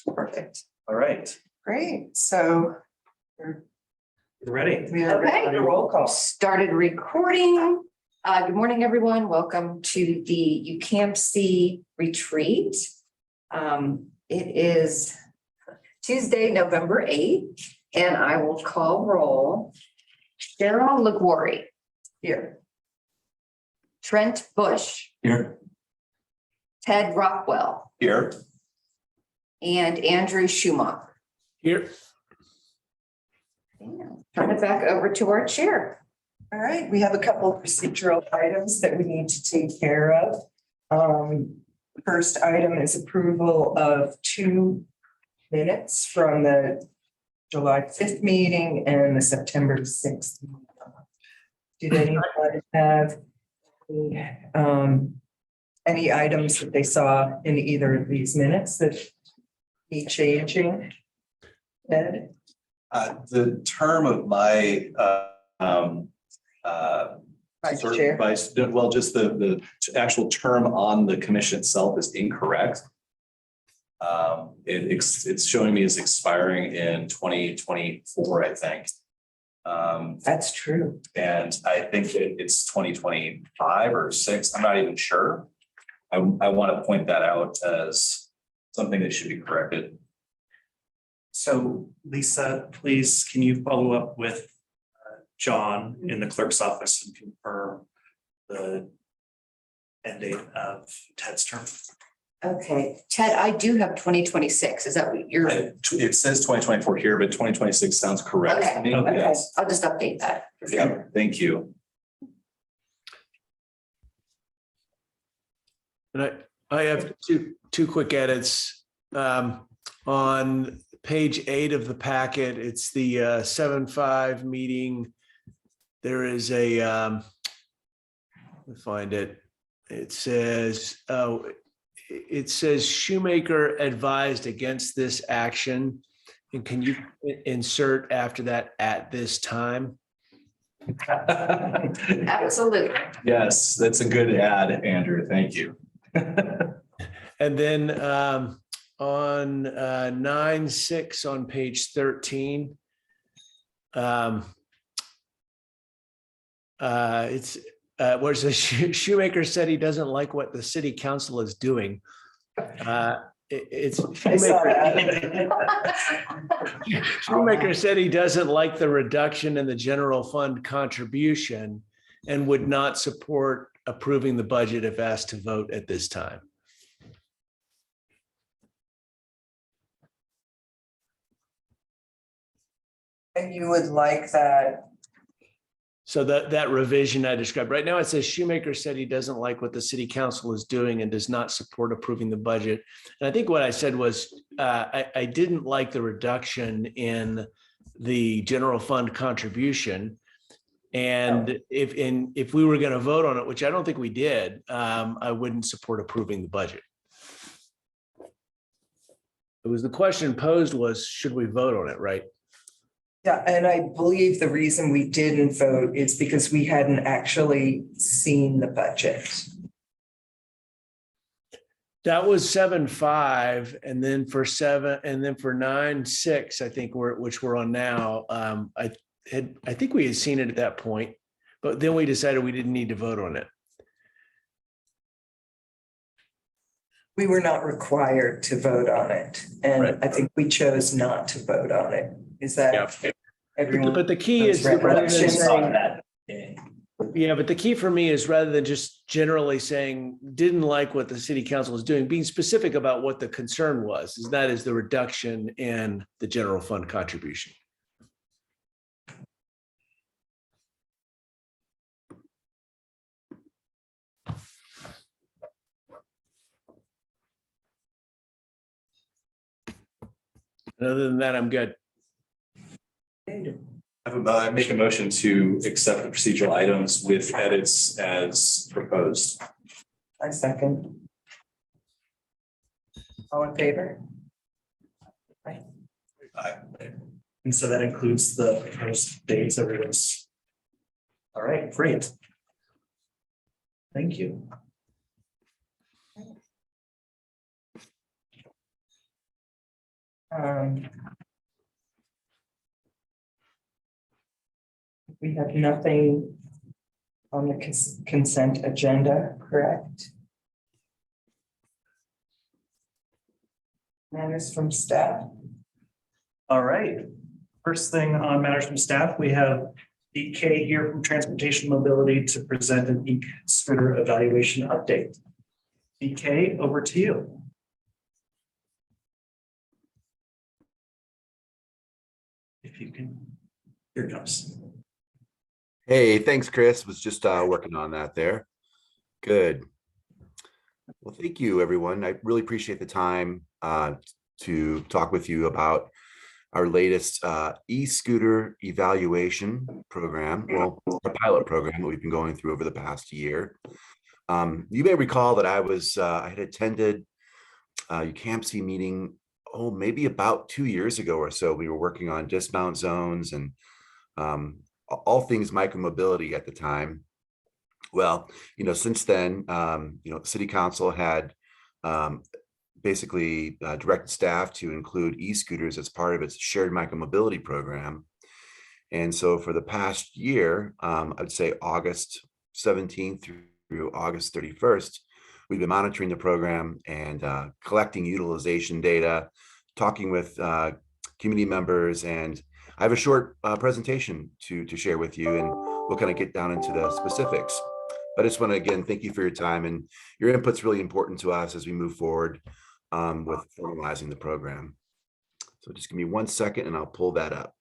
Perfect. All right, Great. So we're ready. we are ready Okay. for roll call. Started recording. Good morning, everyone. Welcome to the UCAMC retreat. It is Tuesday, November 8th, and I will call roll. Cheryl LaGuarrie, Here. Trent Bush, Here. Ted Rockwell, Here. and Andrew Schumacher. Here. Turn it back over to our chair. All right, we have a couple of procedural items that we need to take care of. First item is approval of 2 minutes from the July 5th meeting and the September 6th. Did anyone have any items that they saw in either of these minutes that need changing? Ed? The term of my Vice Chair. well, just the actual term on the commission itself is incorrect. It's showing me as expiring in 2024, I think. That's true. And I think it's 2025 or 6. I'm not even sure. I want to point that out as something that should be corrected. So Lisa, please, can you follow up with John in the clerk's office and confirm the end date of Ted's term? Okay, Ted, I do have 2026. Is that what you're? It says 2024 here, but 2026 sounds correct to me. Okay, Yes. I'll just update that. Yeah, thank you. And I have two quick edits. On page 8 of the packet, it's the 7-5 meeting. There is a, let me find it. It says Shoemaker advised against this action. And can you insert after that at this time? Absolutely. Yes, that's a good add, Andrew. Thank you. And then on 9-6 on page 13, it's where it says Shoemaker said he doesn't like what the city council is doing. It's I saw that. Shoemaker said he doesn't like the reduction in the general fund contribution and would not support approving the budget if asked to vote at this time. And you would like that. So that revision I described, right now it says Shoemaker said he doesn't like what the city council is doing and does not support approving the budget. And I think what I said was I didn't like the reduction in the general fund contribution. And if we were going to vote on it, which I don't think we did, I wouldn't support approving the budget. It was the question posed was, should we vote on it, right? Yeah, and I believe the reason we didn't vote is because we hadn't actually seen the budget. That was 7-5, and then for 9-6, I think which we're on now. I think we had seen it at that point, but then we decided we didn't need to vote on it. We were not required to vote on it, and Right. I think we chose not to vote on it. Is that everyone? But the key is Those rather than recollections saying, that. yeah, but the key for me is rather than just generally saying didn't like what the city council is doing, being specific about what the concern was, is that is the reduction in the general fund contribution. And other than that, I'm good. I make a motion to accept the procedural items with edits as proposed. I second. All in favor? Aye. And so that includes the proposed dates, everyone's. All right, great. Thank you. Um, We have nothing on the consent agenda, correct? Matters from staff. All right. First thing on matters from staff, we have DK here from Transportation Mobility to present an e-scooter evaluation update. DK, over to you. If you can, here it comes. Hey, thanks, Chris. Was just working on that there. Good. Well, thank you, everyone. I really appreciate the time to talk with you about our latest e-scooter evaluation program, well, a pilot program that we've been going through over the past year. You may recall that I had attended a UCAMC meeting, maybe about 2 years ago or so. We were working on dismount zones and all things micromobility at the time. Well, since then, City Council had basically directed staff to include e-scooters as part of its shared micromobility program. And so for the past year, I'd say August 17th through August 31st, we've been monitoring the program and collecting utilization data, talking with community members, and I have a short presentation to share with you, and we'll kind of get down into the specifics. But I just want to, again, thank you for your time, and your input's really important to us as we move forward with formalizing the program. So just give me 1 second and I'll pull that up.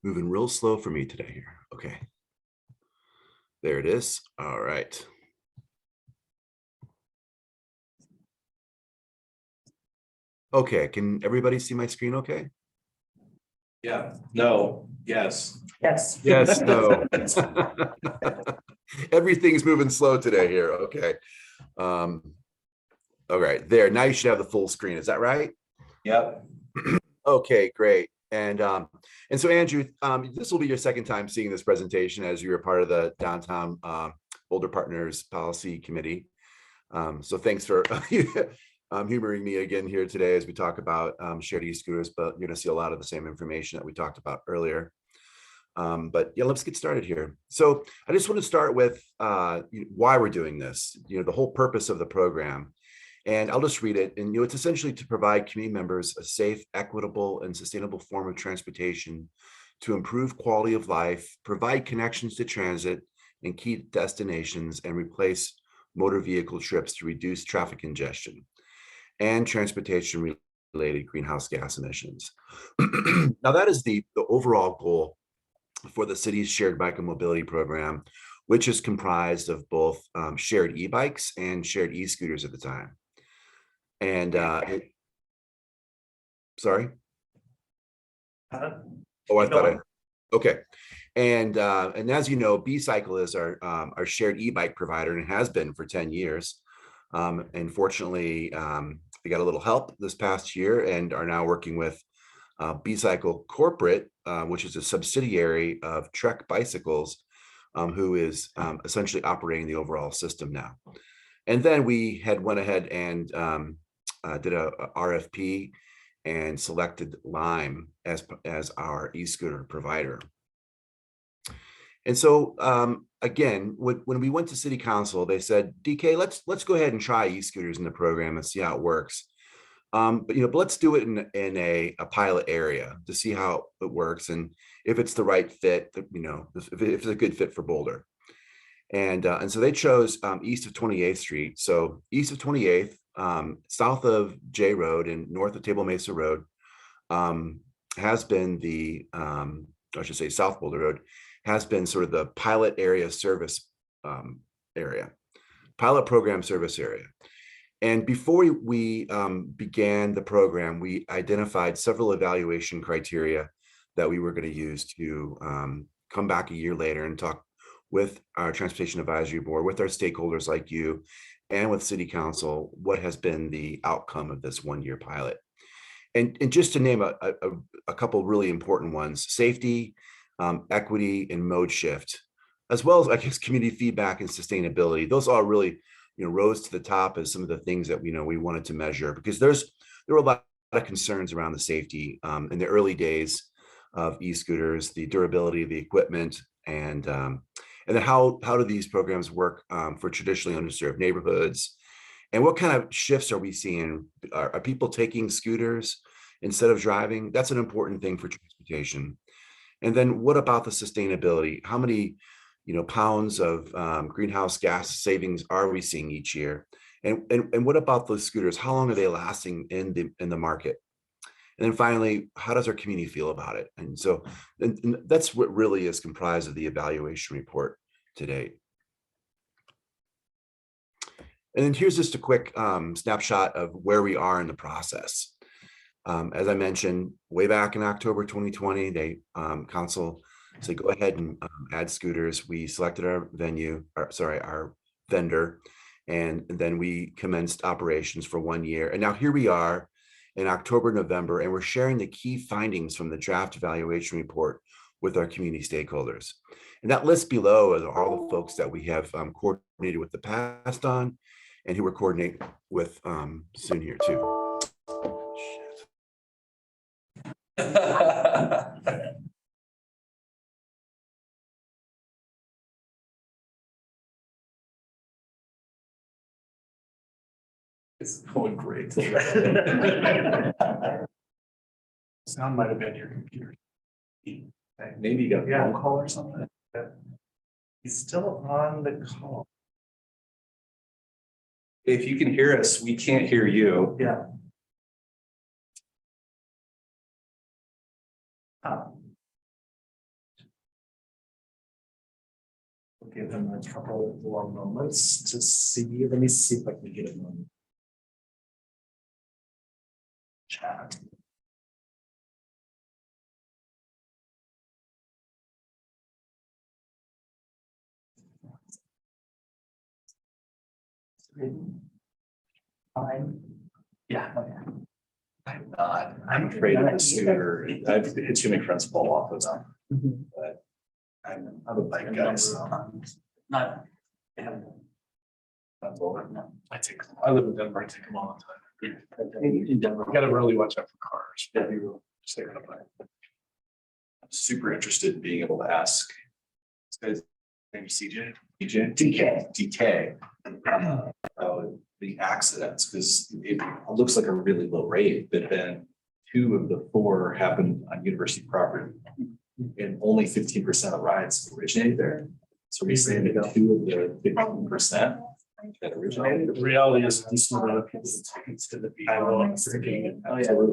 Moving real slow for me today here. Okay. There it is. All right. Okay, can everybody see my screen okay? Yeah, no, yes. Yes. Yes, no. Everything's moving slow today here. Okay. All right, there. Now you should have the full screen. Is that right? Yep. Okay, great. And so Andrew, this will be your second time seeing this presentation as you were part of the Downtown Boulder Partners Policy Committee. So thanks for humoring me again here today as we talk about shared e-scooters, but you're going to see a lot of the same information that we talked about earlier. But yeah, let's get started here. So I just want to start with why we're doing this, the whole purpose of the program. And I'll just read it. And it's essentially to provide community members a safe, equitable, and sustainable form of transportation to improve quality of life, provide connections to transit and key destinations, and replace motor vehicle trips to reduce traffic congestion and transportation-related greenhouse gas emissions. Now, that is the overall goal for the city's shared micromobility program, which is comprised of both shared e-bikes and shared e-scooters at the time. And sorry. Okay. And as you know, B-Cycle is our shared e-bike provider and has been for 10 years. And fortunately, we got a little help this past year and are now working with B-Cycle Corporate, which is a subsidiary of Trek Bicycles, who is essentially operating the overall system now. And then we went ahead and did a RFP and selected Lime as our e-scooter provider. And so again, when we went to City Council, they said, DK, let's go ahead and try e-scooters in the program and see how it works. But let's do it in a pilot area to see how it works and if it's the right fit, if it's a good fit for Boulder. And so they chose east of 28th Street. So east of 28th, south of J Road and north of Table Mesa Road has been I should say South Boulder Road has been sort of the pilot area service area, pilot program service area. And before we began the program, we identified several evaluation criteria that we were going to use to come back a year later and talk with our Transportation Advisory Board, with our stakeholders like you, and with City Council, what has been the outcome of this one-year pilot. And just to name a couple really important ones: safety, equity, and mode shift, as well as, I guess, community feedback and sustainability. Those all really, rose to the top as some of the things that we wanted to measure, because there were a lot of concerns around the safety in the early days of e-scooters, the durability of the equipment, and then how do these programs work for traditionally underserved neighborhoods, and what kind of shifts are we seeing? Are people taking scooters instead of driving? That's an important thing for transportation. And then what about the sustainability? How many pounds of greenhouse gas savings are we seeing each year? And what about those scooters? How long are they lasting in the market? And then finally, how does our community feel about it? And so and that's what really is comprised of the evaluation report to date. And then here's just a quick snapshot of where we are in the process. As I mentioned, way back in October 2020, council said, go ahead and add scooters. We selected our our vendor, and then we commenced operations for 1 year. And now here we are in October, November, and we're sharing the key findings from the draft evaluation report with our community stakeholders. And that list below is all the folks that we have coordinated with the past on, and who we're coordinating with soon here too. It's going great. Sound might have been your computer. Maybe you got a phone call or something? He's still on the call. If you can hear us, we can't hear you. Yeah. We'll give him a couple more moments to see. Let me see if I can get him on chat. Fine. Yeah. I'm not. I'm afraid of the scooter. I've hit too many friends fall off of them. But I'm a bike guy. So. Not. I haven't. I live in Denver. I take them all the time. In Denver, you gotta really watch out for cars. Yeah, you will. Stay on a bike. I'm super interested in being able to ask. This guy's name is CJ? DK. The accidents, because it looks like a really low rate, but then 2 of the 4 happened on university property. And only 15% of rides originate there. So we're saying that 2 of the 15% that originated. The reality is, this amount of people that take it to the beach. I will. Absolutely.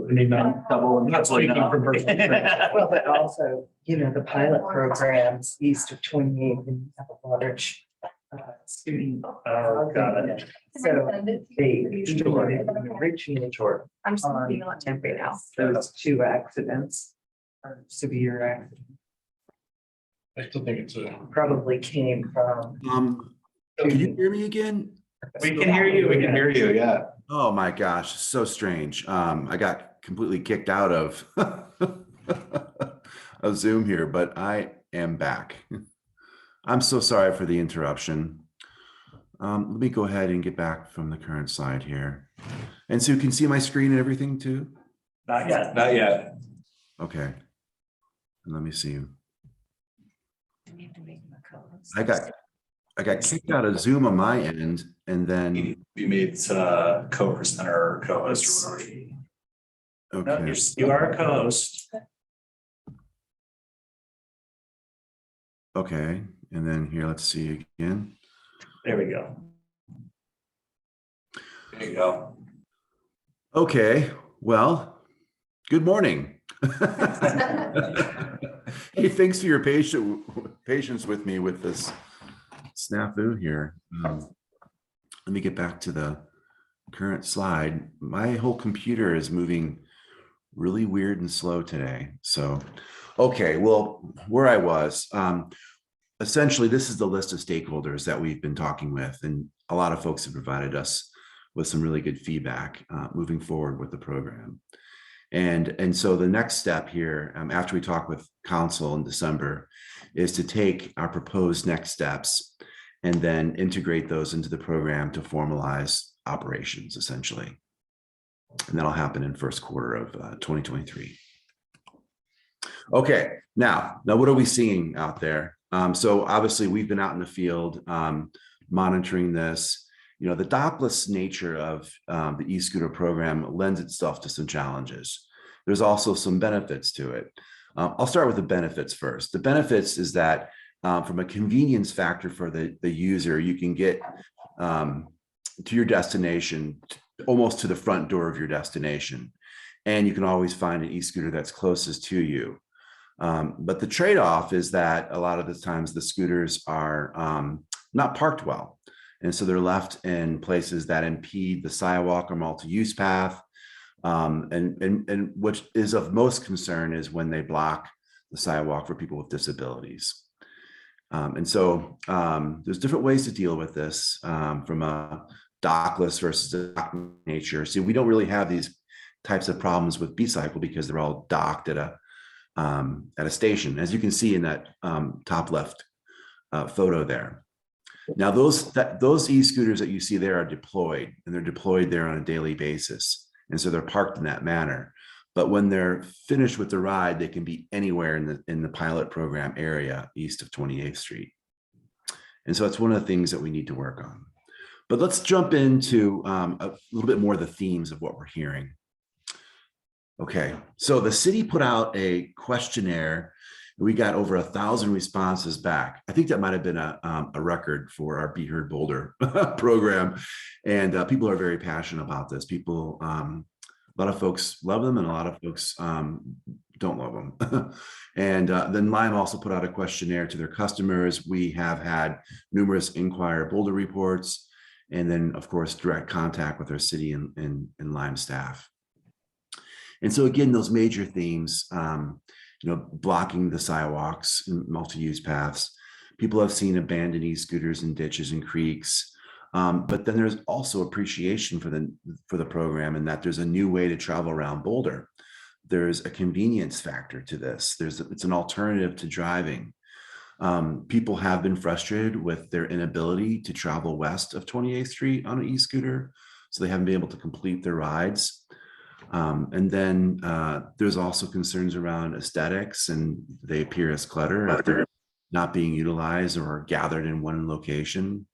Maybe not double. I'm not speaking from personal experience. Well, but also, the pilot programs east of 28th and have a large student. Oh, got it. So they originally I'm just being on temp right now. those 2 accidents, or severe accidents, I still think it's a. probably came from. Can you hear me again? We can hear you. We can hear you. Yeah. Oh my gosh, so strange. I got completely kicked out of of Zoom here, but I am back. I'm so sorry for the interruption. Let me go ahead and get back from the current slide here. And so you can see my screen and everything too? Not yet. Not yet. Okay. And let me see. We have to make them a co-host. I got kicked out of Zoom on my end, and then We made co-presenter or co-host or whatever. No, okay. you are a co-host. Okay, and then here, let's see again. There we go. There you go. Okay, well, good morning. Hey, thanks for your patience with me with this snafu here. Let me get back to the current slide. My whole computer is moving really weird and slow today. So Okay, well, where I was, essentially, this is the list of stakeholders that we've been talking with, and a lot of folks have provided us with some really good feedback moving forward with the program. And so the next step here, after we talk with council in December, is to take our proposed next steps and then integrate those into the program to formalize operations, essentially. And that'll happen in first quarter of 2023. Okay, now what are we seeing out there? So obviously we've been out in the field monitoring this. You know, the dockless nature of the e-scooter program lends itself to some challenges. There's also some benefits to it. I'll start with the benefits first. The benefits is that from a convenience factor for the user, you can get to your destination, almost to the front door of your destination. And you can always find an e-scooter that's closest to you. But the trade-off is that a lot of the times the scooters are not parked well. And so they're left in places that impede the sidewalk or multi-use path. And what is of most concern is when they block the sidewalk for people with disabilities. And so there's different ways to deal with this from a dockless versus a dock nature. See, we don't really have these types of problems with B-Cycle because they're all docked at a station, as you can see in that top left photo there. Now, those e-scooters that you see there are deployed, and they're deployed there on a daily basis. And so they're parked in that manner. But when they're finished with the ride, they can be anywhere in the pilot program area east of 28th Street. And so it's one of the things that we need to work on. But let's jump into a little bit more of the themes of what we're hearing. Okay, so the city put out a questionnaire. We got over 1,000 responses back. I think that might have been a record for our Be Heard Boulder program. And people are very passionate about this. People, a lot of folks love them and a lot of folks don't love them. And then Lime also put out a questionnaire to their customers. We have had numerous Inquire Boulder reports, and then of course, direct contact with our city and Lime staff. And so again, those major themes, blocking the sidewalks and multi-use paths. People have seen abandoned e-scooters in ditches and creeks. But then there's also appreciation for the program, and that there's a new way to travel around Boulder. There's a convenience factor to this. It's an alternative to driving. People have been frustrated with their inability to travel west of 28th Street on an e-scooter, so they haven't been able to complete their rides. And then there's also concerns around aesthetics, and they appear as clutter if they're not being utilized or gathered in one location.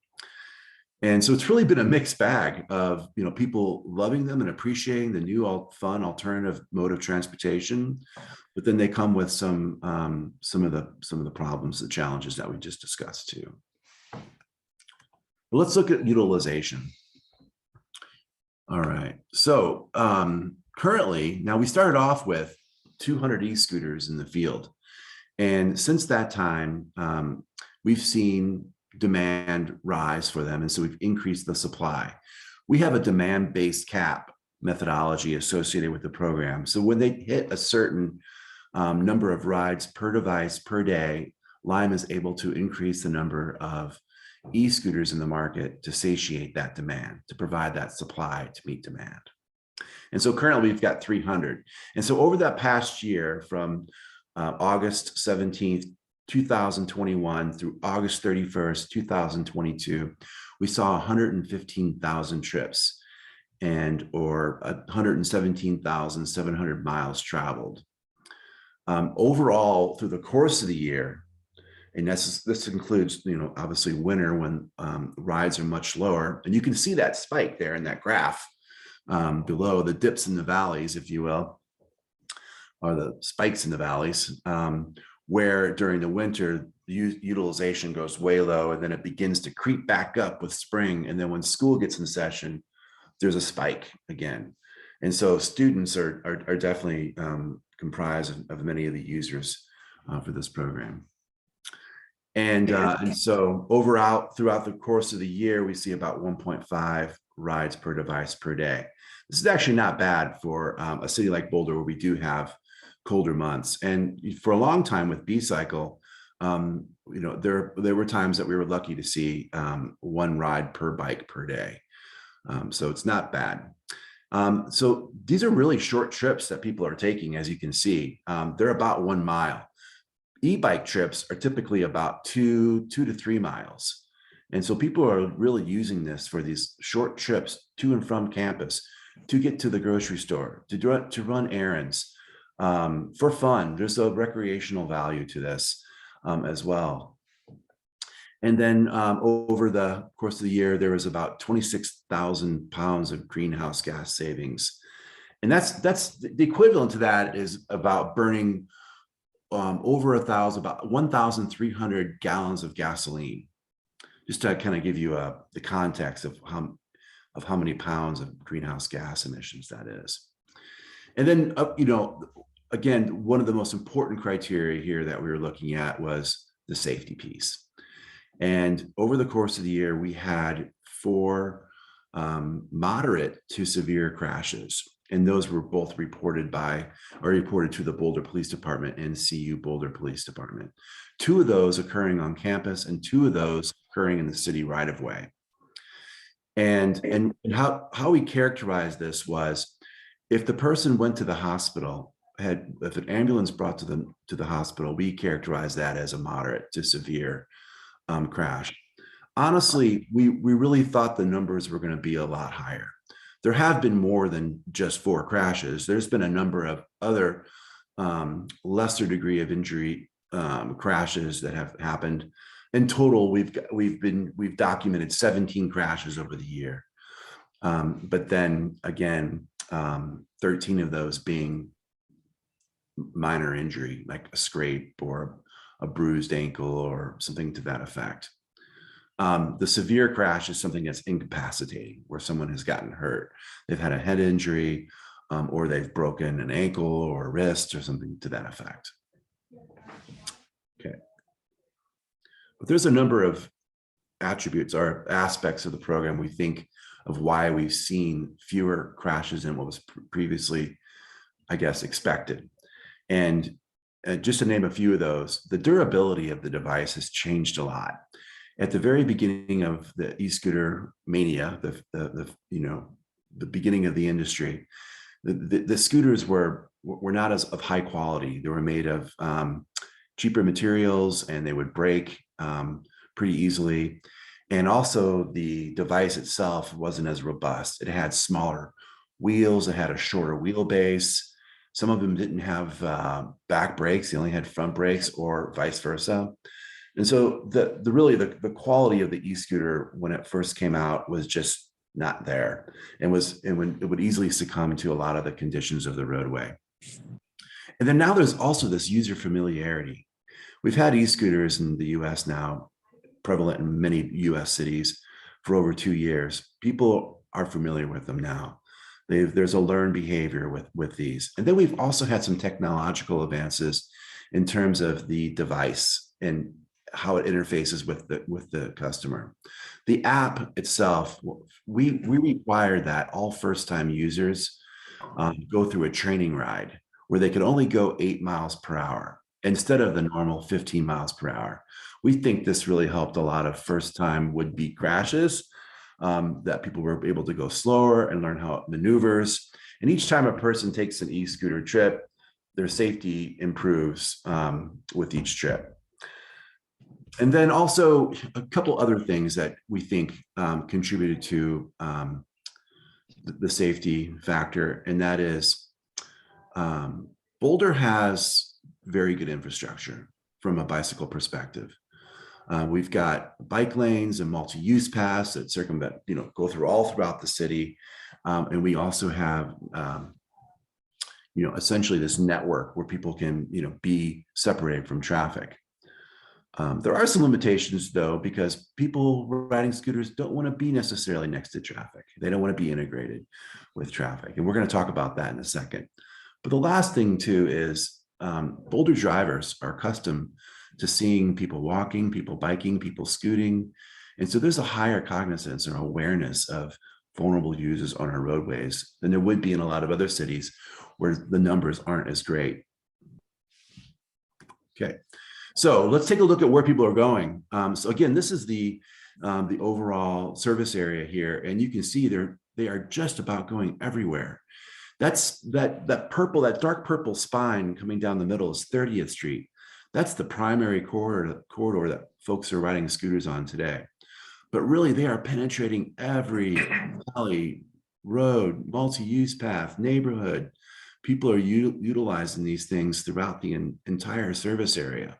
And so it's really been a mixed bag of people loving them and appreciating the new fun alternative mode of transportation, but then they come with some of the problems, the challenges that we just discussed too. But let's look at utilization. All right, so currently, now we started off with 200 e-scooters in the field. And since that time, we've seen demand rise for them. And so we've increased the supply. We have a demand-based cap methodology associated with the program. So when they hit a certain number of rides per device per day, Lime is able to increase the number of e-scooters in the market to satiate that demand, to provide that supply to meet demand. And so currently we've got 300. And so over that past year, from August 17th, 2021 through August 31st, 2022, we saw 115,000 trips or 117,700 miles traveled. Overall, through the course of the year, and this includes, obviously winter when rides are much lower, and you can see that spike there in that graph below, the dips in the valleys, if you will, or the spikes in the valleys, where during the winter, the utilization goes way low, and then it begins to creep back up with spring. And then when school gets in session, there's a spike again. And so students are definitely comprised of many of the users for this program. And so throughout the course of the year, we see about 1.5 rides per device per day. This is actually not bad for a city like Boulder, where we do have colder months. And for a long time with B-Cycle, there were times that we were lucky to see one ride per bike per day. So it's not bad. So these are really short trips that people are taking, as you can see. They're about 1 mile. E-bike trips are typically about 2 to 3 miles. And so people are really using this for these short trips to and from campus, to get to the grocery store, to run errands, for fun. There's a recreational value to this as well. And then over the course of the year, there was about 26,000 pounds of greenhouse gas savings. And that's the equivalent to that is about burning over about 1,300 gallons of gasoline. Just to kind of give you the context of how many pounds of greenhouse gas emissions that is. And then, again, one of the most important criteria here that we were looking at was the safety piece. And over the course of the year, we had 4 moderate to severe crashes. And those were both reported to the Boulder Police Department and CU Boulder Police Department. 2 of those occurring on campus and 2 of those occurring in the city right of way. And how we characterized this was, if the person went to the hospital, if an ambulance brought to the hospital, we characterized that as a moderate to severe crash. Honestly, we really thought the numbers were going to be a lot higher. There have been more than just 4 crashes. There's been a number of other lesser degree of injury crashes that have happened. In total, we've documented 17 crashes over the year. But then again, 13 of those being minor injury, like a scrape or a bruised ankle or something to that effect. The severe crash is something that's incapacitating, where someone has gotten hurt. They've had a head injury, or they've broken an ankle or a wrist or something to that effect. Okay. But there's a number of attributes or aspects of the program we think of why we've seen fewer crashes than what was previously, I guess, expected. And just to name a few of those, the durability of the device has changed a lot. At the very beginning of the e-scooter mania, the beginning of the industry, the scooters were not of high quality. They were made of cheaper materials, and they would break pretty easily. And also the device itself wasn't as robust. It had smaller wheels. It had a shorter wheelbase. Some of them didn't have back brakes. They only had front brakes, or vice versa. And so the quality of the e-scooter when it first came out was just not there, and it would easily succumb to a lot of the conditions of the roadway. And then now there's also this user familiarity. We've had e-scooters in the US now, prevalent in many US cities, for over 2 years. People are familiar with them now. There's a learned behavior with these. And then we've also had some technological advances in terms of the device and how it interfaces with the customer. The app itself, we require that all first-time users go through a training ride where they could only go 8 miles per hour instead of the normal 15 miles per hour. We think this really helped a lot of first-time would-be crashes, that people were able to go slower and learn how it maneuvers. And each time a person takes an e-scooter trip, their safety improves with each trip. And then also a couple other things that we think contributed to the safety factor, and that is Boulder has very good infrastructure from a bicycle perspective. We've got bike lanes and multi-use paths that circumvent, go throughout the city. And we also have, essentially this network where people can, be separated from traffic. There are some limitations though, because people riding scooters don't want to be necessarily next to traffic. They don't want to be integrated with traffic. And we're going to talk about that in a second. But the last thing too is Boulder drivers are accustomed to seeing people walking, people biking, people scooting. And so there's a higher cognizance or awareness of vulnerable users on our roadways than there would be in a lot of other cities where the numbers aren't as great. Okay, so let's take a look at where people are going. So again, this is the overall service area here, and you can see they are just about going everywhere. That's that dark purple spine coming down the middle is 30th Street. That's the primary corridor that folks are riding scooters on today. But really, they are penetrating every alley, road, multi-use path, neighborhood. People are utilizing these things throughout the entire service area,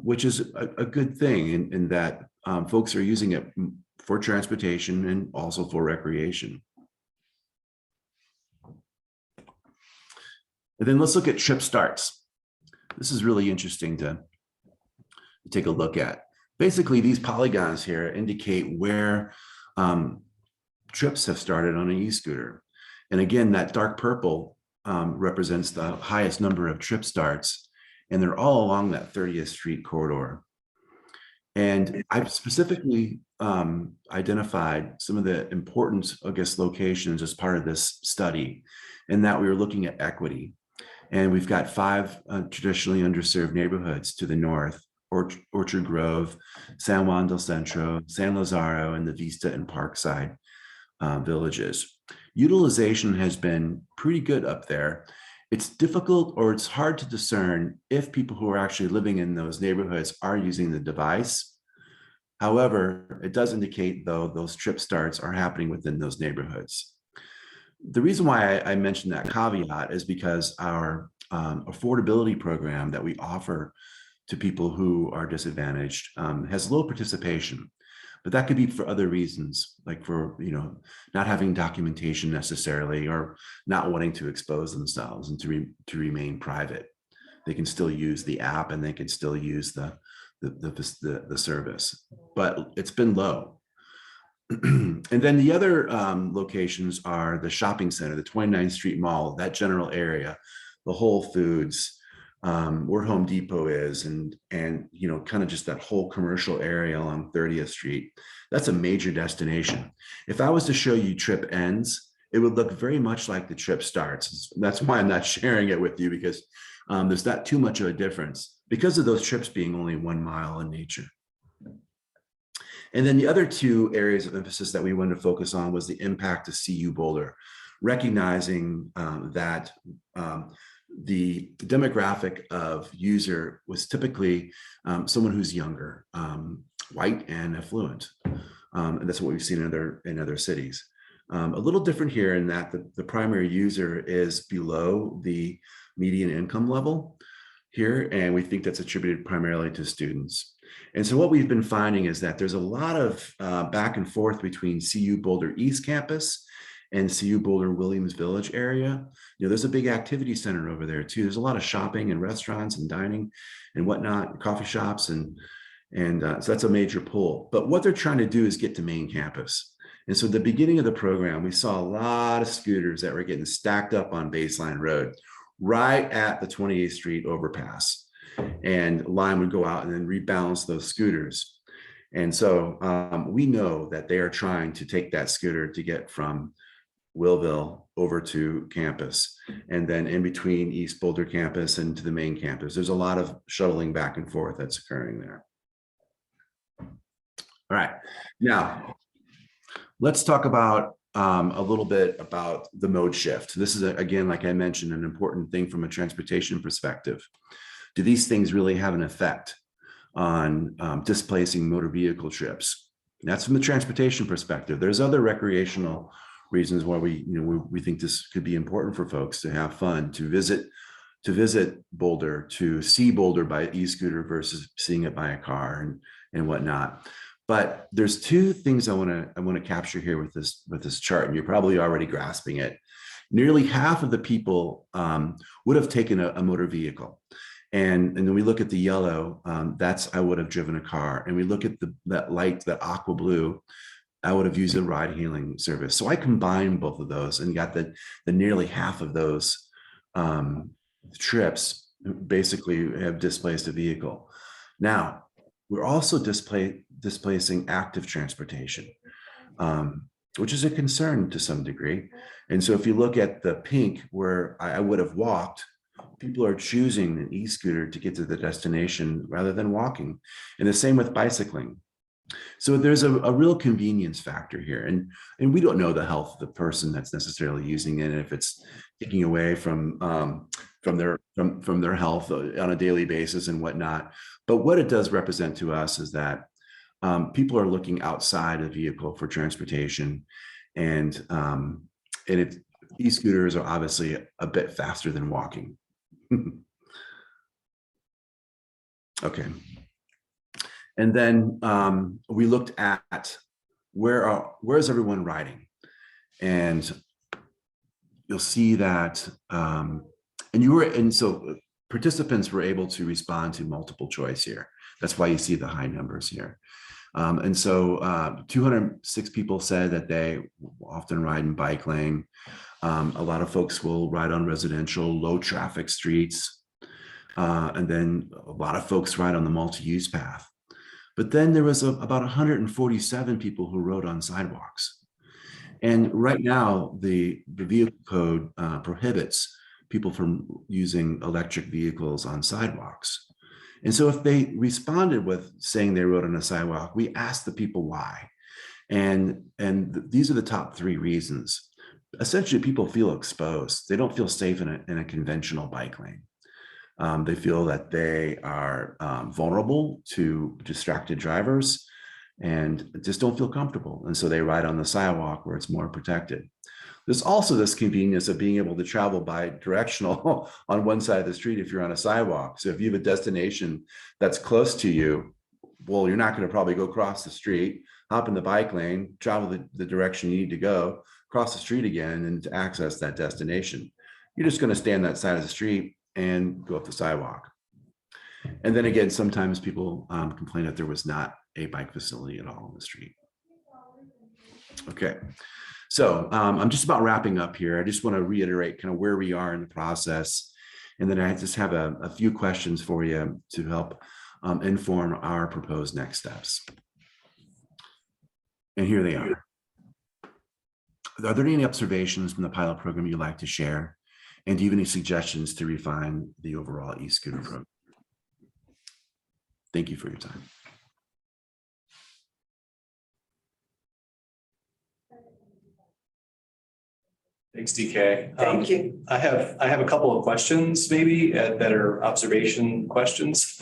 which is a good thing in that folks are using it for transportation and also for recreation. And then let's look at trip starts. This is really interesting to take a look at. Basically, these polygons here indicate where trips have started on an e-scooter. And again, that dark purple represents the highest number of trip starts, and they're all along that 30th Street corridor. And I've specifically identified some of the important, I guess, locations as part of this study, in that we were looking at equity. And we've got 5 traditionally underserved neighborhoods to the north: Orchard Grove, San Juan del Centro, San Lazaro, and the Vista and Parkside villages. Utilization has been pretty good up there. It's difficult, or it's hard to discern if people who are actually living in those neighborhoods are using the device. However, it does indicate, though, those trip starts are happening within those neighborhoods. The reason why I mentioned that caveat is because our affordability program that we offer to people who are disadvantaged has low participation, but that could be for other reasons, like for, not having documentation necessarily, or not wanting to expose themselves and to remain private. They can still use the app and they can still use the service, but it's been low. And then the other locations are the shopping center, the 29th Street Mall, that general area, the Whole Foods, where Home Depot is, and kind of just that whole commercial area along 30th Street. That's a major destination. If I was to show you trip ends, it would look very much like the trip starts. That's why I'm not sharing it with you, because there's not too much of a difference because of those trips being only 1 mile in nature. And then the other 2 areas of emphasis that we wanted to focus on was the impact of CU Boulder, recognizing that the demographic of user was typically someone who's younger, white and affluent. And that's what we've seen in other cities. A little different here in that the primary user is below the median income level here, and we think that's attributed primarily to students. And so what we've been finding is that there's a lot of back and forth between CU Boulder East Campus and CU Boulder Williams Village area. There's a big activity center over there too. There's a lot of shopping and restaurants and dining and whatnot, coffee shops, and so that's a major pull. But what they're trying to do is get to main campus. And so at the beginning of the program, we saw a lot of scooters that were getting stacked up on Baseline Road, right at the 28th Street overpass. And line would go out and then rebalance those scooters. And so we know that they are trying to take that scooter to get from Willville over to campus, and then in between East Boulder campus and to the main campus. There's a lot of shuttling back and forth that's occurring there. All right, now let's talk about a little bit about the mode shift. This is, again, like I mentioned, an important thing from a transportation perspective. Do these things really have an effect on displacing motor vehicle trips? That's from the transportation perspective. There's other recreational reasons why we think this could be important for folks to have fun, to visit Boulder, to see Boulder by e-scooter versus seeing it by a car and whatnot. But there's 2 things I want to capture here with this chart, and you're probably already grasping it. Nearly half of the people would have taken a motor vehicle. And then we look at the yellow, that's I would have driven a car. And we look at that light, that aqua blue, I would have used a ride hailing service. So I combined both of those and got the nearly half of those trips basically have displaced a vehicle. Now, we're also displacing active transportation, which is a concern to some degree. And so if you look at the pink, where I would have walked people are choosing an e-scooter to get to the destination rather than walking. And the same with bicycling. So there's a real convenience factor here. And we don't know the health of the person that's necessarily using it, if it's taking away from their health on a daily basis and whatnot. But what it does represent to us is that people are looking outside the vehicle for transportation, and e-scooters are obviously a bit faster than walking. Okay. And then we looked at where's everyone riding, and you'll see that so participants were able to respond to multiple choice here. That's why you see the high numbers here. And so 206 people said that they often ride in bike lane. A lot of folks will ride on residential, low traffic streets. And then a lot of folks ride on the multi-use path. But then there was about 147 people who rode on sidewalks. And right now, the vehicle code prohibits people from using electric vehicles on sidewalks. And so if they responded with saying they rode on a sidewalk, we asked the people why. And these are the top 3 reasons. Essentially, people feel exposed. They don't feel safe in a conventional bike lane. They feel that they are vulnerable to distracted drivers and just don't feel comfortable. And so they ride on the sidewalk where it's more protected. There's also this convenience of being able to travel bi-directional on one side of the street if you're on a sidewalk. So if you have a destination that's close to you, well, you're not going to probably go across the street, hop in the bike lane, travel the direction you need to go, cross the street again, and to access that destination. You're just going to stay on that side of the street and go up the sidewalk. And then again, sometimes people complain that there was not a bike facility at all on the street. Okay, so I'm just about wrapping up here. I just want to reiterate kind of where we are in the process. And then I just have a few questions for you to help inform our proposed next steps. And here they are. Are there any observations from the pilot program you'd like to share? And do you have any suggestions to refine the overall e-scooter program? Thank you for your time. Thanks, DK. Thank you. I have a couple of questions maybe that are observation questions.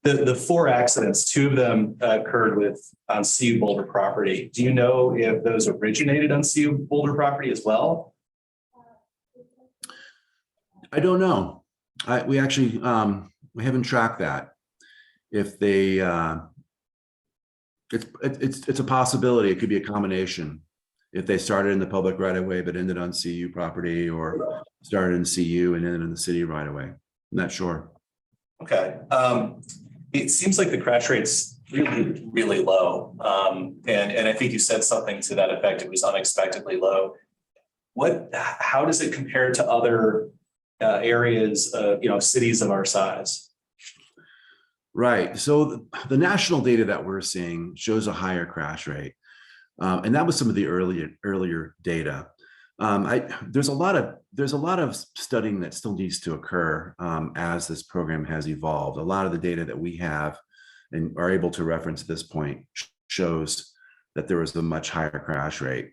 The 4 accidents, 2 of them occurred on CU Boulder property. Do you know if those originated on CU Boulder property as well? I don't know. We actually we haven't tracked that. If they, it's a possibility. It could be a combination. If they started in the public right of way but ended on CU property, or started in CU and ended in the city right away. I'm not sure. Okay. It seems like the crash rate's really, really low. And I think you said something to that effect. It was unexpectedly low. How does it compare to other areas of, cities of our size? Right. So the national data that we're seeing shows a higher crash rate. And that was some of the earlier data. There's a lot of studying that still needs to occur as this program has evolved. A lot of the data that we have and are able to reference at this point shows that there was a much higher crash rate.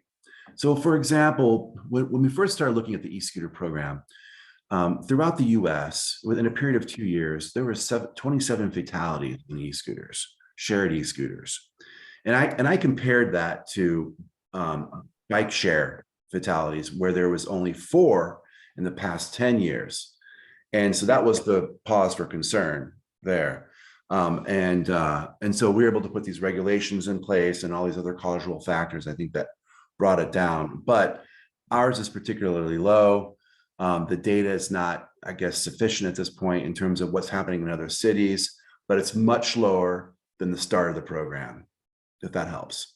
So for example, when we first started looking at the e-scooter program, throughout the US, within a period of 2 years, there were 27 fatalities in e-scooters, shared e-scooters. And I compared that to bike share fatalities, where there was only 4 in the past 10 years. And so that was the pause for concern there. And so we were able to put these regulations in place and all these other causal factors, I think, that brought it down. But ours is particularly low. The data is not, I guess, sufficient at this point in terms of what's happening in other cities, but it's much lower than the start of the program, if that helps.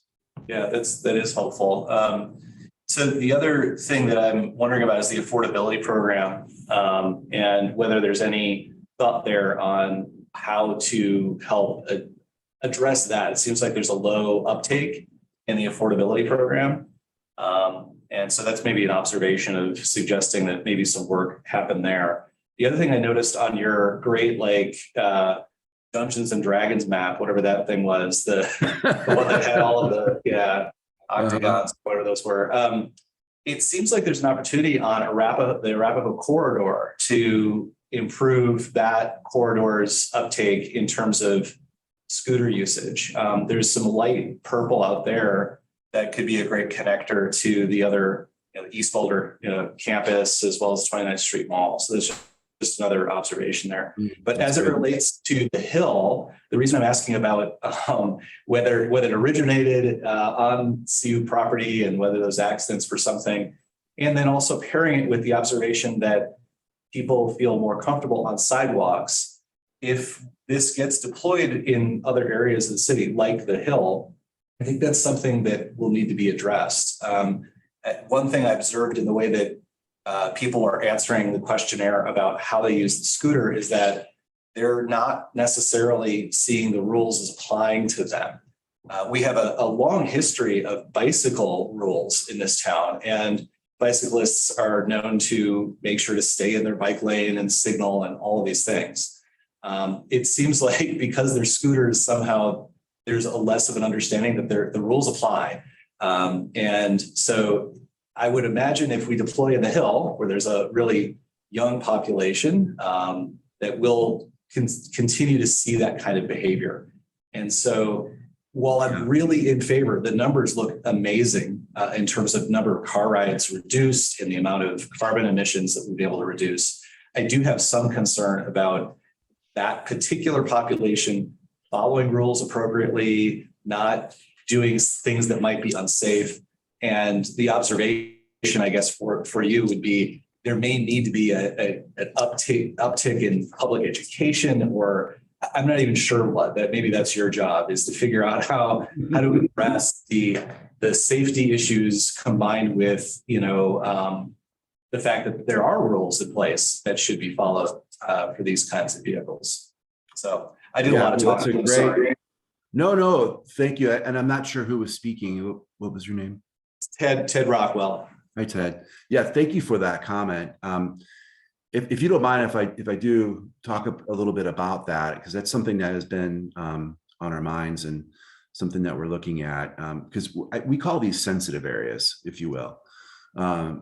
Yeah, that is helpful. So the other thing that I'm wondering about is the affordability program, and whether there's any thought there on how to help address that. It seems like there's a low uptake in the affordability program. And so that's maybe an observation of suggesting that maybe some work happened there. The other thing I noticed on your Great Lake Dungeons and Dragons map, whatever that thing was, the one that had all of the, octagons, whatever those were. It seems like there's an opportunity on the Arapahoe corridor to improve that corridor's uptake in terms of scooter usage. There's some light purple out there that could be a great connector to the other, East Boulder, campus, as well as 29th Street Mall. So there's just another observation there. But as it relates to the hill, the reason I'm asking about whether it originated on CU property and whether those accidents were something, and then also pairing it with the observation that people feel more comfortable on sidewalks. If this gets deployed in other areas of the city, like the hill, I think that's something that will need to be addressed. One thing I observed in the way that people are answering the questionnaire about how they use the scooter is that they're not necessarily seeing the rules as applying to them. We have a long history of bicycle rules in this town, and bicyclists are known to make sure to stay in their bike lane and signal and all of these things. It seems like because they're scooters, somehow there's a less of an understanding that the rules apply. And so I would imagine if we deploy in the hill where there's a really young population, that will continue to see that kind of behavior. And so while I'm really in favor, the numbers look amazing in terms of number of car rides reduced and the amount of carbon emissions that we'll be able to reduce. I do have some concern about that particular population following rules appropriately, not doing things that might be unsafe. And the observation, I guess, for you would be there may need to be an uptick in public education, or I'm not even sure what, that maybe that's your job, is to figure out how do we address the safety issues combined with, the fact that there are rules in place that should be followed for these kinds of vehicles. So I did a lot of talking. I'm sorry. No, thank you. And I'm not sure who was speaking. What was your name? Ted Rockwell. Hi, Ted. Yeah, thank you for that comment. If you don't mind, if I do talk a little bit about that, because that's something that has been on our minds and something that we're looking at, because we call these sensitive areas, if you will.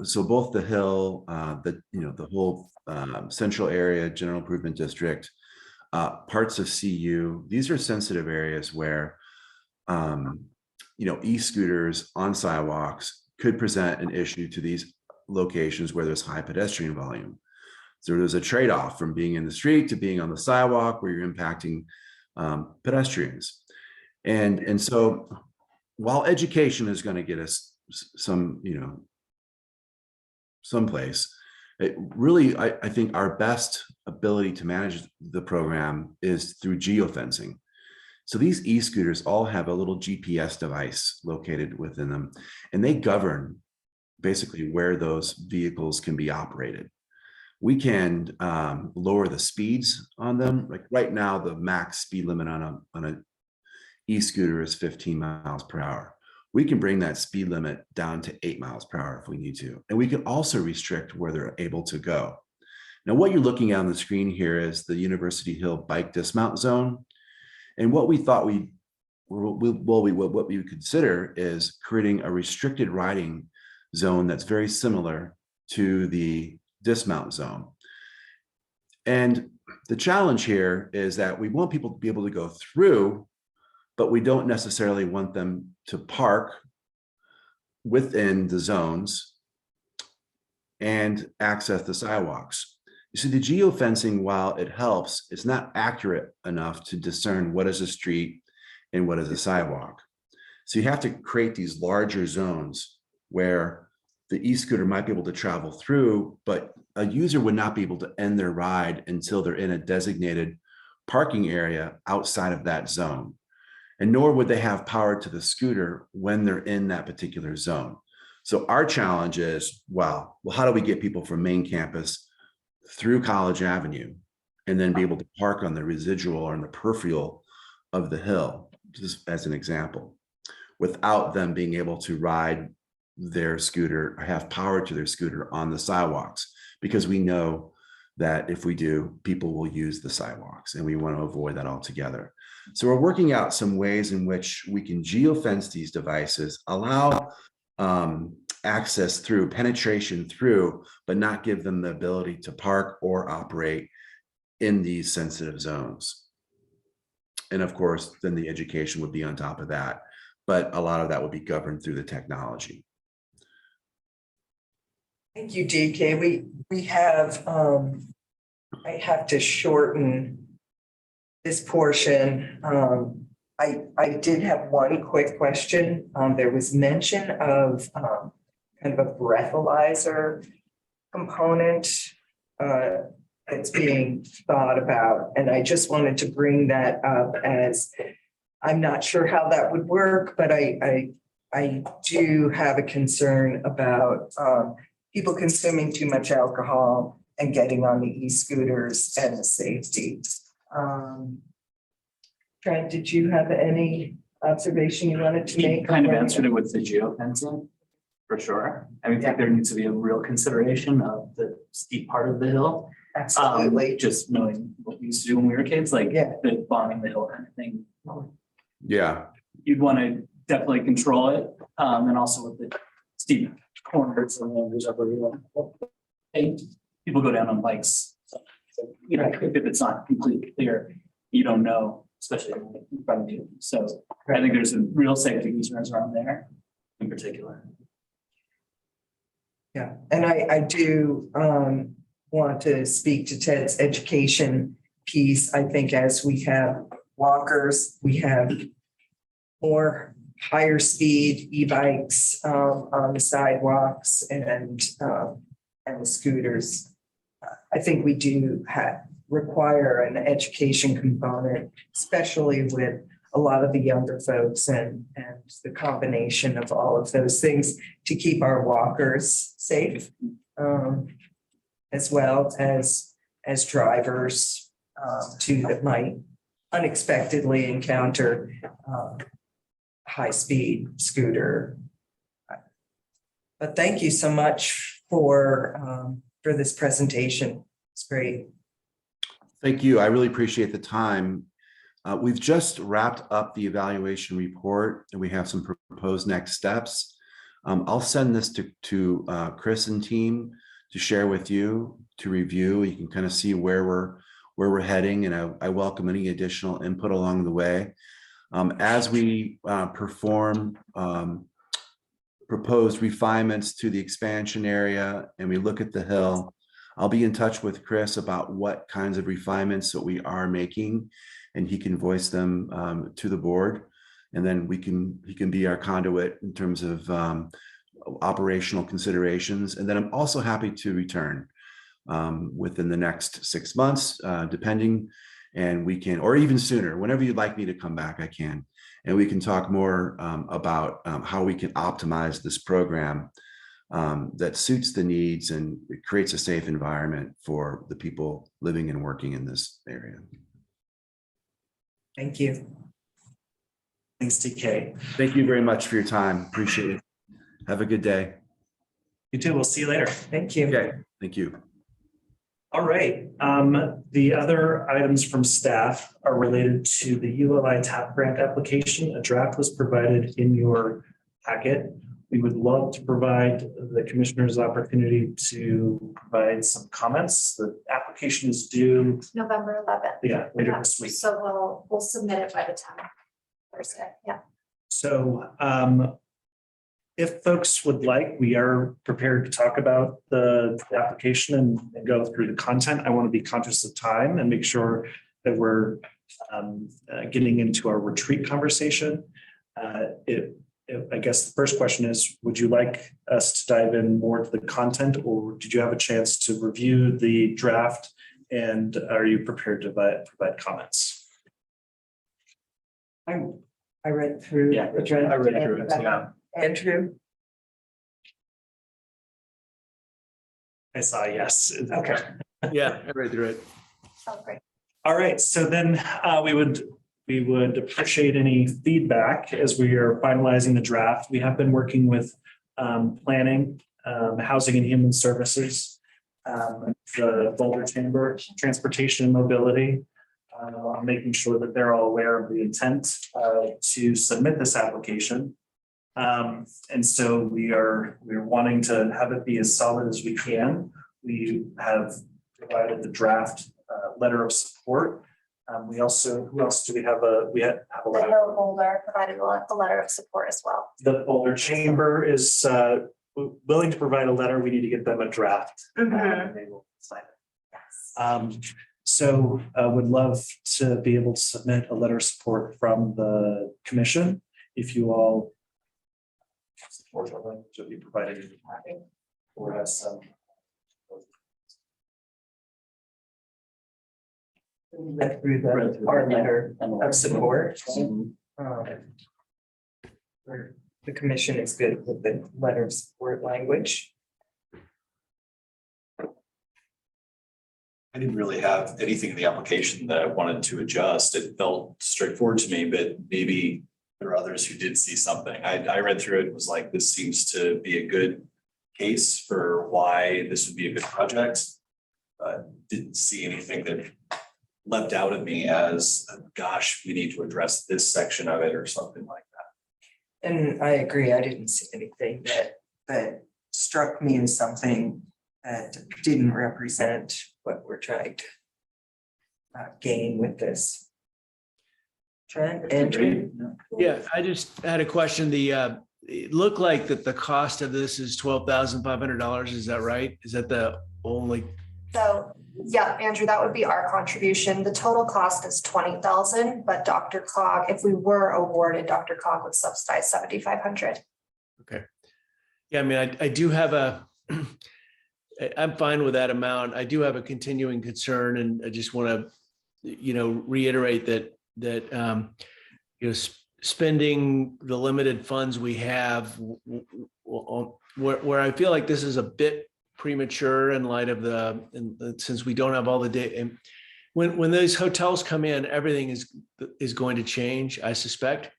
So both the hill, the whole central area, general improvement district, parts of CU, these are sensitive areas where, e-scooters on sidewalks could present an issue to these locations where there's high pedestrian volume. So there's a trade-off from being in the street to being on the sidewalk where you're impacting pedestrians. And so while education is going to get us someplace, it really, I think our best ability to manage the program is through geofencing. So these e-scooters all have a little GPS device located within them, and they govern basically where those vehicles can be operated. We can lower the speeds on them. Like right now, the max speed limit on an e-scooter is 15 miles per hour. We can bring that speed limit down to 8 miles per hour if we need to. And we can also restrict where they're able to go. Now, what you're looking at on the screen here is the University Hill Bike Dismount Zone. And what we thought what we would consider is creating a restricted riding zone that's very similar to the dismount zone. And the challenge here is that we want people to be able to go through, but we don't necessarily want them to park within the zones and access the sidewalks. You see, the geofencing, while it helps, it's not accurate enough to discern what is a street and what is a sidewalk. So you have to create these larger zones where the e-scooter might be able to travel through, but a user would not be able to end their ride until they're in a designated parking area outside of that zone. And nor would they have power to the scooter when they're in that particular zone. So our challenge is, well, how do we get people from main campus through College Avenue and then be able to park on the residual or on the peripheral of the hill, just as an example, without them being able to ride their scooter, have power to their scooter on the sidewalks, because we know that if we do, people will use the sidewalks, and we want to avoid that altogether. So we're working out some ways in which we can geofence these devices, allow access through, penetration through, but not give them the ability to park or operate in these sensitive zones. And of course, then the education would be on top of that, but a lot of that will be governed through the technology. Thank you, DK. We have, I have to shorten this portion. I did have one quick question. There was mention of kind of a breathalyzer component that's being thought about. And I just wanted to bring that up, as I'm not sure how that would work, but I do have a concern about people consuming too much alcohol and getting on the e-scooters and the safety. Trent, did you have any observation you wanted to You make? kind of answered it with the geofencing, for sure. I mean, I think there needs to be a real consideration of the steep part of the hill. Absolutely. Just knowing what we used to do when we were kids, like Yeah. the bombing the hill kind of thing. Yeah, You'd want to definitely control it, and also with the steep corners and then there's upper hill. And people go down on bikes. So, you know, if it's not completely clear, you don't know, especially in front of you. So I think there's a real safety concerns around there in particular. Yeah, and I do want to speak to Ted's education piece. I think as we have walkers, we have more higher speed e-bikes on the sidewalks and the scooters. I think we do require an education component, especially with a lot of the younger folks and the combination of all of those things to keep our walkers safe, as well as drivers too, that might unexpectedly encounter high speed scooter. But thank you so much for this presentation. It's great. thank you. I really appreciate the time. We've just wrapped up the evaluation report, and we have some proposed next steps. I'll send this to Chris and team to share with you to review. You can kind of see where we're heading, and I welcome any additional input along the way. As we perform proposed refinements to the expansion area and we look at the hill, I'll be in touch with Chris about what kinds of refinements that we are making, and he can voice them to the board. And then he can be our conduit in terms of operational considerations. And then I'm also happy to return within the next 6 months, depending, and we can, or even sooner, whenever you'd like me to come back, I can. And we can talk more about how we can optimize this program that suits the needs and it creates a safe environment for the people living and working in this area. Thank you. Thanks, DK. Thank you very much for your time. Appreciate it. Have a good day. You too. We'll see you later. Thank you. Okay, thank you. All right. The other items from staff are related to the ULI TAP grant application. A draft was provided in your packet. We would love to provide the commissioners opportunity to provide some comments. The application is due, November 11th. later Yeah, this week. So we'll submit it by the time Thursday, yeah. So if folks would like, we are prepared to talk about the application and go through the content. I want to be conscious of time and make sure that we're getting into our retreat conversation. I guess the first question is, would you like us to dive in more to the content, or did you have a chance to review the draft, and are you prepared to provide comments? I read through. Yeah, the draft. I read through it, yeah. Andrew? I saw yes. Okay. Yeah, I read through it. Oh, great. All right, so then we would appreciate any feedback as we are finalizing the draft. We have been working with planning, housing and human services, the Boulder Chamber, transportation and mobility. Making sure that they're all aware of the intent to submit this application. And so we're wanting to have it be as solid as we can. We have provided the draft letter of support. We also, who else do we have? We have a The letter. Hill Boulder provided a letter of support as well. The Boulder Chamber is willing to provide a letter. We need to get them a draft. And they will sign it. Yes. So would love to be able to submit a letter of support from the commission. If you all support the language that we provided in the packet or have some. Read through our letter of support. Where the commission is good with the letter of support language. I didn't really have anything in the application that I wanted to adjust. It felt straightforward to me, but maybe there are others who did see something. I read through it and was like, this seems to be a good case for why this would be a good project. Didn't see anything that leapt out at me as, gosh, we need to address this section of it or something like that. And I agree, I didn't see anything that struck me as something that didn't represent what we're trying to gain with this. Trent, Andrew? Yeah, I just had a question. It looked like that the cost of this is $12,500. Is that right? Is that the only? So, yeah, Andrew, that would be our contribution. The total cost is 20,000, but Dr. Cog, if we were awarded, Dr. Cog would subsidize 7,500. Okay. Yeah, I mean, I do have I'm fine with that amount. I do have a continuing concern, and I just want to, reiterate that spending the limited funds we have, where I feel like this is a bit premature in light of since we don't have all the data. When those hotels come in, everything is going to change, I suspect.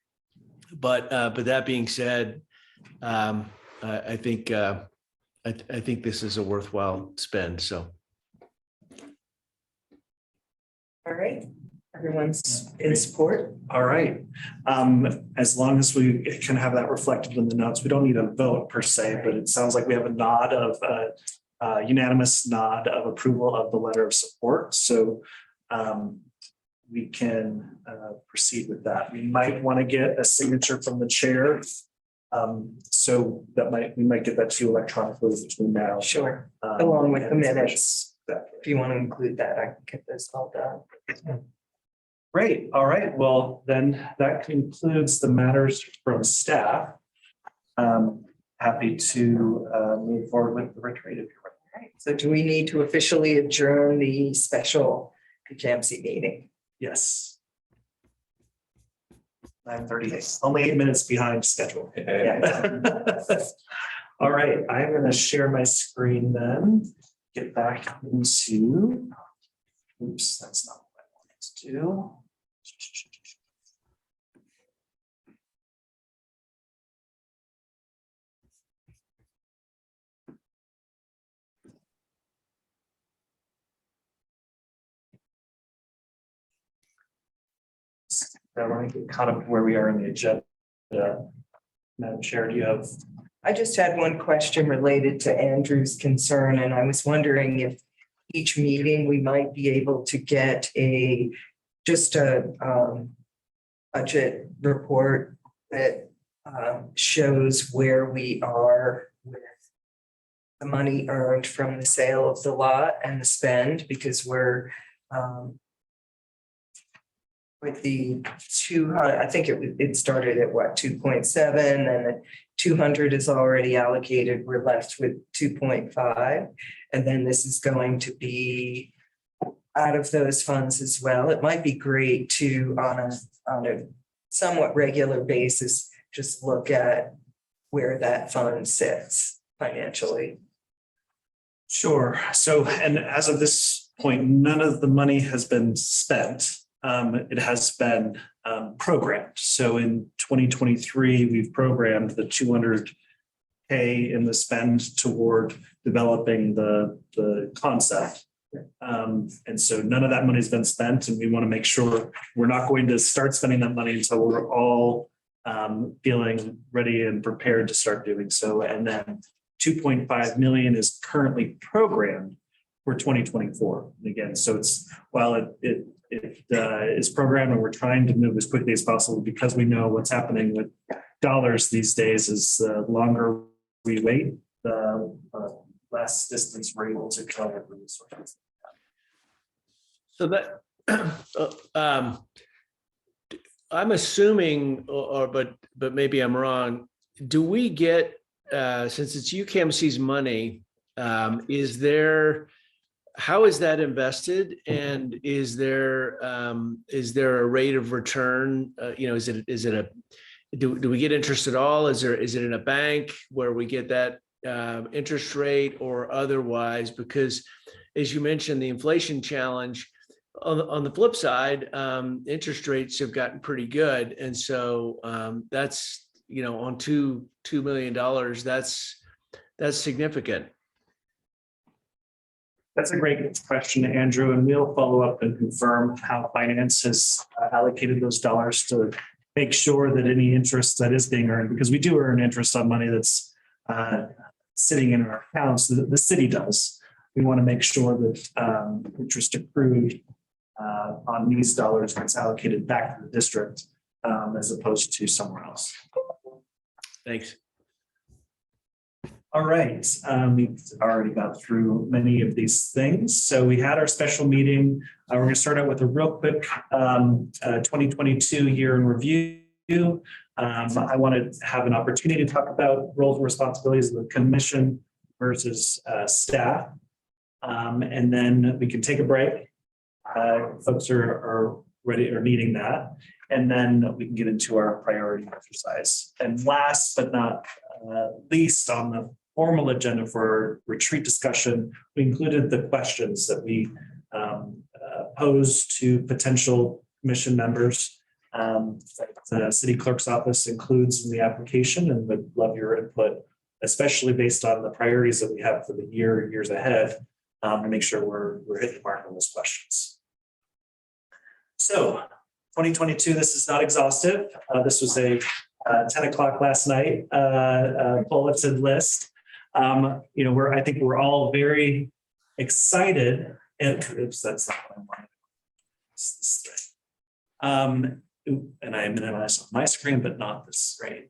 But that being said, I think this is a worthwhile spend. So. All right, everyone's in support. All right. As long as we can have that reflected in the notes, we don't need a vote per se, but it sounds like we have a nod of unanimous nod of approval of the letter of support. So we can proceed with that. We might want to get a signature from the chair. So we might get that to you electronically between now. Sure, along with the and- minutes. If you want to include that, I can get this all done. Great. All right. Well, then that concludes the matters from staff. Happy to move forward with the retreat if you're ready. All right, so do we need to officially adjourn the special PCAMC meeting? Yes. 9:38, only 8 minutes behind schedule. All right, I'm going to share my screen then. Get back into, oops, that's not what I wanted to do. I want to get caught up where we are in the agenda. Madam Chair, do you have? I just had one question related to Andrew's concern, and I was wondering if each meeting we might be able to get just a budget report that shows where we are with the money earned from the sale of the lot and the spend, because we're with the 200, I think it started at what, 2.7, and the 200 is already allocated. We're left with 2.5. And then this is going to be out of those funds as well. It might be great to, on a somewhat regular basis, just look at where that fund sits financially. Sure. So, and as of this point, none of the money has been spent. It has been programmed. So in 2023, we've programmed the pay in the spend toward developing the concept. And so none of that money has been spent, and we want to make sure we're not going to start spending that money until we're all feeling ready and prepared to start doing so. And then 2.5 million is currently programmed for 2024. And again, so it's, while it is programmed and we're trying to move as quickly as possible, because we know what's happening with dollars these days is the longer we wait, the less distance we're able to cover the resources. So that, I'm assuming, but maybe I'm wrong. Do we get, since it's UCAMC's money, how is that invested? And is there a rate of return? Do we get interest at all? Is it in a bank where we get that interest rate or otherwise? Because as you mentioned, the inflation challenge, on the flip side, interest rates have gotten pretty good. And so that's, on $2 million, that's significant. That's a great question, Andrew, and we'll follow up and confirm how finance has allocated those dollars to make sure that any interest that is being earned, because we do earn interest on money that's sitting in our accounts, the city does. We want to make sure that interest accrued on these dollars gets allocated back to the district as opposed to somewhere else. Thanks. All right, we've already got through many of these things. So we had our special meeting. We're going to start out with a real quick 2022 year in review. I wanted to have an opportunity to talk about roles and responsibilities of the commission versus staff. And then we can take a break. Folks are ready or needing that. And then we can get into our priority exercise. And last but not least, on the formal agenda for retreat discussion, we included the questions that we posed to potential commission members. The city clerk's office includes in the application, and would love your input, especially based on the priorities that we have for the years ahead, to make sure we're hitting the mark on those questions. So 2022, this is not exhaustive. This was a 10 o'clock last night bulleted list. I think we're all very excited. Oops, that's not what I wanted. This thing. And I minimized on my screen, but not this screen.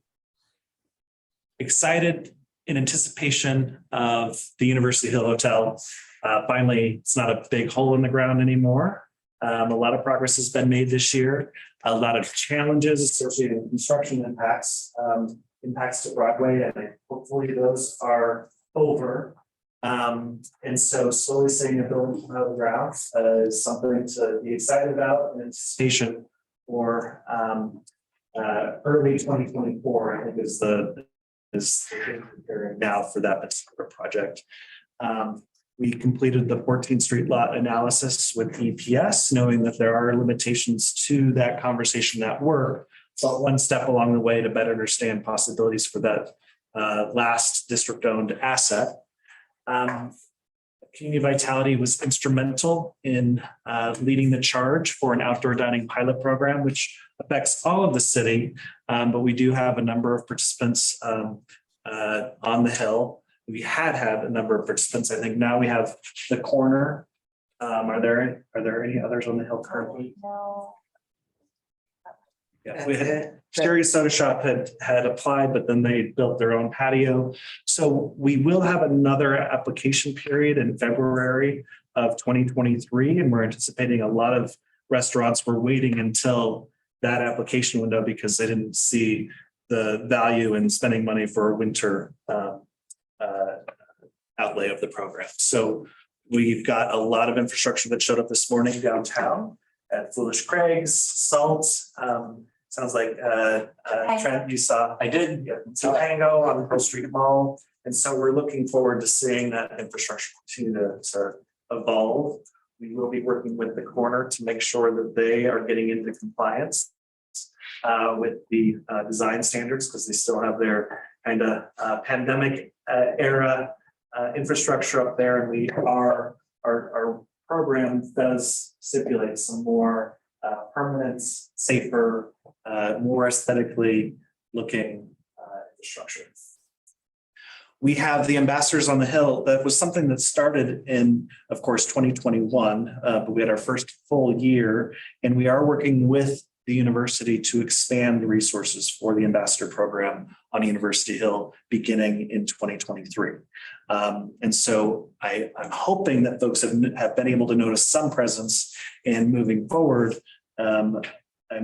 Excited in anticipation of the University Hill Hotel. Finally, it's not a big hole in the ground anymore. A lot of progress has been made this year. A lot of challenges associated with construction impacts to Broadway, and hopefully those are over. And so slowly seeing a building come out of the ground is something to be excited about in anticipation for early 2024, I think is the period now for that particular project. We completed the 14th Street lot analysis with EPS, knowing that there are limitations to that conversation at work. So one step along the way to better understand possibilities for that last district-owned asset. Community Vitality was instrumental in leading the charge for an outdoor dining pilot program, which affects all of the city, but we do have a number of participants on the Hill. We had a number of participants. I think now we have the corner. Are there any others on the Hill currently? No. Yeah, we had Sherry Soda Shop had applied, but then they built their own patio. So we will have another application period in February of 2023, and we're anticipating a lot of restaurants were waiting until that application window because they didn't see the value in spending money for a winter outlay of the program. So we've got a lot of infrastructure that showed up this morning downtown at Foolish Craig's, Salt. Sounds like Trent, you saw. I did. Tango on Pearl Street Mall. And so we're looking forward to seeing that infrastructure continue to evolve. We will be working with the corner to make sure that they are getting into compliance with the design standards, because they still have their kind of pandemic era infrastructure up there, and our program does stipulate some more permanent, safer, more aesthetically looking infrastructure. We have the Ambassadors on the Hill. That was something that started in, of course, 2021, but we had our first full year, and we are working with the university to expand the resources for the Ambassador program on University Hill beginning in 2023. And so I'm hoping that folks have been able to notice some presence, and moving forward, I'm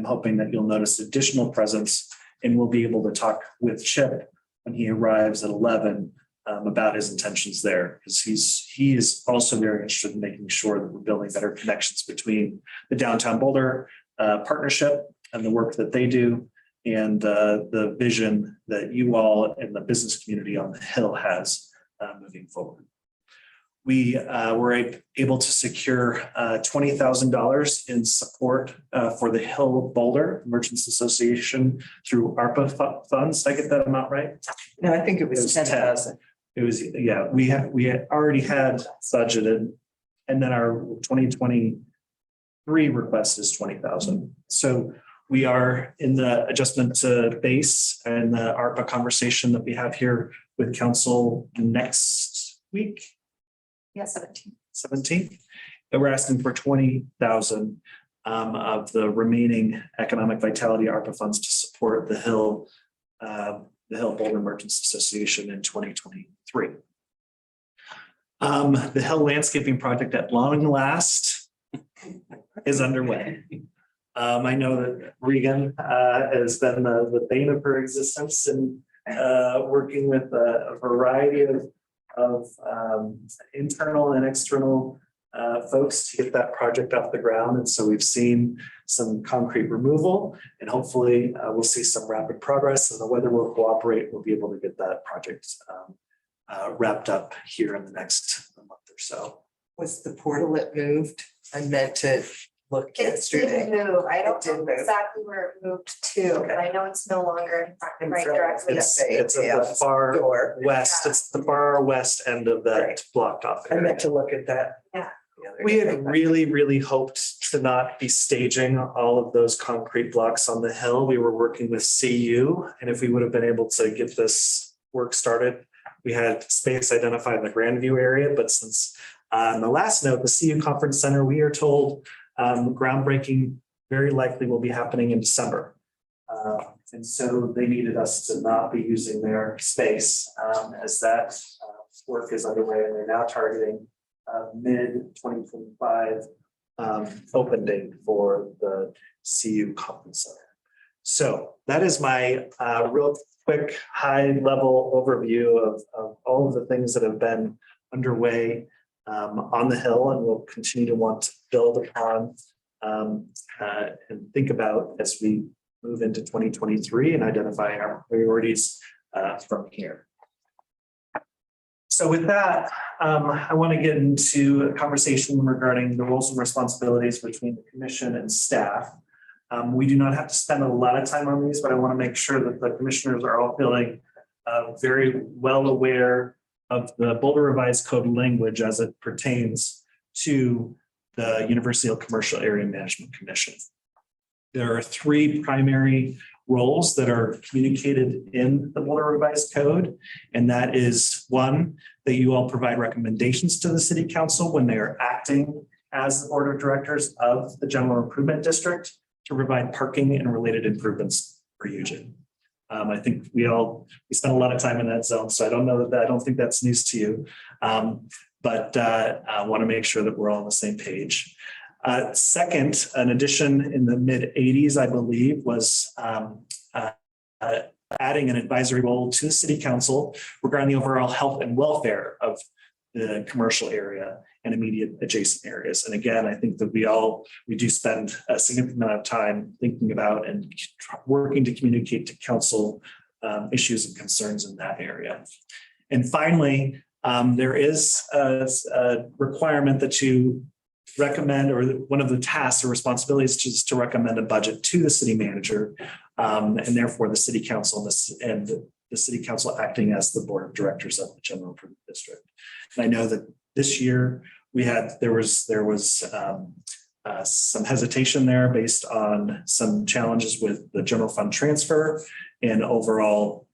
hoping that you'll notice additional presence, and we'll be able to talk with Chip when he arrives at 11 about his intentions there, because he is also very interested in making sure that we're building better connections between the Downtown Boulder partnership and the work that they do, and the vision that you all and the business community on the Hill has moving forward. We were able to secure $20,000 in support for the Hill Boulder Merchants Association through ARPA funds. Did I get that amount right? No, I think it was 10,000. It was, yeah, we had already had budgeted, and then our 2023 request is 20,000. So we are in the adjustment to base and the ARPA conversation that we have here with council next week. Yeah, 17. 17th, and we're asking for 20,000 of the remaining economic vitality ARPA funds to support the Hill Boulder Merchants Association in 2023. The Hill landscaping project at long last is underway. I know that Regan has been the bane of her existence in working with a variety of internal and external folks to get that project off the ground. And so we've seen some concrete removal, and hopefully we'll see some rapid progress, and the weather will cooperate. We'll be able to get that project wrapped up here in the next month or so. Was the portalet moved? I meant to look It yesterday. did move. I don't It did know move. exactly where it moved to, but I know it's no longer In right front of directly. the It's at yeah, the far door. west. It's the far west end of that Right. blocked off I area. meant to look at that. Yeah. the other We day, had but- really hoped to not be staging all of those concrete blocks on the hill. We were working with CU, and if we would have been able to get this work started, we had space identified in the Grandview area, but since on the last note, the CU Conference Center, we are told groundbreaking very likely will be happening in December. And so they needed us to not be using their space as that work is underway, and they're now targeting mid-2025 open date for the CU Conference Center. So that is my real quick, high-level overview of all of the things that have been underway on the Hill, and we'll continue to want to build upon and think about as we move into 2023 and identify our priorities from here. So with that, I want to get into a conversation regarding the roles and responsibilities between the commission and staff. We do not have to spend a lot of time on these, but I want to make sure that the commissioners are all feeling very well aware of the Boulder Revised Code language as it pertains to the University Hill Commercial Area Management Commission. There are three primary roles that are communicated in the Boulder Revised Code, and that is one, that you all provide recommendations to the City Council when they are acting as the Board of Directors of the General Improvement District to provide parking and related improvements for UGen. I think we spent a lot of time in that zone, so I don't think that's news to you. But I want to make sure that we're all on the same page. Second, an addition in the mid-'80s, I believe, was adding an advisory role to the City Council regarding the overall health and welfare of the commercial area and immediate adjacent areas. And again, I think that we do spend a significant amount of time thinking about and working to communicate to council issues and concerns in that area. And finally, there is a requirement that you recommend, or one of the tasks or responsibilities is to recommend a budget to the city manager, and therefore the City Council and the city council acting as the board of directors of the general improvement district. And I know that this year there was some hesitation there based on some challenges with the general fund transfer and overall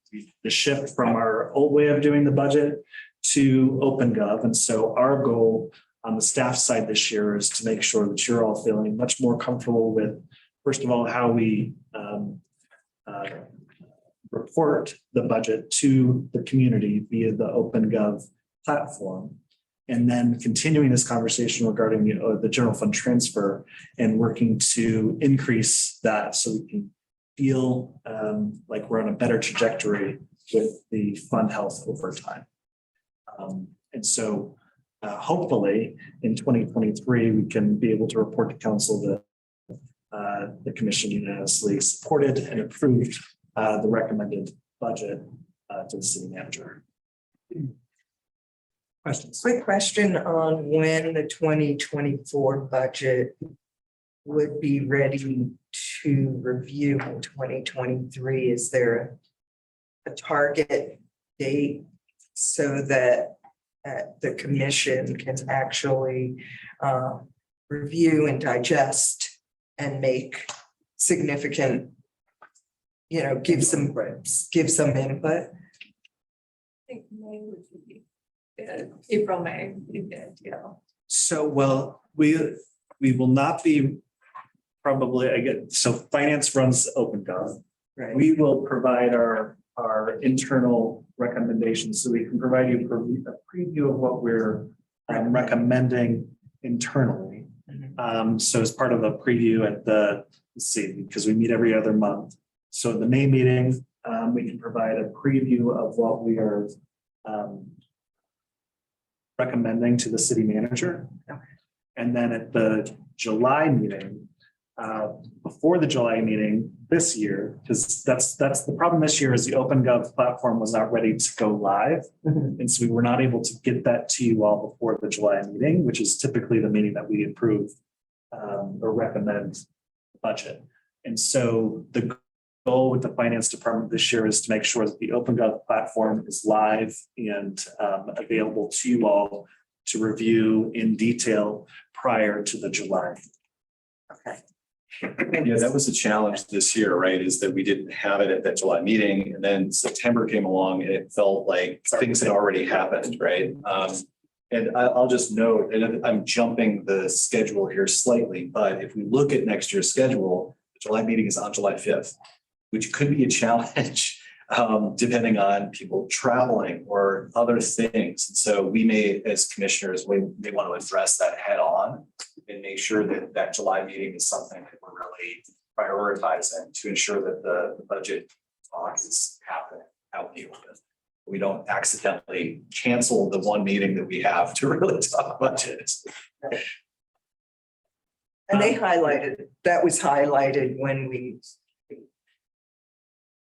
the shift from our old way of doing the budget to OpenGov. And so our goal on the staff side this year is to make sure that you're all feeling much more comfortable with, first of all, how we report the budget to the community via the OpenGov platform. And then continuing this conversation regarding the general fund transfer and working to increase that so we can feel like we're on a better trajectory with the fund health over time. And so hopefully in 2023, we can be able to report to council that the commission unanimously supported and approved the recommended budget to the city manager. Questions? Quick question on when the 2024 budget would be ready to review in 2023. Is there a target date so that the commission can actually review and digest and make significant, give some input? I think May would be April, May, we did, yeah. So, well, we will not be probably, so finance runs OpenGov. Right. We will provide our internal recommendations, so we can provide you a preview of what we're recommending internally. So as part of a preview at let's see, because we meet every other month. So the May meeting, we can provide a preview of what we are recommending to the city manager. And then at the July meeting, before the July meeting this year, because that's the problem this year is the OpenGov platform was not ready to go live. And so we were not able to get that to you all before the July meeting, which is typically the meeting that we approve or recommend the budget. And so the goal with the finance department this year is to make sure that the OpenGov platform is live and available to you all to review in detail prior to the July. Okay. Yeah, that was the challenge this year, right? Is that we didn't have it at that July meeting, and then September came along and it felt like things had already happened, right? And I'll just note, and I'm jumping the schedule here slightly, but if we look at next year's schedule, the July meeting is on July 5th, which could be a challenge depending on people traveling or other things. And so we may, as commissioners, we may want to address that head on and make sure that that July meeting is something that we're really prioritizing to ensure that the budget talk is happening out in the open. We don't accidentally cancel the one meeting that we have to really talk budgets. And that was highlighted when we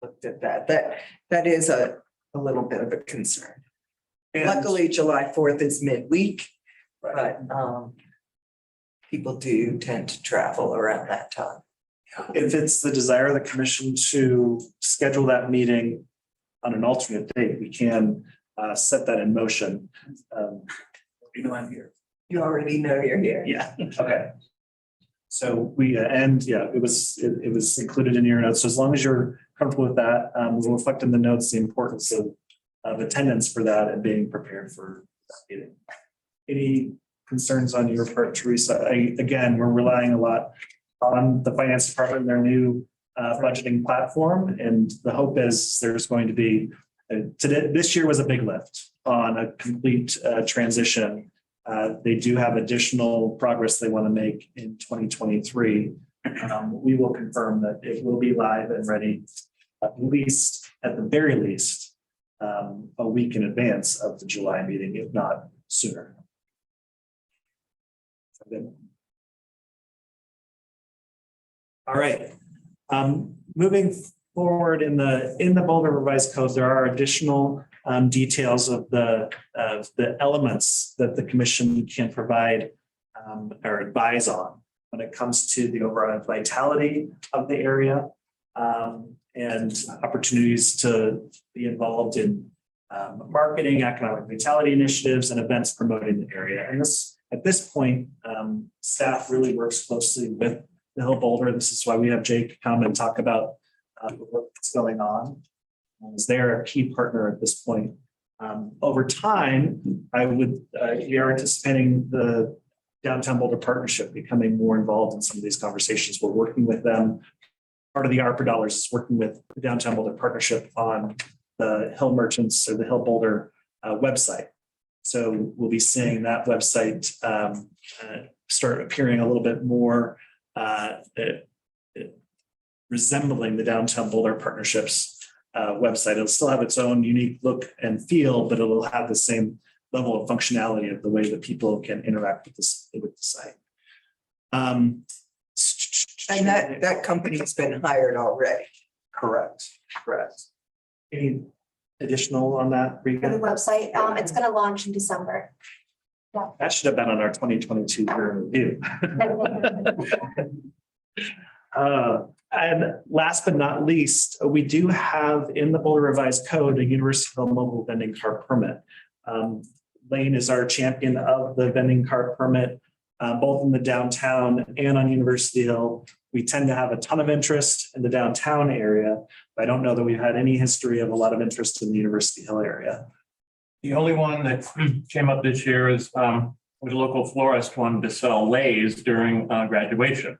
looked at that is a little bit of a concern. And- Luckily, July 4th is midweek, but people do tend to travel around that time. If it's the desire of the commission to schedule that meeting on an alternate date, we can set that in motion. I'm here. You already know you're here. Yeah, okay. So it was included in your notes. So as long as you're comfortable with that, we'll reflect in the notes the importance of attendance for that and being prepared for that meeting. Any concerns on your part, Teresa? Again, we're relying a lot on the finance department and their new budgeting platform. And the hope is there's going to be this year was a big lift on a complete transition. They do have additional progress they want to make in 2023. We will confirm that it will be live and ready at the very least, a week in advance of the July meeting, if not sooner. All right. Moving forward in the Boulder Revised Code, there are additional details of the elements that the commission can provide or advise on when it comes to the overall vitality of the area. and opportunities to be involved in marketing, economic vitality initiatives, and events promoting the area. And this, at this point, staff really works closely with the Hill Boulder. This is why we have Jake come and talk about the work that's going on, as they're a key partner at this point. Over time, we are anticipating the Downtown Boulder Partnership becoming more involved in some of these conversations. We're working with them. Part of the ARPA dollars is working with the Downtown Boulder Partnership on the Hill Merchants or the Hill Boulder website. So we'll be seeing that website start appearing a little bit more resembling the Downtown Boulder Partnerships website. It'll still have its own unique look and feel, but it'll have the same level of functionality of the way that people can interact with the site. And that company's been hired already. Correct. Any additional on that, For the Rika? website, it's gonna launch in December. That should have been on our 2022 year in review. And last but not least, we do have in the Boulder Revised Code a University Hill mobile vending cart permit. Lane is our champion of the vending cart permit, both in the downtown and on University Hill. We tend to have a ton of interest in the downtown area, but I don't know that we've had any history of a lot of interest in the University Hill area. The only one that came up this year is the local florist wanted to sell Lay's during graduation.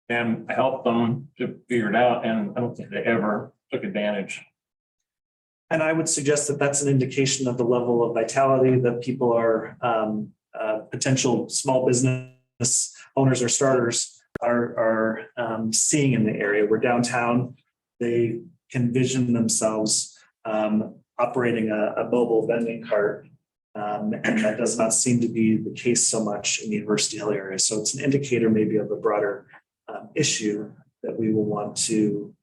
And I helped them to figure it out, and I don't think they ever took advantage. And I would suggest that that's an indication of the level of vitality that people are potential small business owners or starters are seeing in the area. We're downtown. They can vision themselves operating a mobile vending cart. And that does not seem to be the case so much in the University Hill area. So it's an indicator maybe of a broader issue that we will want to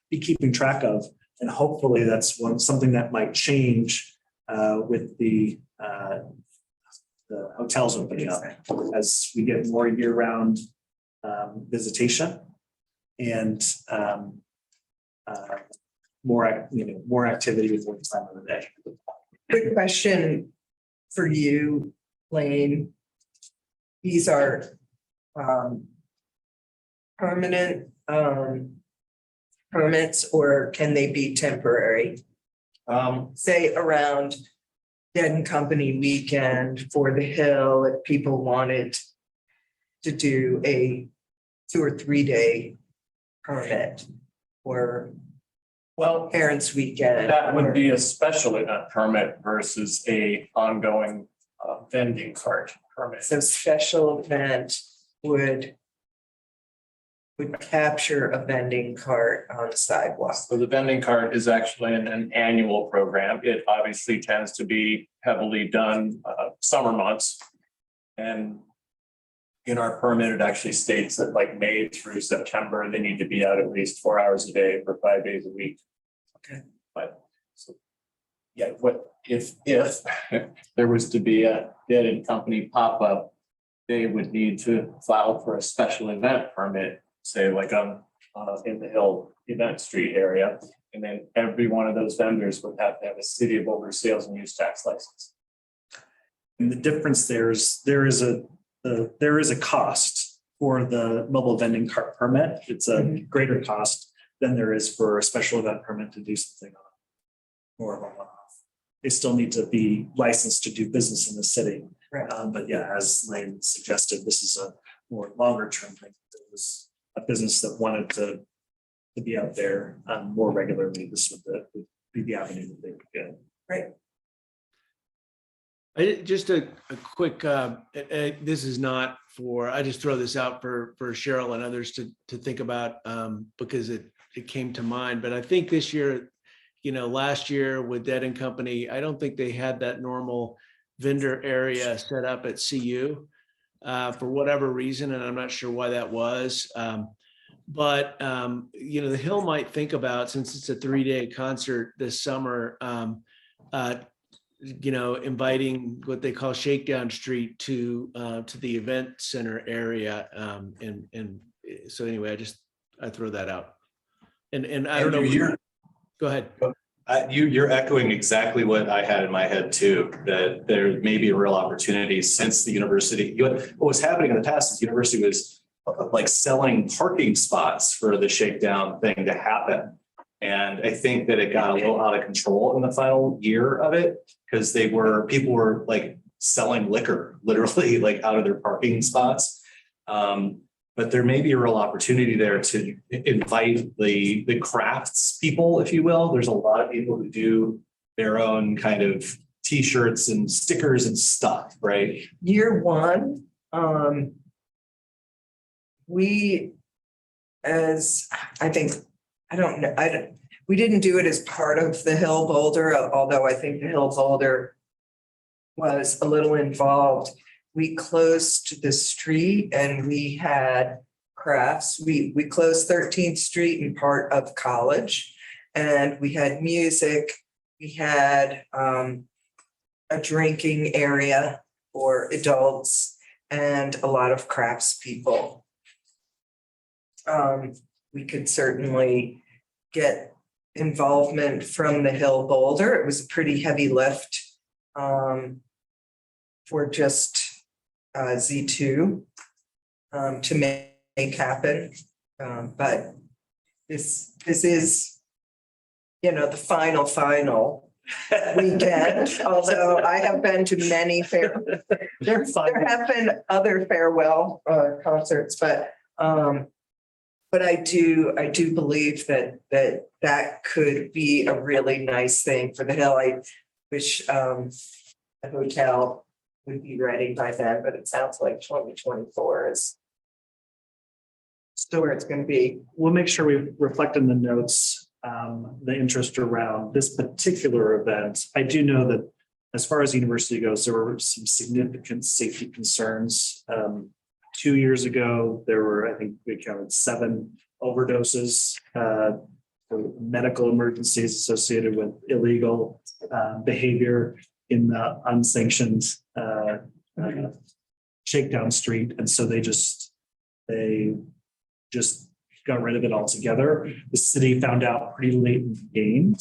be keeping track of. And hopefully that's something that might change with the hotels opening up as we get more year-round visitation and more activity with more time of the day. Quick question for you, Lane. These are permanent permits, or can they be temporary? Say around Dead and Company weekend for the Hill, if people wanted to do a 2 or 3 day permit or Well, parents' weekend. that would or- be a special event permit versus a ongoing vending cart permit. So special event would capture a vending cart on the sidewalk. So the vending cart is actually an annual program. It obviously tends to be heavily done summer months. And in our permit, it actually states that like May through September, they need to be out at least 4 hours a day for 5 days a week. Okay. But so, yeah, what if there was to be a Dead and Company pop-up, they would need to file for a special event permit, say like on in the Hill Event Street area. And then every one of those vendors would have to have a City of Boulder sales and use tax license. And the difference there is there is a cost for the mobile vending cart permit. It's a greater cost than there is for a special event permit to do something on more of a one-off. They still need to be licensed to do business in the city. Right. But yeah, as Lane suggested, this is a more longer term thing. It was a business that wanted to be out there more regularly. This would be the avenue that they would go. Right. Just a quick, this is not for, I just throw this out for Cheryl and others to think about because it came to mind. But I think this year, last year with Dead and Company, I don't think they had that normal vendor area set up at CU for whatever reason. And I'm not sure why that was. But the Hill might think about, since it's a 3-day concert this summer, inviting what they call Shakedown Street to the event center area. And so anyway, I throw that out. And I don't know. Andrew, Go ahead. You're echoing exactly what I had in my head too, that there may be a real opportunity since the university, what was happening in the past is the university was like selling parking spots for the shakedown thing to happen. And I think that it got a little out of control in the final year of it because people were like selling liquor literally like out of their parking spots. But there may be a real opportunity there to invite the crafts people, if you will. There's a lot of people who do their own kind of T-shirts and stickers and stuff, right? Year one, we, as I think, I don't know, we didn't do it as part of the Hill Boulder, although I think the Hill Boulder was a little involved. We closed the street and we had crafts. We closed 13th Street and part of College, and we had music. We had a drinking area for adults and a lot of crafts people. We could certainly get involvement from the Hill Boulder. It was a pretty heavy lift for just Z2 to make happen. But this is, the final weekend, although I have been to many there have been other farewell concerts, but I do believe that could be a really nice thing for the Hill. I wish the hotel would be ready by then, but it sounds like 2024 is still where it's going to be. We'll make sure we reflect in the notes the interest around this particular event. I do know that as far as the university goes, there were some significant safety concerns. 2 years ago, there were, I think we counted 7 overdoses, medical emergencies associated with illegal behavior in the unsanctioned Shakedown Street. And so they just got rid of it altogether. The city found out pretty late in the game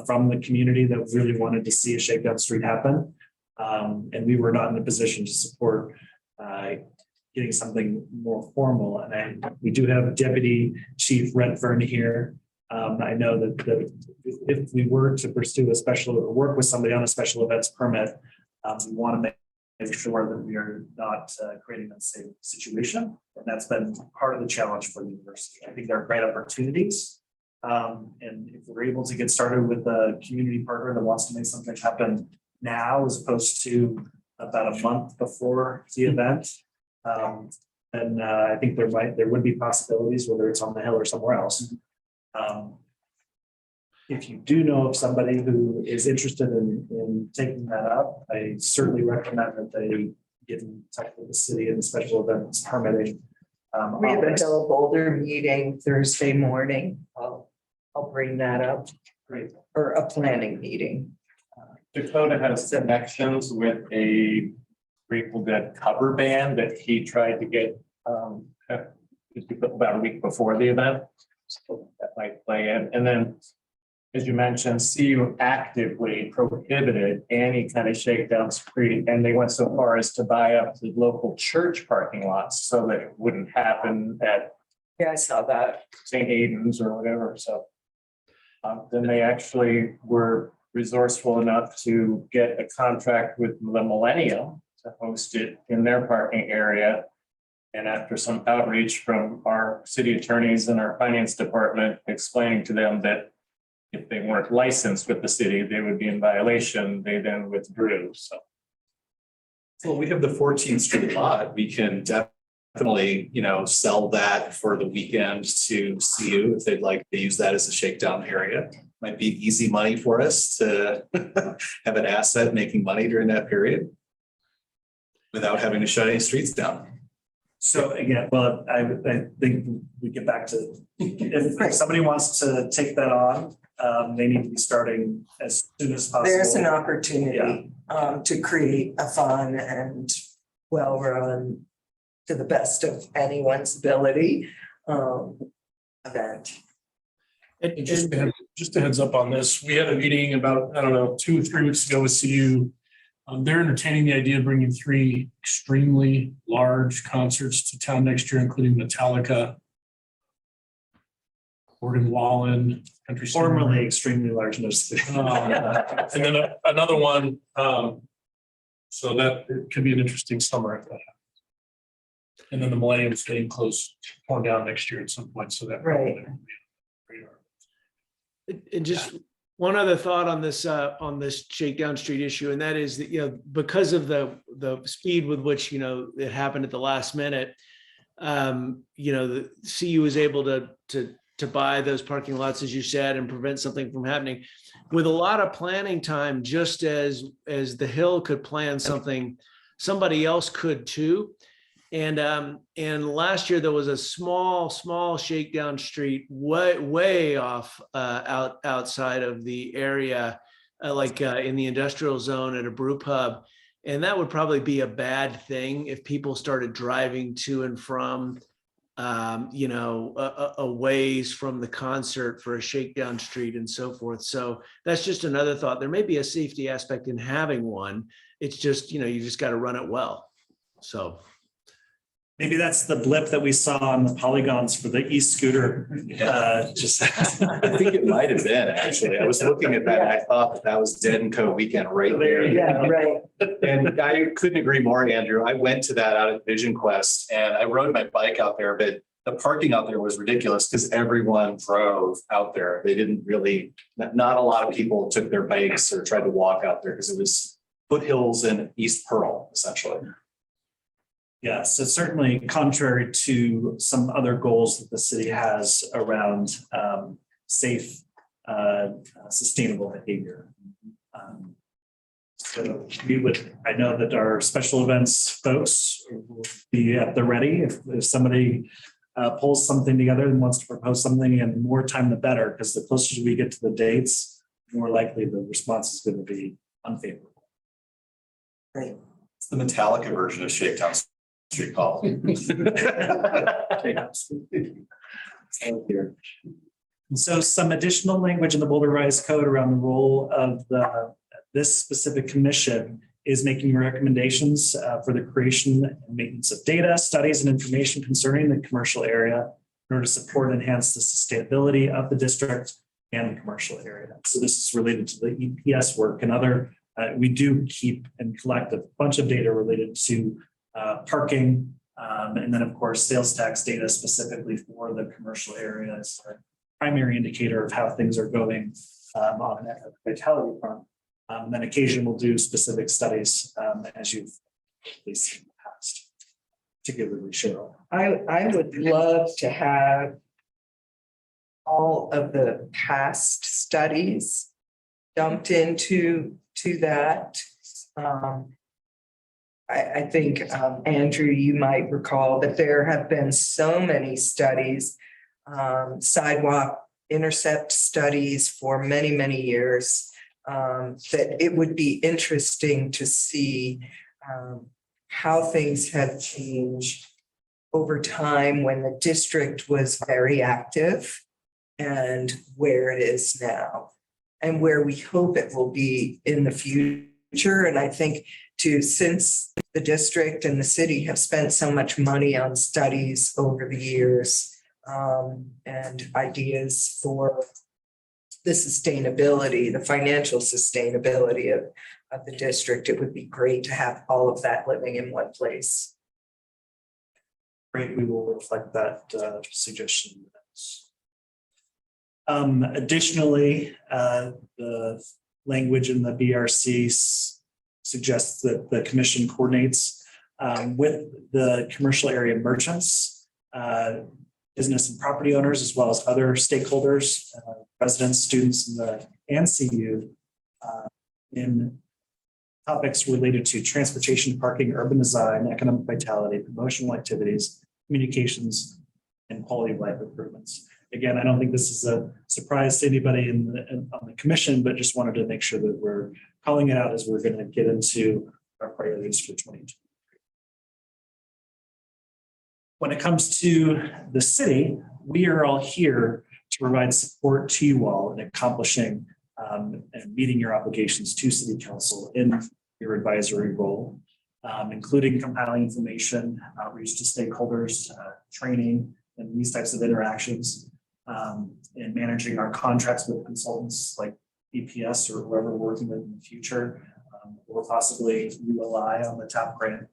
from the community that really wanted to see a Shakedown Street happen. And we were not in a position to support getting something more formal. And we do have Deputy Chief Redfern here. I know that if we were to pursue a special or work with somebody on a special events permit, we want to make sure that we are not creating an unsafe situation. And that's been part of the challenge for the university. I think there are great opportunities. And if we're able to get started with a community partner that wants to make something happen now, as opposed to about a month before the event, then I think there would be possibilities, whether it's on the Hill or somewhere else. If you do know of somebody who is interested in taking that up, I certainly recommend that they get in touch with the city and the special events permitting. We have a Hill Boulder meeting Thursday morning. I'll bring that up. Great. Or a planning meeting. Dakota has connections with a Grateful Dead cover band that he tried to get about a week before the event. So that might play in. And then, as you mentioned, CU actively prohibited any kind of shakedown street, and they went so far as to buy up the local church parking lots so that it wouldn't happen at Yeah, I saw that. St. Aidan's or whatever. So then they actually were resourceful enough to get a contract with the Millennium to host it in their parking area. And after some outreach from our city attorneys and our finance department explaining to them that if they weren't licensed with the city, they would be in violation, they then withdrew. So. Well, we have the 14th Street lot. We can definitely, sell that for the weekend to CU if they'd like to use that as a shakedown area. Might be easy money for us to have an asset making money during that period without having to shut any streets down. So again, well, I think we get back to, if somebody wants to take that on, they need to be starting as soon as possible. There's an opportunity to create a fun and well-run, to the best of anyone's ability, event. And Just a heads up on this. We had a meeting about, I don't know, 2 or 3 weeks ago with CU. They're entertaining the idea of bringing 3 extremely large concerts to town next year, including Metallica, Gordon Wallen, Country Star. Formerly extremely large, no. And then another one. So that it could be an interesting summer if that happens. And then the Millennium's getting close, torn down next year at some point, so that. Right. And just one other thought on this Shakedown Street issue, and that is that, you know, because of the speed with which, you know, it happened at the last minute, you know, the CU was able to buy those parking lots, as you said, and prevent something from happening. With a lot of planning time, just as the Hill could plan something, somebody else could too. And last year there was a small Shakedown Street way off outside of the area, in the industrial zone at a brew pub. And that would probably be a bad thing if people started driving to and from, a ways from the concert for a Shakedown Street and so forth. So that's just another thought. There may be a safety aspect in having one. It's just, you know, you just got to run it well. So. Maybe that's the blip that we saw on the polygons for the e-scooter. Just I think it might have been, actually. I was looking at that and I thought that was Dead and Co weekend right there. Yeah, right. And I couldn't agree more, Andrew. I went to that out at Vision Quest and I rode my bike out there, but the parking out there was ridiculous because everyone drove out there. They didn't really, not a lot of people took their bikes or tried to walk out there because it was foothills in East Pearl, essentially. Yes, it's certainly contrary to some other goals that the city has around safe, sustainable behavior. So I know that our special events folks will be at the ready if somebody pulls something together and wants to propose something, and more time the better, because the closer we get to the dates, the more likely the response is going to be unfavorable. Right. It's the Metallica version of Shakedown Street Call. So some additional language in the Boulder Rise Code around the role of this specific commission is making recommendations for the creation and maintenance of data, studies, and information concerning the commercial area in order to support and enhance the sustainability of the district and the commercial area. So this is related to the EPS work and other. We do keep and collect a bunch of data related to parking, and then of course, sales tax data specifically for the commercial area is a primary indicator of how things are going on an vitality front. And then occasionally we'll do specific studies as you've at least seen in the past, particularly Cheryl. I would love to have all of the past studies dumped into that. I think, Andrew, you might recall that there have been so many studies, sidewalk intercept studies for many, many years, that it would be interesting to see how things have changed over time when the district was very active and where it is now and where we hope it will be in the future. And I think since the district and the city have spent so much money on studies over the years, and ideas for the sustainability, the financial sustainability of the district, it would be great to have all of that living in one place. Great, we will reflect that suggestion. Additionally, the language in the BRC suggests that the commission coordinates with the commercial area merchants, business and property owners, as well as other stakeholders, residents, students, and CU in topics related to transportation, parking, urban design, economic vitality, promotional activities, communications, and quality of life improvements. Again, I don't think this is a surprise to anybody on the commission, but just wanted to make sure that we're calling it out as we're going to get into our priorities for 2023. When it comes to the city, we are all here to provide support to you all in accomplishing and meeting your obligations to City Council in your advisory role, including compiling information, outreach to stakeholders, training, and these types of interactions, and managing our contracts with consultants like EPS or whoever we're working with in the future, or possibly rely on the TAP grant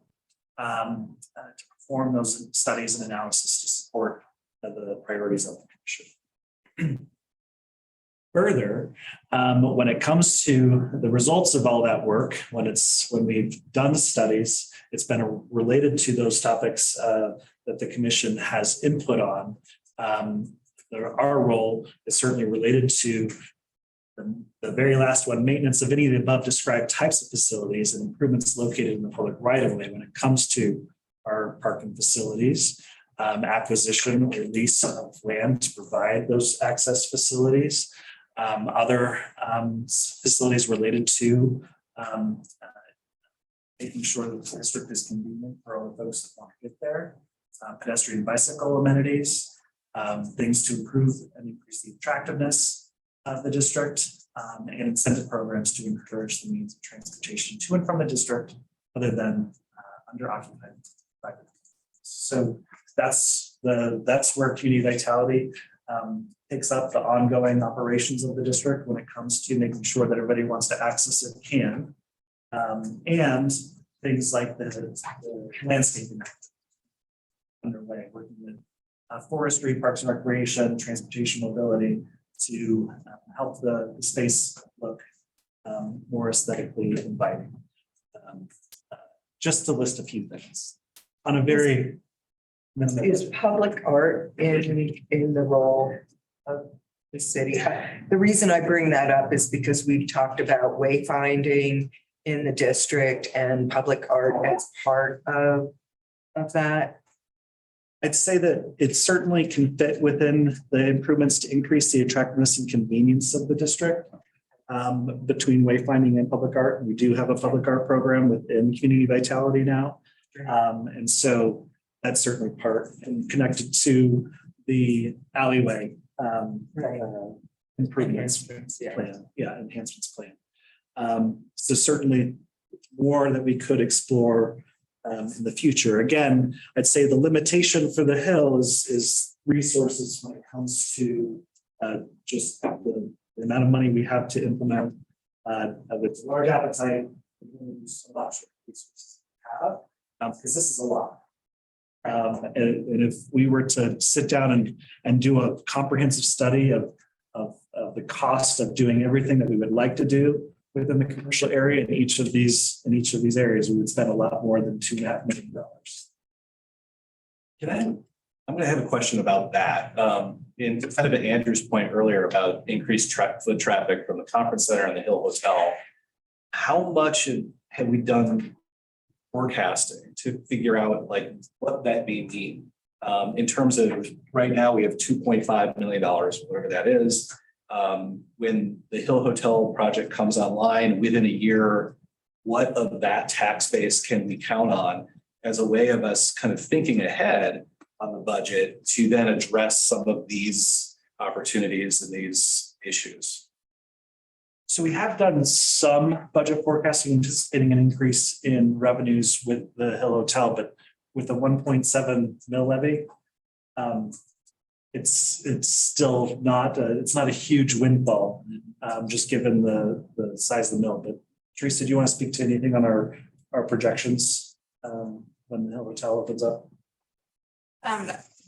to perform those studies and analysis to support the priorities of the commission. Further, when it comes to the results of all that work, when we've done studies, it's been related to those topics that the commission has input on. Our role is certainly related to the very last one, maintenance of any of the above described types of facilities and improvements located in the public right of way when it comes to our parking facilities, acquisition or lease of land to provide those access facilities, other facilities related to making sure that the district is convenient for all the folks that want to get there, pedestrian bicycle amenities, things to improve and increase the attractiveness of the district, and incentive programs to encourage the means of transportation to and from the district other than under occupied private. So that's where community vitality picks up the ongoing operations of the district when it comes to making sure that everybody wants to access it can. And things like the landscaping act underway, working with forestry, parks and recreation, transportation mobility to help the space look more aesthetically inviting. Just to list a few things on a very Is public art in the role of the city? The reason I bring that up is because we've talked about wayfinding in the district and public art as part of that. I'd say that it certainly can fit within the improvements to increase the attractiveness and convenience of the district. Between wayfinding and public art, we do have a public art program within Community Vitality now. And so that's certainly part and connected to the alleyway improvements plan. Yeah, enhancements plan. So certainly more that we could explore in the future. Again, I'd say the limitation for the Hill is resources when it comes to just the amount of money we have to implement. With large appetite, resources have, because this is a lot. And if we were to sit down and do a comprehensive study of the cost of doing everything that we would like to do within the commercial area in each of these areas, we would spend a lot more than $2.5 million. I'm going to have a question about that. In kind of to Andrew's point earlier about increased foot traffic from the conference center and the Hill Hotel, how much have we done forecasting to figure out like what that may mean? In terms of right now, we have $2.5 million, whatever that is. When the Hill Hotel project comes online within a year, what of that tax base can we count on as a way of us kind of thinking ahead on the budget to then address some of these opportunities and these issues? So we have done some budget forecasting, anticipating an increase in revenues with the Hill Hotel, but with the 1.7 mil levy, it's still not a huge windfall, just given the size of the mill. But Teresa, do you want to speak to anything on our projections when the Hill Hotel opens up?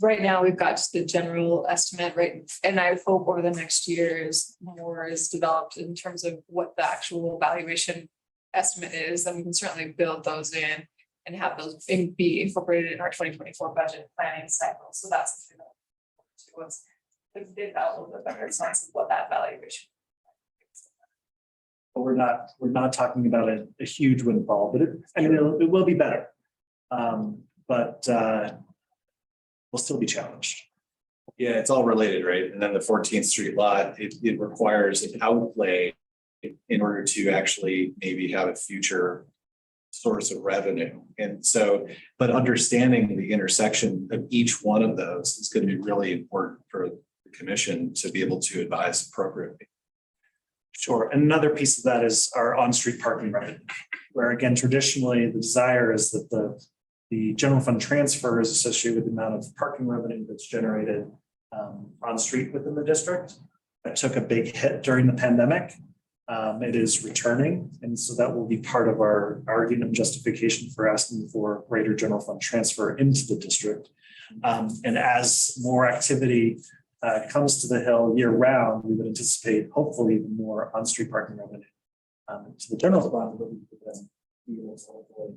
Right now, we've got just a general estimate, right? And I hope over the next years, more is developed in terms of what the actual valuation estimate is, then we can certainly build those in and have those be incorporated in our 2024 budget planning cycle. So that's what's they've got a little bit better sense of what that valuation. But we're not talking about a huge windfall, but it will be better. But we'll still be challenged. Yeah, it's all related, right? And then the 14th Street lot, it requires an outlay in order to actually maybe have a future source of revenue. And so, but understanding the intersection of each one of those is going to be really important for the commission to be able to advise appropriately. Sure. And another piece of that is our on-street parking revenue, where again, traditionally, the desire is that the general fund transfer is associated with the amount of parking revenue that's generated on street within the district. That took a big hit during the pandemic. It is returning, and so that will be part of our argument and justification for asking for greater general fund transfer into the district. And as more activity comes to the Hill year round, we would anticipate hopefully even more on-street parking revenue to the general fund, but we could then be able to hopefully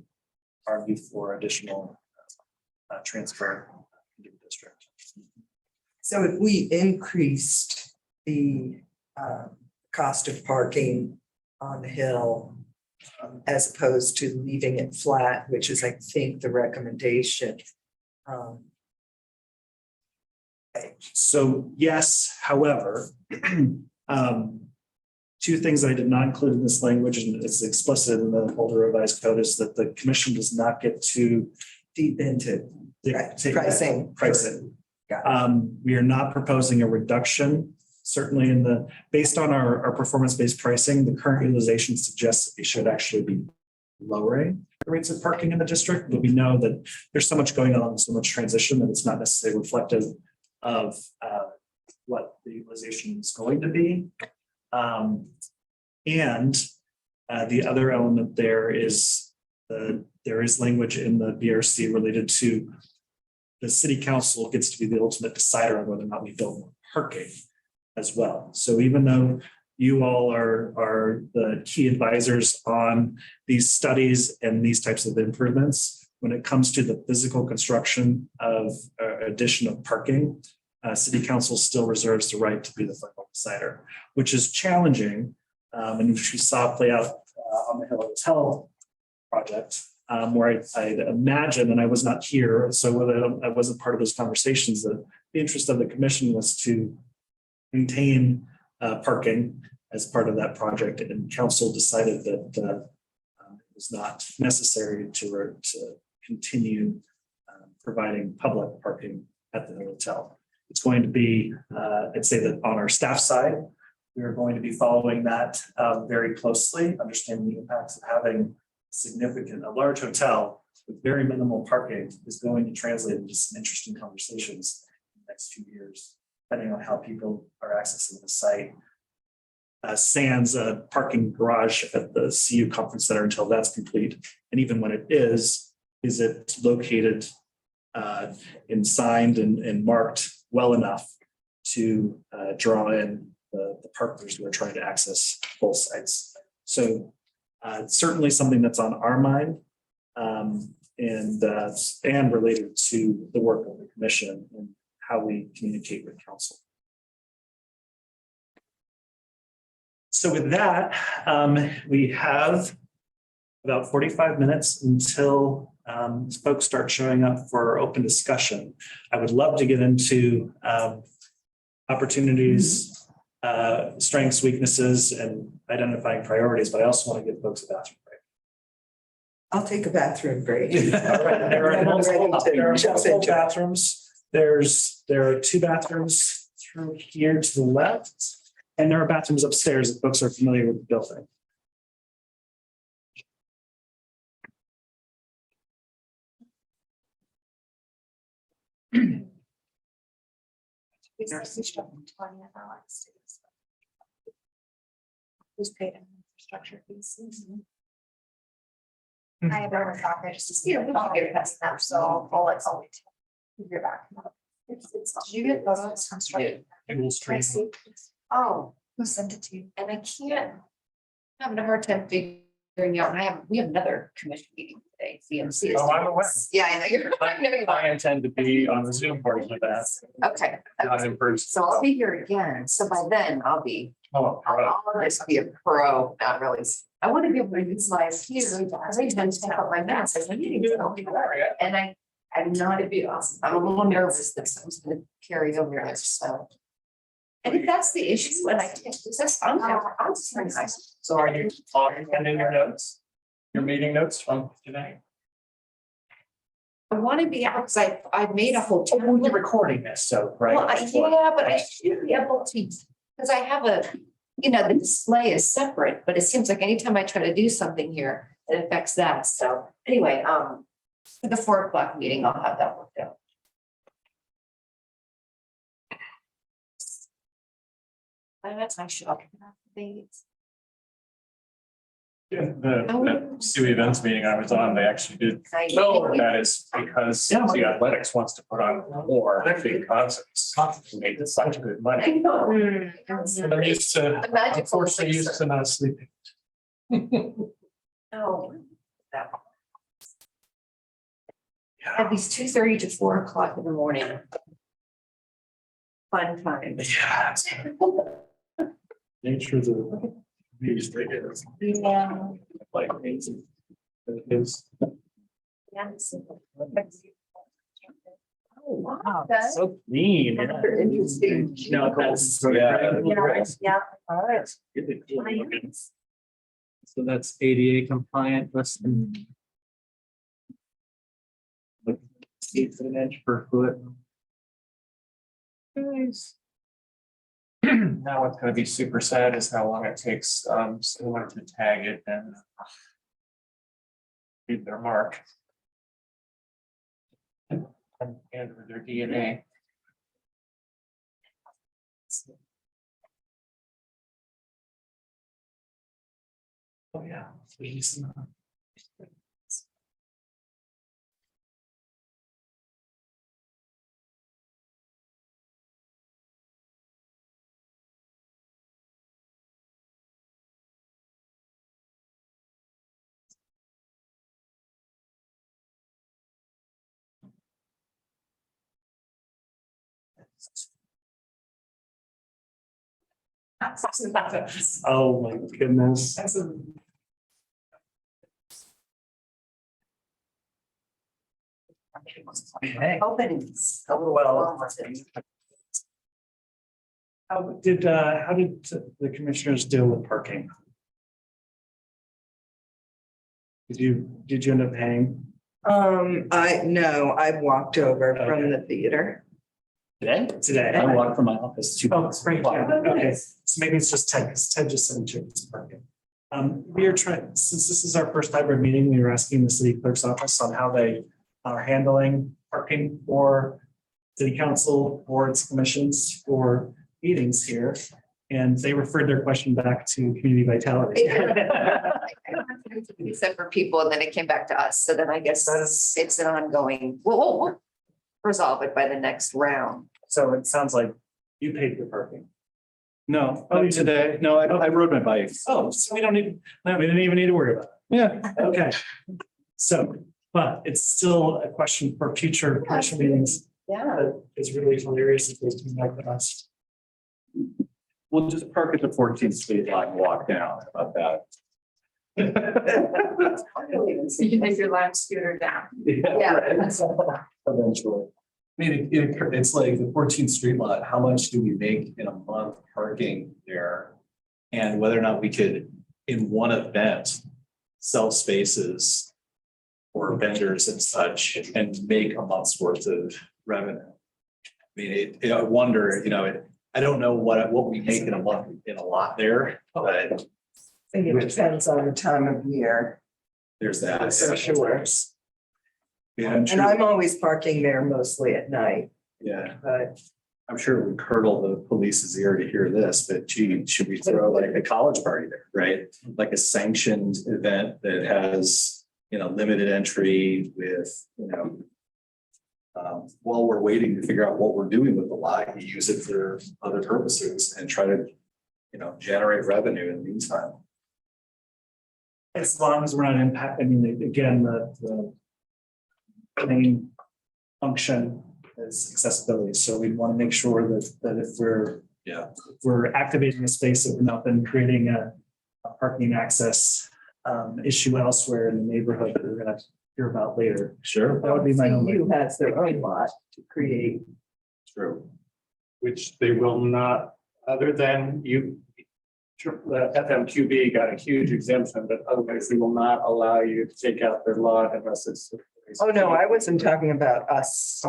argue for additional transfer into the district. So if we increased the cost of parking on the Hill as opposed to leaving it flat, which is, I think, the recommendation. So yes, however, two things I did not include in this language, and it's explicit in the older revised code, is that the commission does not get to Deep into dictate pricing. pricing. Got We are not proposing a reduction, certainly based on our performance-based pricing, the current utilization suggests that we should actually be lowering the rates of parking in the district, but we know that there's so much going on, so much transition that it's not necessarily reflective of what the utilization is going to be. And the other element there is there is language in the BRC related to the city council gets to be the ultimate decider on whether or not we build more parking as well. So even though you all are the key advisors on these studies and these types of improvements, when it comes to the physical construction of addition of parking, city council still reserves the right to be the final decider, which is challenging, and which we saw play out on the Hill Hotel project, where I imagine, and I was not here, so whether I wasn't part of those conversations, that the interest of the commission was to maintain parking as part of that project, and council decided that it was not necessary to continue providing public parking at the hotel. It's going to be, I'd say that on our staff side, we are going to be following that very closely, understanding the impacts of having a large hotel with very minimal parking is going to translate into some interesting conversations in the next few years, depending on how people are accessing the site. Sans a parking garage at the CU Conference Center until that's complete. And even when it is it located and signed and marked well enough to draw in the parkers who are trying to access both sites. So certainly something that's on our mind and related to the work of the commission and how we communicate with council. So with that, we have about 45 minutes until folks start showing up for open discussion. I would love to get into opportunities, strengths, weaknesses, and identifying priorities, but I also want to give folks a bathroom break. I'll take a bathroom break. All right, there are multiple bathrooms. There are two bathrooms through here to the left, and there are bathrooms upstairs if folks are familiar with the building. Who's paid in infrastructure fees? I have never talked, I just, we don't get past that, so I'll let somebody figure back. Did you get those construction? Oh, who sent it to you? And I can't, I'm having a hard time figuring out, and we have another commission meeting today, CMC. Oh, I'm aware. Yeah, I know you're. I intend to be on the Zoom portion of that. Okay, Not in person. so I'll be here again, so by then I'll Oh, all right. I'll just be a pro, not really. I want to be able to utilize here, because I tend to take out my mask, and I'm not, it'd be awesome, I'm a little nervous that something's gonna carry over there, so. And if that's the issue, and I can't, that's, I'm just very nice. So are you attending your notes? Your meeting notes from today? I want to be out because I made a whole. Oh, you're recording this, so, right? Well, yeah, but I should be able to, because I have the display is separate, but it seems like anytime I try to do something here, it affects that. So anyway, for the 4 o'clock meeting, I'll have that worked out. That's my shop. The Sioux events meeting I was on, they actually did. No. That is because the athletics wants to put on more big concerts. Made such good money. I'm used to, The magical unfortunately used elixir. to not sleeping. Oh. that one. At least 2:30 to 4 o'clock in the morning. Fun time. Yeah. Nature of the beast, I guess. Yeah. Like, it's. Oh, wow. That's So clean. interesting. No, that's. Yeah. Yeah. All right. So that's ADA compliant, less than. 8 per foot. Nice. Now what's gonna be super sad is how long it takes someone to tag it and leave their mark. And with their DNA. Oh, yeah. Please. Oh, my goodness. Openings. Well, how did the commissioners deal with parking? Did you end up paying I walked over from the theater. Today? today? I walked from my office to. Oh, spring, okay, so maybe it's just Ted, because Ted just said check this parking. We are trying, since this is our first hybrid meeting, we were asking the city clerk's office on how they are handling parking for city council, boards, commissions, for meetings here. And they referred their question back to community vitality. Except for people, and then it came back to us, so then I guess it's an ongoing, we'll resolve it by the next round. So it sounds like you paid for parking. No, Oh, you not today. No, I rode my bike. Oh, so we don't need, no, we didn't even need to worry about Yeah. it. Okay. So, but it's still a question for future commission meetings. Yeah. That is really hilarious if they come back to us. We'll just park at the 14th Street lot and walk down. How about that? You can take your lime scooter down. Yeah. Eventually. I mean, it's like the 14th Street lot, how much do we make in a month parking there? And whether or not we could, in one event, sell spaces for vendors and such and make a month's worth of revenue. I mean, I wonder, I don't know what we make in a month in a lot there, but I think it depends on the time of year. there's that. For sure. Yeah, I'm And sure, I'm always parking there mostly at night, yeah. but I'm sure it would curdle the police's ear to hear this, but gee, should we throw like a college party there, right? Like a sanctioned event that has, limited entry with, while we're waiting to figure out what we're doing with the lot, you use it for other purposes and try to, generate revenue in the meantime. As long as we're not impacting, again, the main function is accessibility. So we want to make sure that if we're activating a space, that we're not then creating a parking access issue elsewhere in the neighborhood that we're gonna hear about later. Sure. That would be my only. CU has their own lot to create. True. Which they will not, other than you. Sure, the FMQB got a huge exemption, but otherwise they will not allow you to take out their lot unless it's Oh, no, I wasn't talking about us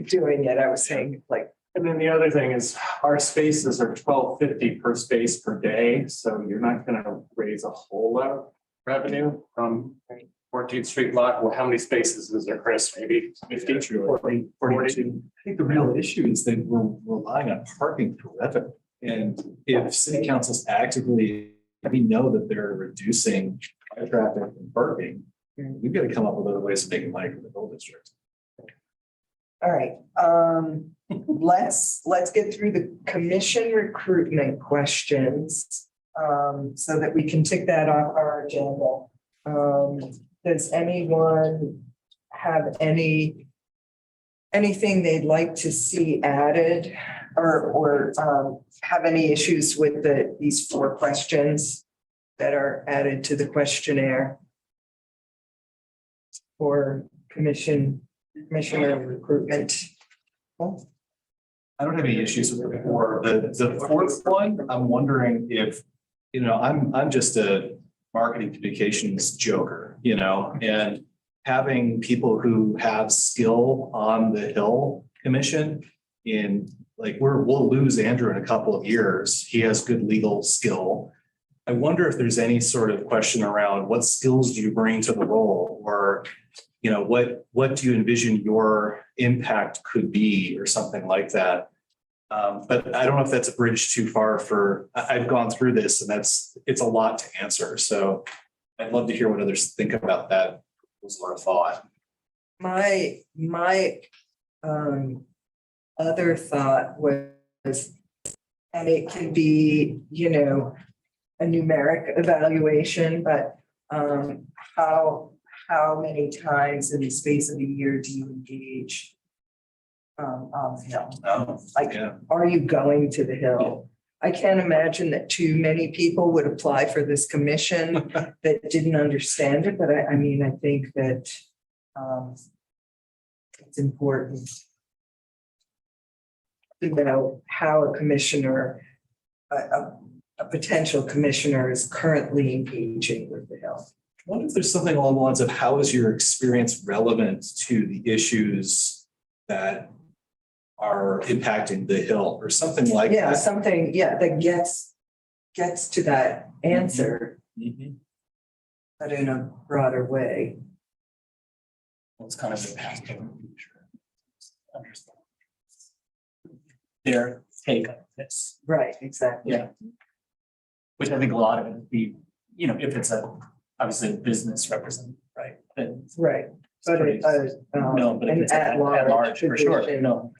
doing it. I was saying like, And then the other thing is our spaces are $12.50 per space per day, so you're not gonna raise a whole lot of revenue from 14th Street lot. Well, how many spaces is there, Chris? Maybe 50? 42. I think the real issue is that we're relying on parking for revenue. And if city council's actively, we know that they're reducing traffic and parking, we've got to come up with other ways of making money for the whole district. all right, let's get through the commission recruitment questions. So that we can tick that off our agenda. Does anyone have anything they'd like to see added or have any issues with these 4 questions that are added to the questionnaire for commissioner recruitment? I don't have any issues with the 4. The 4th one, I'm wondering if, I'm just a marketing communications joker, and having people who have skill on the Hill Commission we'll lose Andrew in a couple of years. He has good legal skill. I wonder if there's any sort of question around what skills do you bring to the role, or, what do you envision your impact could be, or something like that. But I don't know if that's a bridge too far I've gone through this and it's a lot to answer. So I'd love to hear what others think about that. It was a lot of thought. My other thought was, and it can be, a numeric evaluation, but how many times in the space of a year do you engage on the Hill? Oh, Like, yeah. are you going to the Hill? I can't imagine that too many people would apply for this commission that didn't understand it, but I mean, I think that it's important to know how a commissioner, a potential commissioner is currently engaging with the Hill. I wonder if there's something along the lines of how is your experience relevant to the issues that are impacting the Hill, or something like Yeah, that. something, that gets to that answer, Mhm. but in a broader way. It's kind of the past. Understand their take on this, Right, exactly. yeah. Which I think a lot of it would be, if it's obviously a business representative, right? Then Right, but no, but if an it's at large, for sure, position no.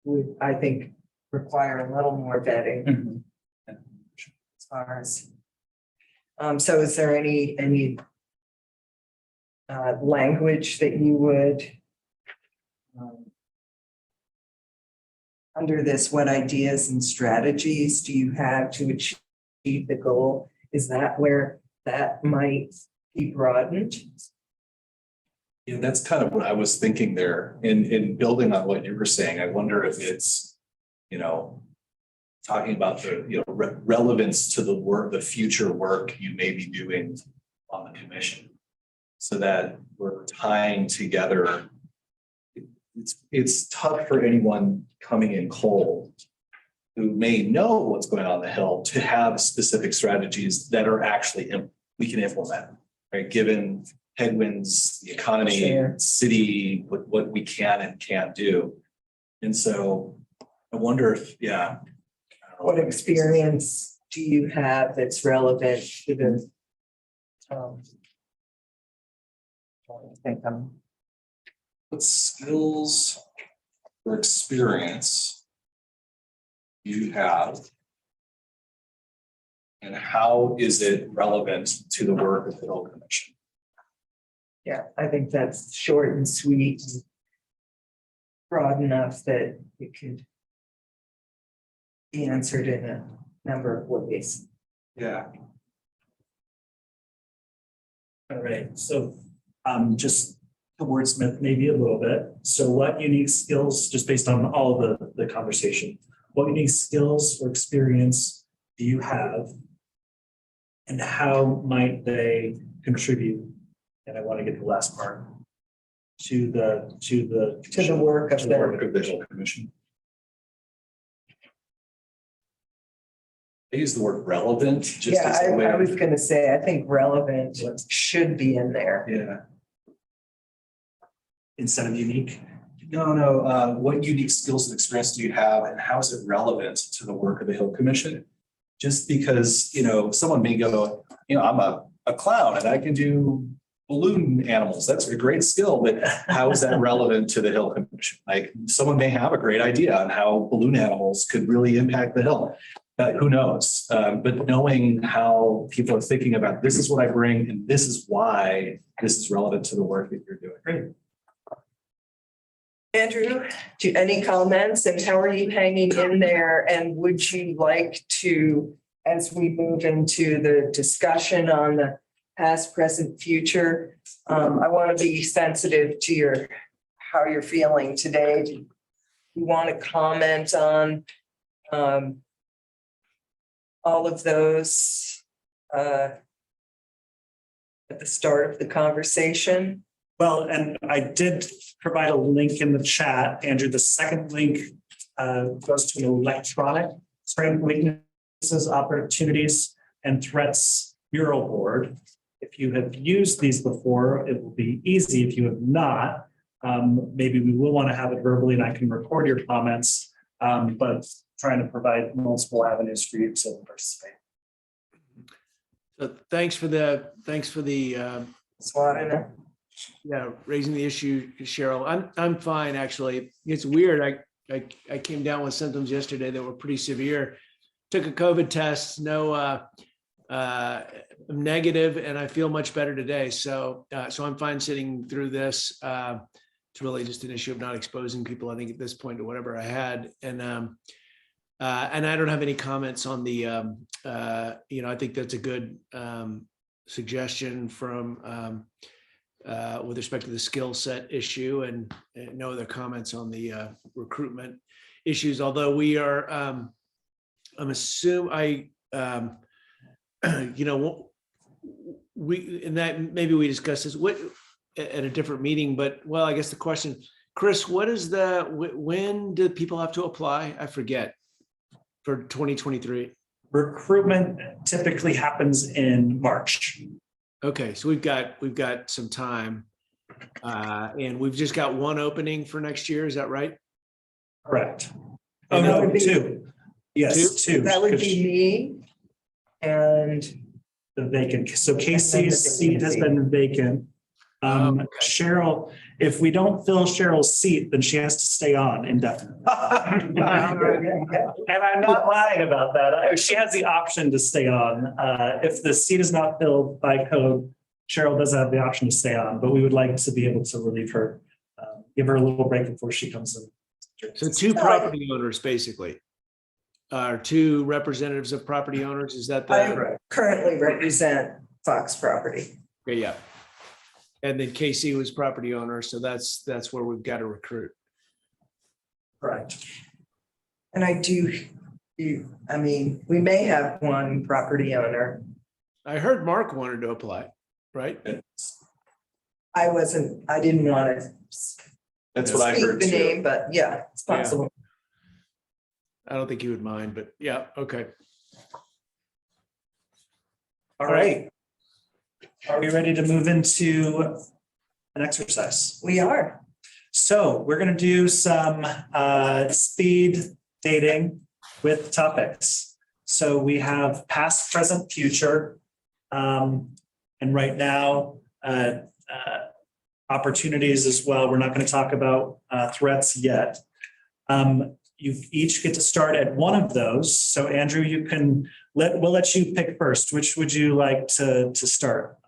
would, I think, require a little more vetting Mhm. as far as. So is there any language that you would under this, what ideas and strategies do you have to achieve the goal? Is that where that might be broadened? Yeah, that's kind of what I was thinking there. In building on what you were saying, I wonder if it's, talking about the, relevance to the work, the future work you may be doing on the commission. So that we're tying together. It's tough for anyone coming in cold who may know what's going on the Hill to have specific strategies that are actually we can implement, right? Given headwinds, the economy, Sure. city, what we can and can't do. And so I wonder if, I don't know. What experience do you have that's relevant to the? I think What skills or experience you have? And how is it relevant to the work of the Hill Commission? yeah, I think that's short and sweet. And broad enough that it could be answered in a number of ways. Yeah. All right, so just to wordsmith maybe a little bit. So what unique skills, just based on all of the conversation, what unique skills or experience do you have? And how might they contribute? And I want to get the last part. to the. To the work of To the work the, of the Hill Commission. I use the word relevant just yeah, as a way. I was gonna say, I think relevant should be in there. Yeah. Instead of unique. No, what unique skills and experience do you have and how is it relevant to the work of the Hill Commission? Just because, someone may go, I'm a clown and I can do balloon animals. That's a great skill, but how is that relevant to the Hill Commission? Like, someone may have a great idea on how balloon animals could really impact the Hill. Who knows? But knowing how people are thinking about this is what I bring and this is why this is relevant to the work that you're doing. Great. Andrew, any comments and how are you hanging in there? And would you like to, as we move into the discussion on the past, present, future, I want to be sensitive to how you're feeling today. Do you want to comment on all of those at the start of the conversation? Well, and I did provide a link in the chat, Andrew. The second link goes to an electronic strength, weaknesses, opportunities, and threats mural board. If you have used these before, it will be easy. If you have not, maybe we will want to have it verbally and I can record your comments, but trying to provide multiple avenues for you to participate. So thanks for the Swatting. yeah, raising the issue, Cheryl. I'm fine, actually. It's weird. I came down with symptoms yesterday that were pretty severe. Took a COVID test, no I'm negative, and I feel much better today. So I'm fine sitting through this. It's really just an issue of not exposing people, I think, at this point to whatever I had. And I don't have any comments on the I think that's a good suggestion from with respect to the skill set issue, and no other comments on the recruitment issues, although we are I'm assuming we, and that maybe we discussed this at a different meeting, but I guess the question, Chris, when do people have to apply? I forget, for 2023. Recruitment typically happens in March. Okay, so we've got some time, and we've just got one opening for next year. Is that right? Correct. Oh, that would be- two. Yes, two. That would be me and The vacant. So Casey's seat has been vacant. Cheryl, if we don't fill Cheryl's seat, then she has to stay on indefinitely. And I'm not lying about that. She has the option to stay on. If the seat is not filled by code, Cheryl does have the option to stay on, but we would like to be able to relieve her, give her a little break before she comes in. So two property owners, basically, are two representatives of property owners. Is that I the? currently represent Fox Property. Okay, yeah. And then Casey was property owner, so that's where we've got to recruit. Correct. And I mean, we may have one property owner. I heard Mark wanted to apply, right? I didn't want to That's what I speak heard the too. name, but yeah, it's possible. I don't think he would mind, but yeah, okay. All right. Are we ready to move into an exercise? We are. So we're going to do some speed dating with topics. So we have past, present, future. And right now, opportunities as well. We're not going to talk about threats yet. You each get to start at one of those. So Andrew, we'll let you pick first. Which would you like to start?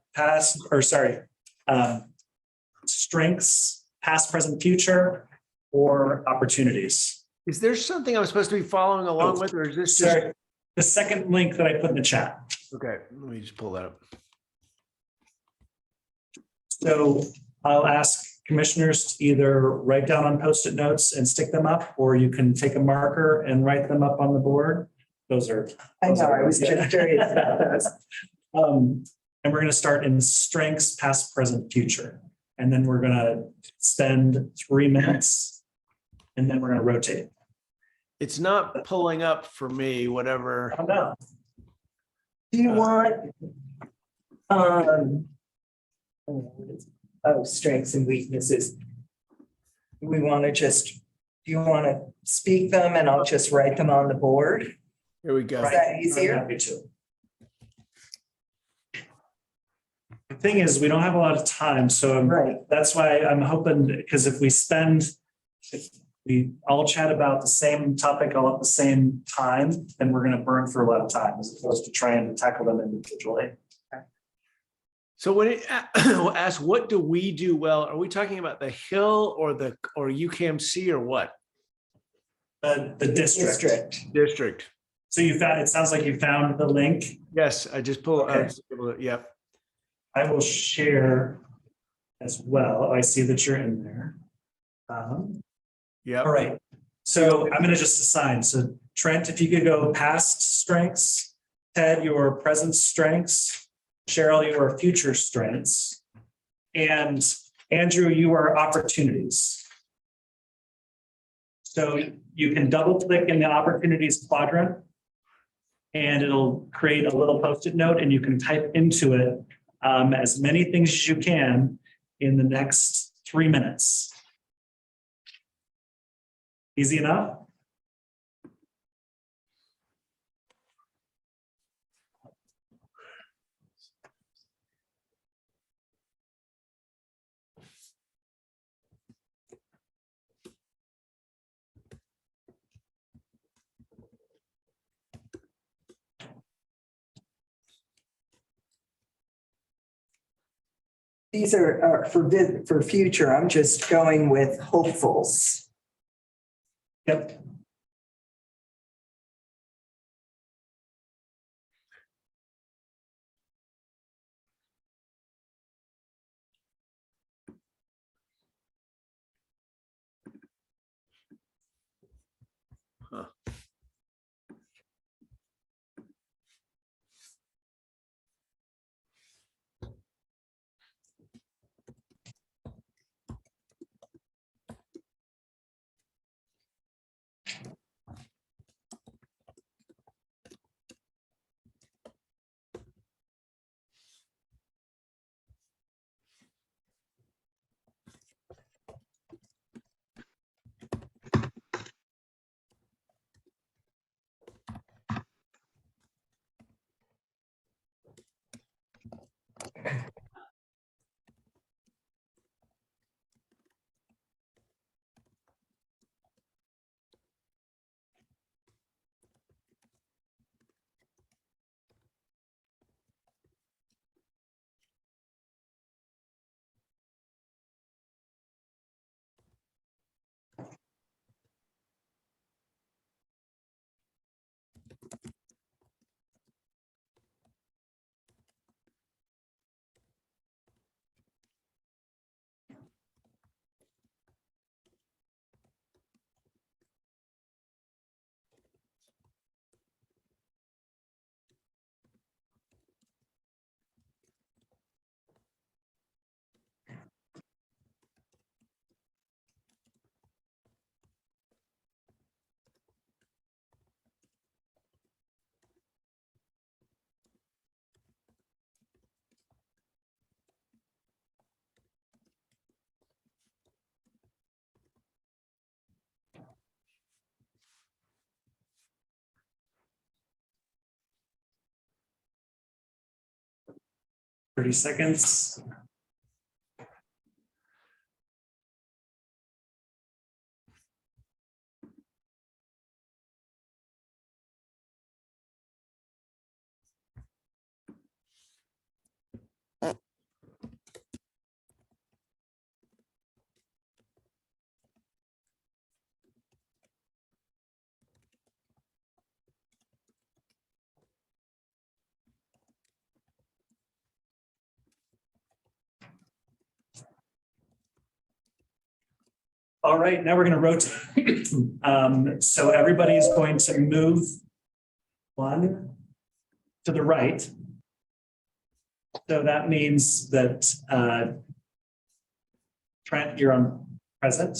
Strengths, past, present, future, or opportunities? Is there something I'm supposed to be following along with, or is this just? Sorry, the second link that I put in the chat. Okay, let me just pull that up. So I'll ask commissioners to either write down on Post-it notes and stick them up, or you can take a marker and write them up on the board. Those are. I know, I was just curious about those. And we're going to start in strengths, past, present, future. and then we're gonna spend 3 minutes. And then we're gonna rotate. It's not pulling up for me, whatever. Oh, no. Do you want? Oh, strengths and weaknesses. We want to just, do you want to speak them and I'll just write them on the board? Here we go. Is that I'm easier? happy to. The thing is, we don't have a lot of time, so Right. that's why I'm hoping, because if we all chat about the same topic all at the same time, then we're gonna burn through a lot of time as opposed to trying to tackle them individually. So when it asks, what do we do well? Are we talking about the Hill or UKMC or what? The district. District. So you found, it sounds like you found the link. Yes, I just pulled. Okay. Yep. I will share as well. I see that you're in there. Yep. All right, so I'm gonna just assign, so Trent, if you could go past strengths, Ted, your present strengths, Cheryl, your future strengths, and Andrew, you are opportunities. So you can double click in the opportunities quadrant and it'll create a little Post-it note and you can type into it as many things as you can in the next 3 minutes. Easy enough? These are for future. I'm just going with hopefuls. Yep. Thirty seconds. All right, now we're going to rotate. So everybody's going to move one to the right. So that means that Trent, you're on present.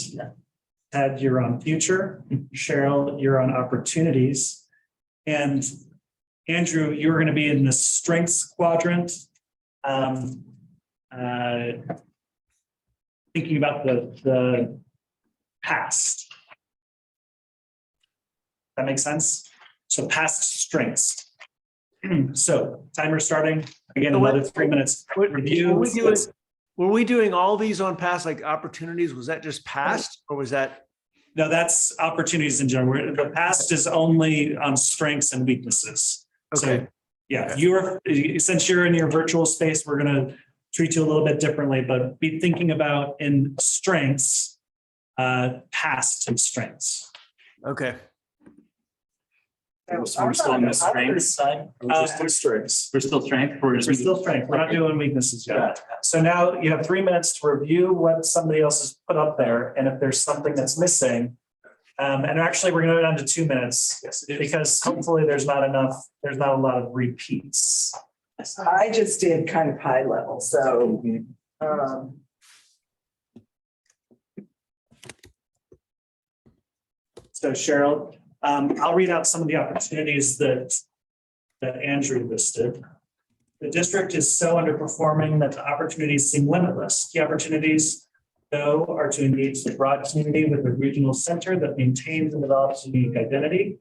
Ted, you're on future. Cheryl, you're on opportunities. And Andrew, you're going to be in the strengths quadrant. Thinking about the past. That makes sense? So past strengths. So timer starting, again, another 3 minutes. Review. Were we doing all these on past, like opportunities? Was that just past or was that? No, that's opportunities in general. The past is only on strengths and weaknesses. So, Okay. yeah, since you're in your virtual space, we're gonna treat you a little bit differently, but be thinking about in strengths, past and strengths. Okay. So we're still on the strength side? We're strengths. We're still strength? We're still strength. We're not doing weaknesses yet. So now you have 3 minutes to review what somebody else has put up there, and if there's something that's missing. And actually, we're gonna go down to 2 minutes because hopefully there's not a lot of repeats. I just did kind of high level, so. So Cheryl, I'll read out some of the opportunities that Andrew listed. The district is so underperforming that the opportunities seem limitless. Key opportunities, though, are to engage the broad community with a regional center that maintains and develops a unique identity.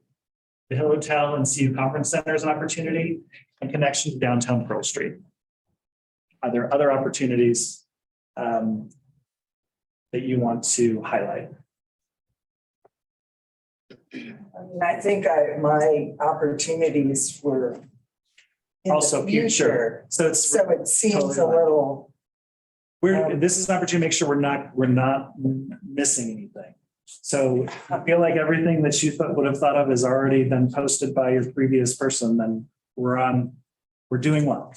The Hill Hotel and CU Conference Center is an opportunity and connection to downtown Pearl Street. Are there other opportunities that you want to highlight? I think my opportunities were in Also the future. So it's So it seems totally a little, this is an opportunity to make sure we're not missing anything. So I feel like everything that you would have thought of has already been posted by your previous person, then we're doing well.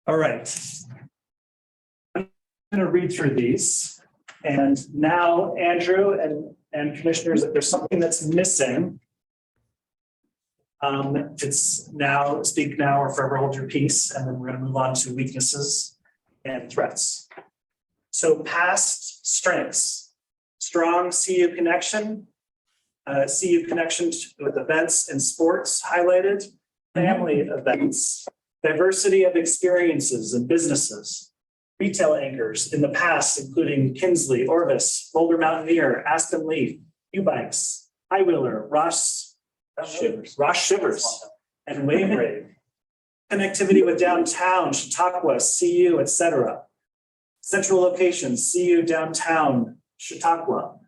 All right. I'm going to read through these. And now, Andrew and commissioners, if there's something that's missing, it's now, speak now or forever hold your peace. And then we're going to move on to weaknesses and threats. So past strengths, strong CU connection, CU connection with events and sports highlighted, family events, diversity of experiences and businesses, retail anchors in the past, including Kinsley, Orvis, Boulder Mountaineer, Aspen Leaf, U-Bikes, High Wheeler, Ross Shivers, and Wave Rave. Connectivity with downtown, Chautauqua, CU, etc. Central locations, CU downtown, Chautauqua.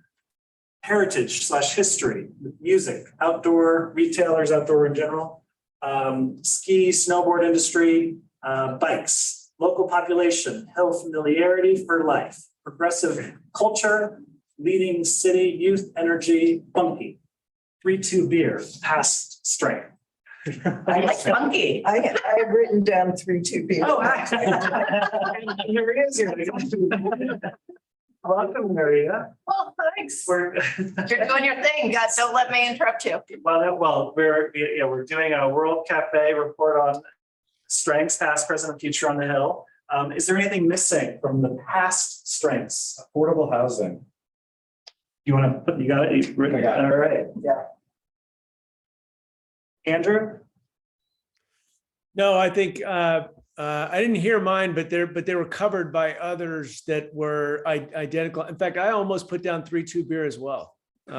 Heritage/history, music, outdoor retailers, outdoor in general. Ski, snowboard industry, bikes, local population, hill familiarity for life, progressive culture, leading city, youth energy, funky, 3-2 beer, past strength. I like funky. I have written down 3-2 beer. Oh, here it is here. Welcome, Maria. Well, thanks. We're You're doing your thing, guys. Don't let me interrupt you. we're doing a World Cafe report on strengths, past, present, and future on the Hill. Is there anything missing from the past strengths? Affordable housing. You want to put, you got it? I got it. All right. Yeah. Andrew? No, I think I didn't hear mine, but they were covered by others that were identical. In fact, I almost put down 3-2 beer as well. The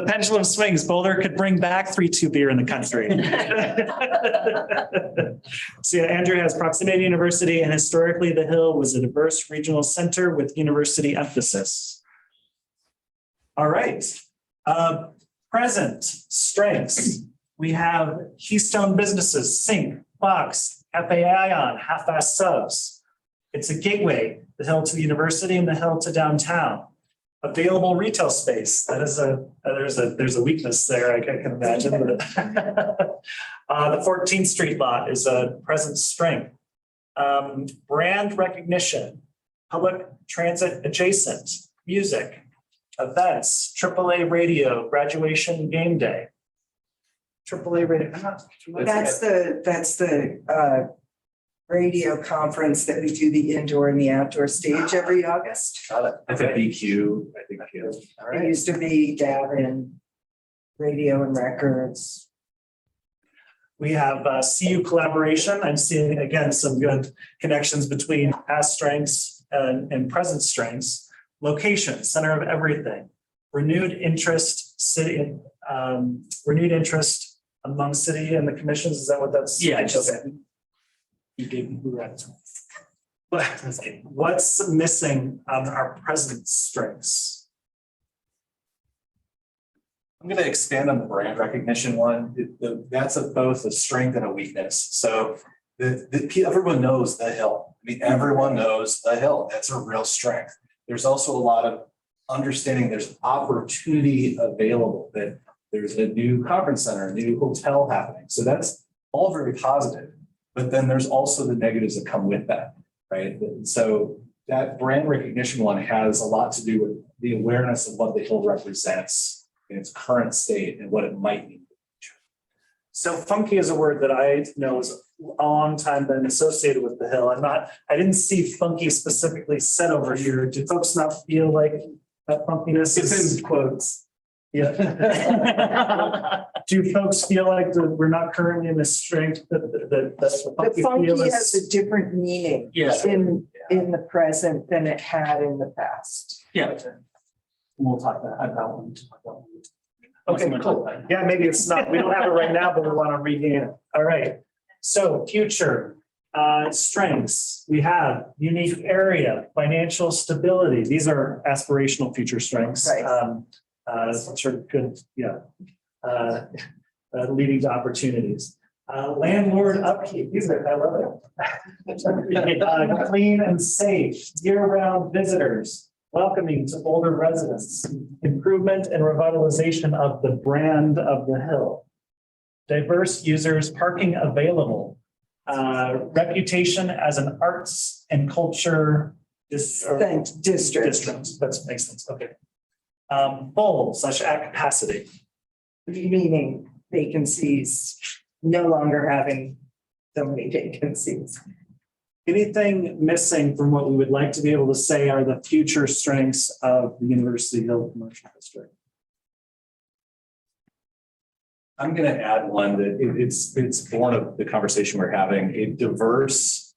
pendulum swings. Boulder could bring back 3-2 beer in the country. So yeah, Andrew has proximity to university, and historically the Hill was a diverse regional center with university emphasis. All right. Present strengths. We have Keystone businesses, Sync, Fox, Cafe Ion, Half-Fast Subs. It's a gateway, the Hill to the university and the Hill to downtown. Available retail space. That is there's a weakness there, I can imagine. But the 14th Street lot is a present strength. Brand recognition, public transit adjacent, music, events, AAA radio, graduation game day. AAA radio. That's the radio conference that we do the indoor and the outdoor stage every August. FFBQ, I think. Yeah. All It right. used to be Gavin Radio and Records. We have CU collaboration. I'm seeing again some good connections between past strengths and present strengths. Location, center of everything. Renewed interest among city and the commissions. Is that what that's? Yeah, just- Okay. You gave me that. What's missing on our present strengths? I'm going to expand on the brand recognition one. That's both a strength and a weakness. So everyone knows the Hill. I mean, everyone knows the Hill. That's a real strength. There's also a lot of understanding there's opportunity available, that there's a new conference center, a new hotel happening. So that's all very positive. But then there's also the negatives that come with that, right? So that brand recognition one has a lot to do with the awareness of what the Hill represents in its current state and what it might mean. So funky is a word that I know is a long time been associated with the Hill. I didn't see funky specifically said over here. Do folks not feel like that funkiness is in quotes? Yeah. Do folks feel like we're not currently in the strength that's The what funky feel has is? a different meaning Yeah. in the present than it had in the past. Yeah. We'll talk about one. Okay, cool. Yeah, maybe it's not, we don't have it right now, but we want to regain it. All right. So future strengths, we have unique area, financial stability. These are aspirational future strengths. Right. Which are good, yeah. Leading to opportunities. Landlord upkeep, these are, I love it. Clean and safe, year-round visitors, welcoming to older residents, improvement and revitalization of the brand of the Hill. Diverse users, parking available, reputation as an arts and culture District. district. That makes sense, okay. Full / at capacity. Meaning vacancies, no longer having so many vacancies. Anything missing from what we would like to be able to say are the future strengths of the University Hill Commercial District? I'm going to add one that it's born of the conversation we're having, a diverse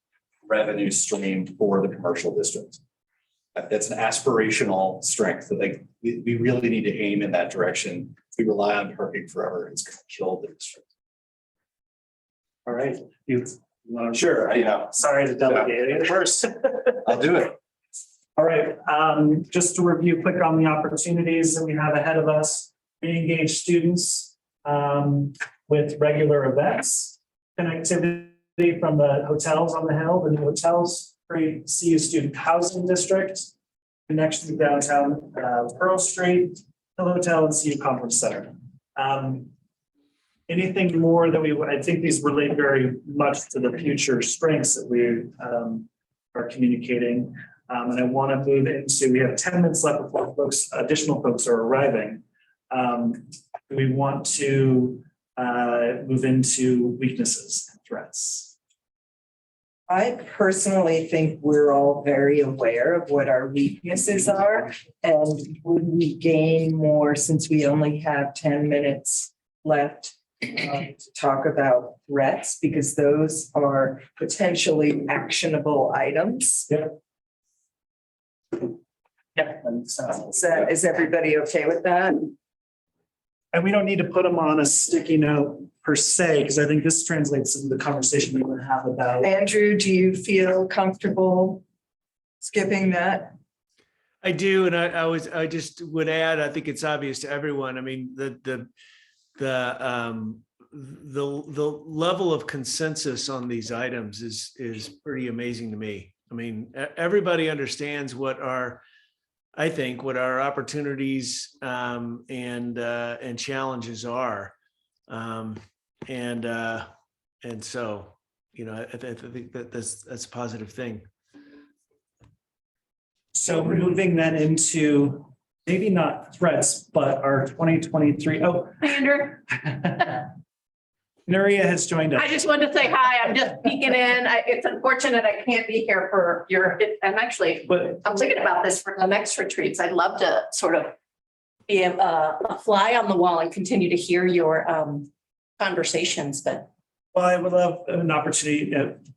revenue stream for the commercial district. That's an aspirational strength that we really need to aim in that direction. If we rely on parking forever, it's going to kill the district. All right, Sure, sorry to delegate it first. I'll do it. All right, just to review quick on the opportunities that we have ahead of us, re-engage students with regular events, connectivity from the hotels on the Hill, the new hotels, create CU student housing district, connection to downtown Pearl Street, the hotel and CU Conference Center. Anything more that I think these relate very much to the future strengths that we are communicating. And I want to move into, we have 10 minutes left before additional folks are arriving. We want to move into weaknesses and threats. I personally think we're all very aware of what our weaknesses are. And would we gain more since we only have 10 minutes left to talk about threats because those are potentially actionable items. Yeah. Is everybody okay with that? And we don't need to put them on a sticky note per se, because I think this translates into the conversation we would have about. Andrew, do you feel comfortable skipping that? I do, and I just would add, I think it's obvious to everyone. I mean, the level of consensus on these items is pretty amazing to me. I mean, everybody understands I think what our opportunities and challenges are, and so I think that's a positive thing. So moving that into maybe not threats, but our 2023. Oh, Hi, Andrew. Nuria has joined us. I just wanted to say hi. I'm just peeking in. It's unfortunate I can't be here for I'm thinking about this for the next retreats. I'd love to sort of be a fly on the wall and continue to hear your conversations, but. Well, I would love an opportunity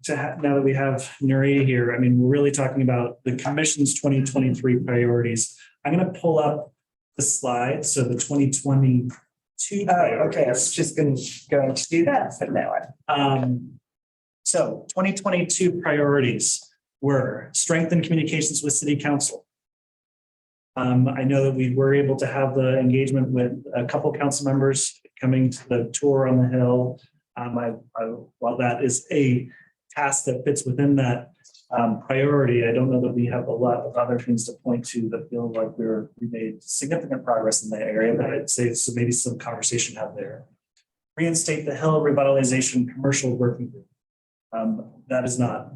to have, now that we have Nuria here, I mean, we're really talking about the commission's 2023 priorities. I'm going to pull up the slide. So the 2022 priorities. Okay, I was just going to do that for now. So 2022 priorities were strengthen communications with city council. I know that we were able to have the engagement with a couple council members coming to the tour on the Hill. While that is a task that fits within that priority, I don't know that we have a lot of other things to point to that feel like we made significant progress in that area, but I'd say so maybe some conversation out there. Reinstate the Hill Revitalization Commercial Working Group. There's not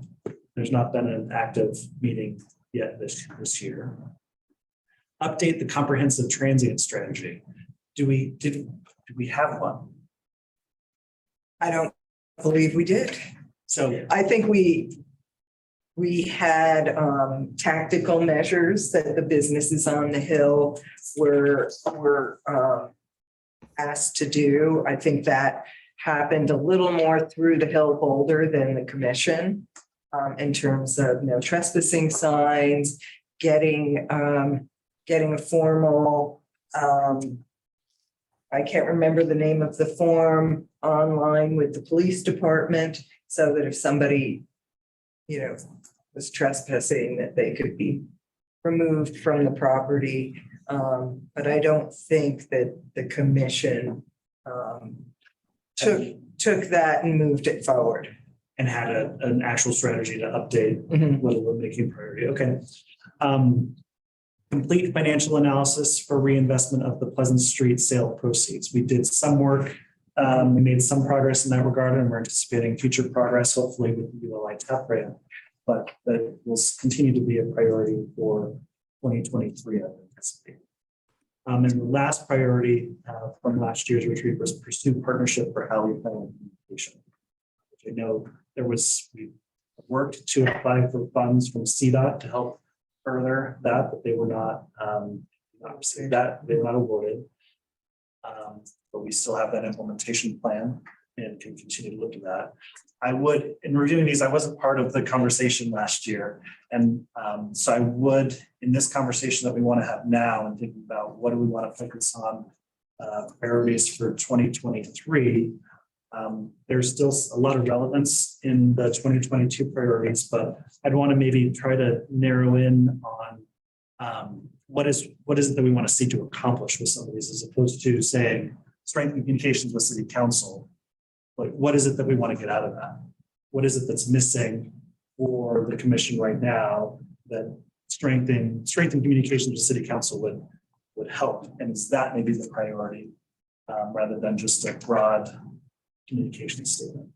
been an active meeting yet this year. Update the comprehensive transient strategy. Do we have one? I don't believe we did. So I think we had tactical measures that the businesses on the Hill were asked to do. I think that happened a little more through the Hill Boulder than the commission in terms of no trespassing signs, getting a formal I can't remember the name of the form online with the police department so that if somebody, was trespassing, that they could be removed from the property. But I don't think that the commission took that and moved it forward. And had an actual strategy to update whether we're making priority. Okay. Complete financial analysis for reinvestment of the Pleasant Street sale proceeds. We did some work. We made some progress in that regard, and we're anticipating future progress, hopefully with the ULI TAP grant, but that will continue to be a priority for 2023, I anticipate. And the last priority from last year's retreat was pursue partnership for Alley Plan Communication. Which I know we worked to apply for funds from CDOT to help further that, but they were not awarded. But we still have that implementation plan and can continue to look at that. In reviewing these, I wasn't part of the conversation last year. And so I would, in this conversation that we want to have now and thinking about what do we want to focus on priorities for 2023, there's still a lot of relevance in the 2022 priorities, but I'd want to maybe try to narrow in on what is it that we want to seek to accomplish with some of these, as opposed to saying strengthen communications with city council. Like, what is it that we want to get out of that? What is it that's missing for the commission right now that strengthen communications with city council would help? And is that maybe the priority rather than just a broad communication statement?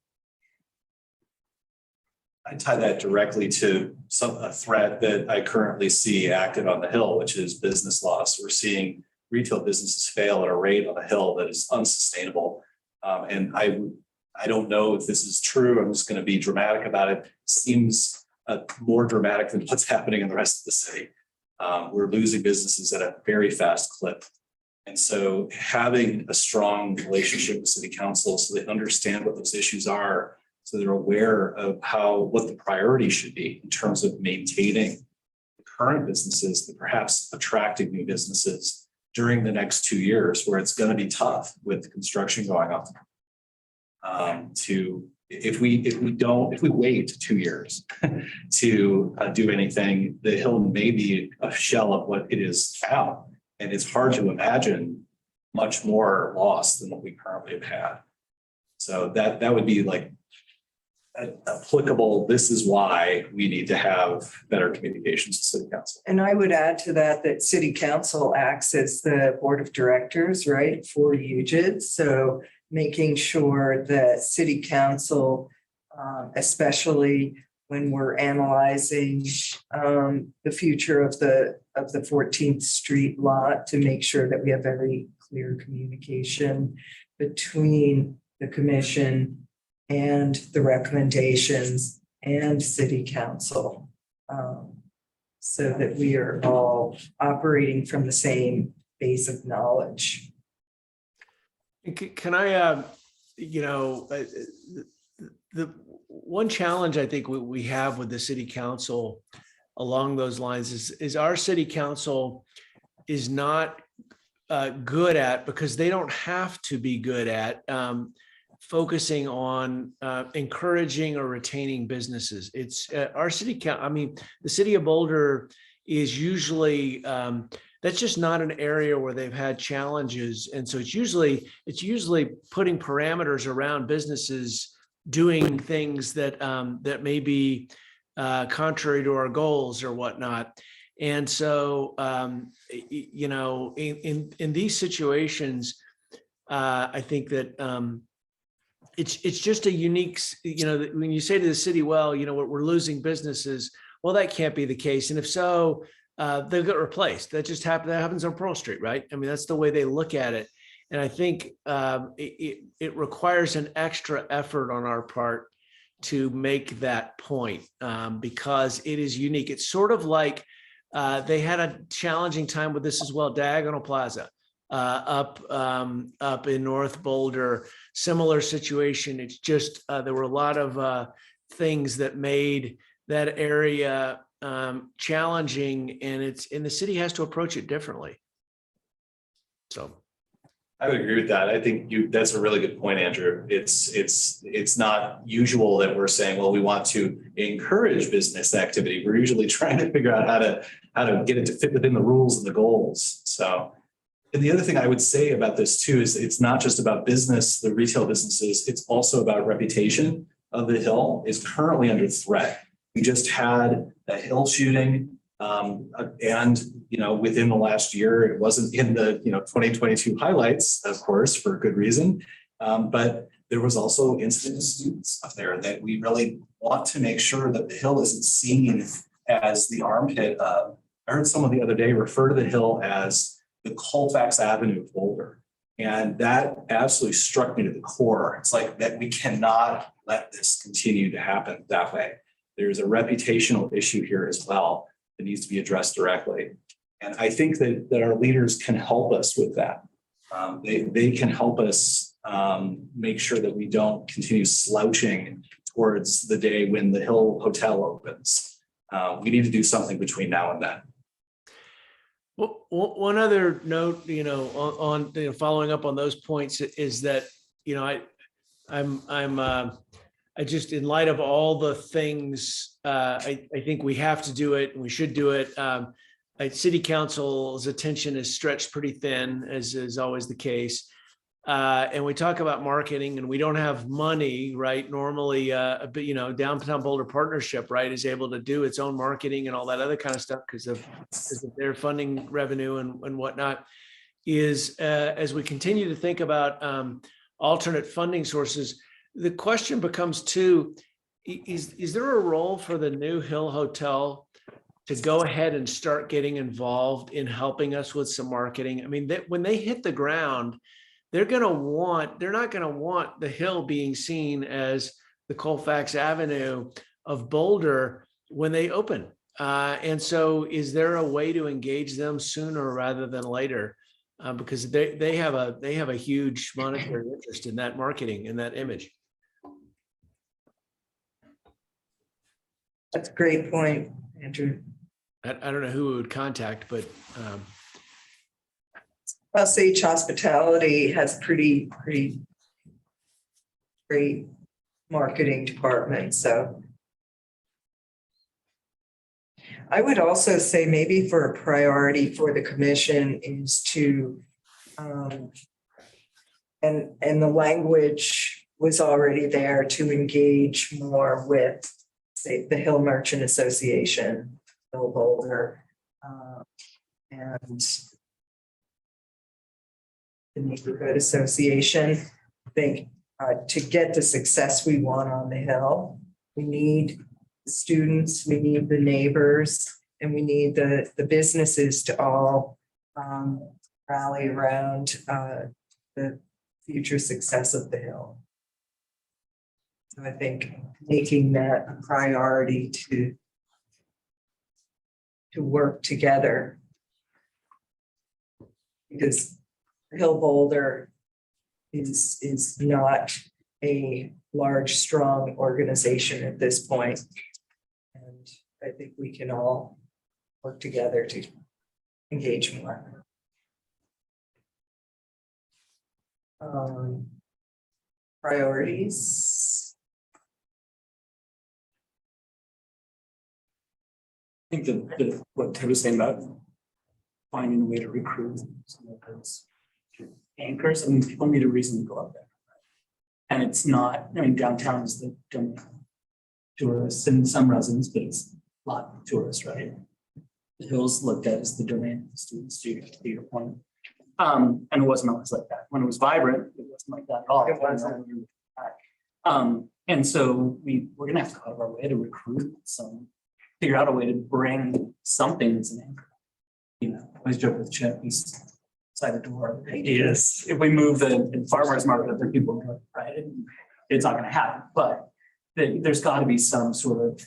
I tie that directly to a threat that I currently see active on the Hill, which is business loss. We're seeing retail businesses fail at a rate on the Hill that is unsustainable. And I don't know if this is true. I'm just going to be dramatic about it. Seems more dramatic than what's happening in the rest of the city. We're losing businesses at a very fast clip. And so having a strong relationship with city council so they understand what those issues are, so they're aware of what the priority should be in terms of maintaining the current businesses, but perhaps attracting new businesses during the next 2 years where it's going to be tough with construction going on. If we wait 2 years to do anything, the Hill may be a shell of what it is now. And it's hard to imagine much more loss than what we currently have had. So that would be like applicable. This is why we need to have better communications with city council. And I would add to that city council acts as the board of directors, right, for UJID. So making sure that city council, especially when we're analyzing the future of the 14th Street lot, to make sure that we have very clear communication between the commission and the recommendations and city council, so that we are all operating from the same base of knowledge. Can I, the one challenge I think we have with the city council along those lines is our city council is not good at, because they don't have to be good at focusing on encouraging or retaining businesses. It's our city council. I mean, the city of Boulder is usually that's just not an area where they've had challenges, and so it's usually putting parameters around businesses doing things that that may be contrary to our goals or whatnot. And so in these situations, I think that it's just a unique, when you say to the city, well, we're losing businesses, well, that can't be the case. And if so, they'll get replaced. That happens on Pearl Street, right? I mean, that's the way they look at it. And I think it requires an extra effort on our part to make that point, because it is unique. It's sort of like they had a challenging time with this as well. Diagonal Plaza up in North Boulder, similar situation. It's just there were a lot of things that made that area challenging, and the city has to approach it differently. So I would agree with that. I think that's a really good point, Andrew. It's not usual that we're saying, well, we want to encourage business activity. We're usually trying to figure out how to get it to fit within the rules and the goals. So, and the other thing I would say about this too is it's not just about business, the retail businesses, it's also about reputation of the Hill is currently under threat. We just had a Hill shooting. And, within the last year, it wasn't in the, 2022 highlights, of course, for good reason. But there was also incident of students up there that we really want to make sure that the Hill isn't seen as the armpit of. I heard someone the other day refer to the Hill as the Colfax Avenue of Boulder. And that absolutely struck me to the core. It's like that we cannot let this continue to happen that way. There's a reputational issue here as well that needs to be addressed directly. And I think that our leaders can help us with that. They can help us make sure that we don't continue slouching towards the day when the Hill Hotel opens. We need to do something between now and then. Well, one other note, on following up on those points is that, I just, in light of all the things, I think we have to do it and we should do it. City council's attention is stretched pretty thin, as is always the case. And we talk about marketing and we don't have money, right? Normally, Downtown Boulder Partnership, right, is able to do its own marketing and all that other kind of stuff because of their funding revenue and whatnot. As we continue to think about alternate funding sources, the question becomes too, is there a role for the new Hill Hotel to go ahead and start getting involved in helping us with some marketing? I mean, when they hit the ground, they're not going to want the Hill being seen as the Colfax Avenue of Boulder when they open. And so is there a way to engage them sooner rather than later because they have a huge monetary interest in that marketing and that image. That's a great point, Andrew. I don't know who we would contact, but Osage Hospitality has pretty great marketing department, so. I would also say maybe for a priority for the commission is to, and the language was already there to engage more with, say, the Hill Merchant Association, Hill Boulder, and the Neighborhood Association. I think to get the success we want on the Hill, we need the students, we need the neighbors, and we need the businesses to all rally around the future success of the Hill. So I think making that a priority to work together, because Hill Boulder is not a large, strong organization at this point. And I think we can all work together to engage more. Priorities. I think that what Ted was saying about finding a way to recruit some of those anchors, I mean, people need a reason to go up there. And it's not, I mean, downtown is the domain of tourists and some residents, but it's a lot of tourists, right? The Hills looked at as the domain of the students, to your point. And it wasn't always like that. When it was vibrant, it wasn't like that at all. It wasn't. And so we're gonna have to go out of our way to recruit figure out a way to bring something as an anchor. You know, I always joke with Chip, he's outside the door. Ideas. If we move the farmers market up there, people will go, right? It's not gonna happen, but there's gotta be some sort of,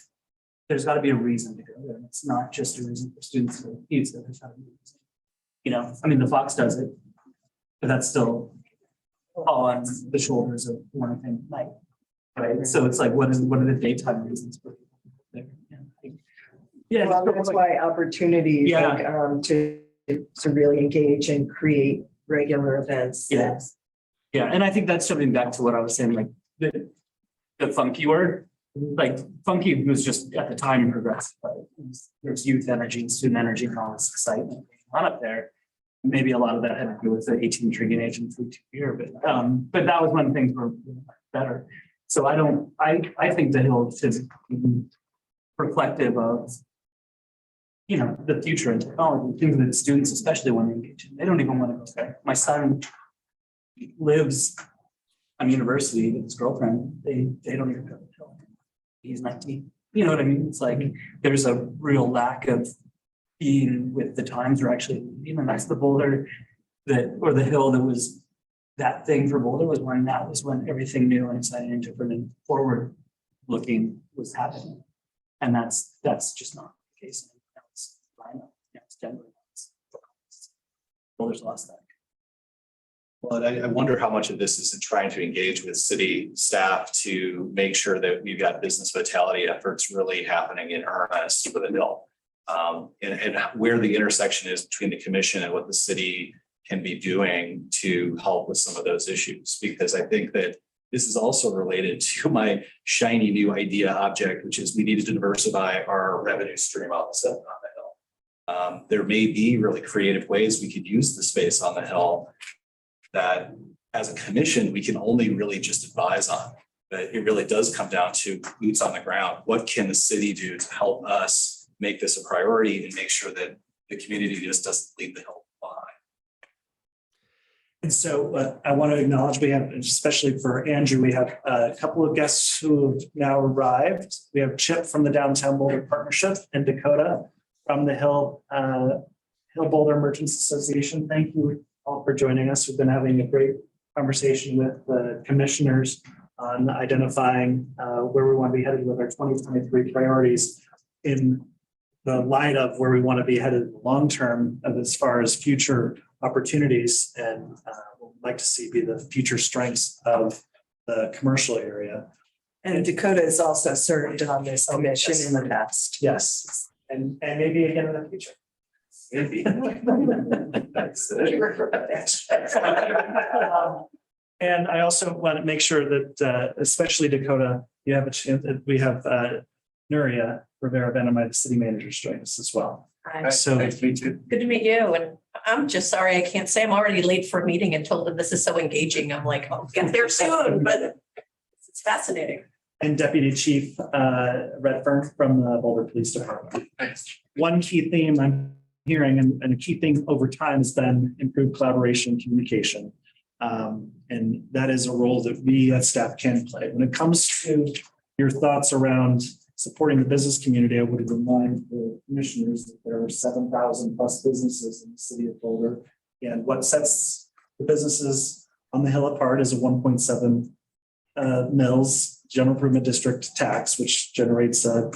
there's gotta be a reason to go there. It's not just a reason for students to eat pizza. There's gotta be a reason. You know, I mean, the Fox does it, but that's still all on the shoulders of one thing at night. Right. So it's like, what are the daytime reasons for people there? Yeah. Well, that's why opportunities to really engage and create regular events. Yes. Yeah, and I think that's jumping back to what I was saying, like the funky word, like funky was just at the time progressive, right? There's youth energy and student energy and all this excitement going on up there. Maybe a lot of that had to do with the 18 drinking age and 2 year, but that was when things were better. So I think the Hill is reflective of, you know, the future and technology, things that students especially want to engage in. They don't even want to go there. My son lives on university with his girlfriend. They don't even go to the Hill. He's 19. You know what I mean? It's like there's a real lack of being with the times, or actually, you know, that's the Boulder or the Hill that was that thing for Boulder was when everything new and exciting and different and forward looking was happening. And that's just not the case. It's Denver. Boulder's lost that. Well, I wonder how much of this is in trying to engage with city staff to make sure that we've got business vitality efforts really happening in earnest for the Hill. And where the intersection is between the commission and what the city can be doing to help with some of those issues. Because I think that this is also related to my shiny new idea object, which is we need to diversify our revenue stream on the Hill. There may be really creative ways we could use the space on the Hill that as a commission, we can only really just advise on. But it really does come down to boots on the ground. What can the city do to help us make this a priority and make sure that the community just doesn't leave the Hill behind? And so I want to acknowledge we have, especially for Andrew, we have a couple of guests who have now arrived. We have Chip from the Downtown Boulder Partnership and Dakota from the Hill Boulder Merchants Association. Thank you all for joining us. We've been having a great conversation with the commissioners on identifying where we want to be headed with our 2023 priorities in the light of where we want to be headed long term as far as future opportunities and what we'd like to see be the future strengths of the commercial area. And Dakota has also served on this commission in the past. Yes, and maybe again in the future. Maybe. And I also want to make sure that, especially Dakota, you have a chance, we have Nuria Rivera Benamite, the city manager, join us as well. So Nice to meet you. Good to meet you. And I'm just sorry, I can't say I'm already late for a meeting and told them this is so engaging. I'm like, I'll get there soon, but it's fascinating. and Deputy Chief Redfern from the Boulder Police Department. One key theme I'm hearing and a key thing over time has been improved collaboration and communication. And that is a role that we as staff can play. When it comes to your thoughts around supporting the business community, I would remind the commissioners that there are 7,000 plus businesses in the city of Boulder. And what sets the businesses on the hill apart is a 1.7 mils general improvement district tax, which generates a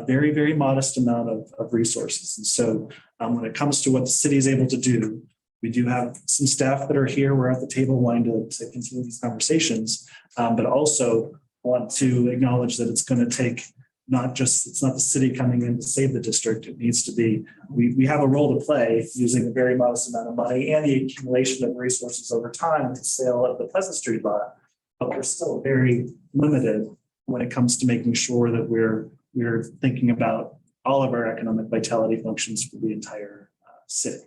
very, very modest amount of resources. And so when it comes to what the city is able to do, we do have some staff that are here. We're at the table wanting to continue these conversations, but also want to acknowledge that it's going to take it's not the city coming in to save the district. It needs to be, we have a role to play using a very modest amount of money and the accumulation of resources over time with the sale of the Pleasant Street lot. But we're still very limited when it comes to making sure that we're thinking about all of our economic vitality functions for the entire city.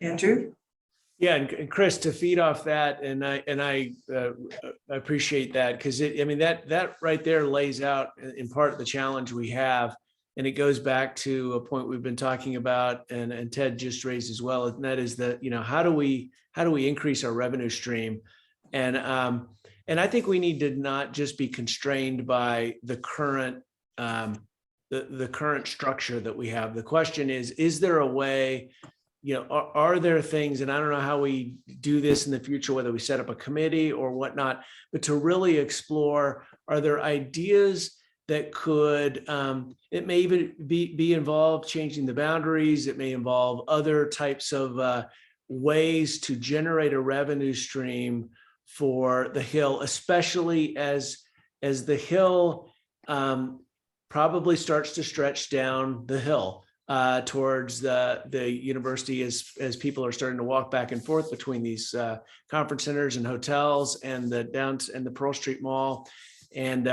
Andrew? Yeah, and Chris, to feed off that, and I appreciate that, because that right there lays out in part the challenge we have, and it goes back to a point we've been talking about, and Ted just raised as well, and that is that how do we increase our revenue stream, and I think we need to not just be constrained by the current the current structure that we have. The question is there a way? Are there things, and I don't know how we do this in the future, whether we set up a committee or whatnot, but to really explore, are there ideas that could, it may even be involved changing the boundaries, it may involve other types of ways to generate a revenue stream for the Hill, especially as the Hill probably starts to stretch down the hill. Towards the university as people are starting to walk back and forth between these conference centers and hotels and the Pearl Street Mall and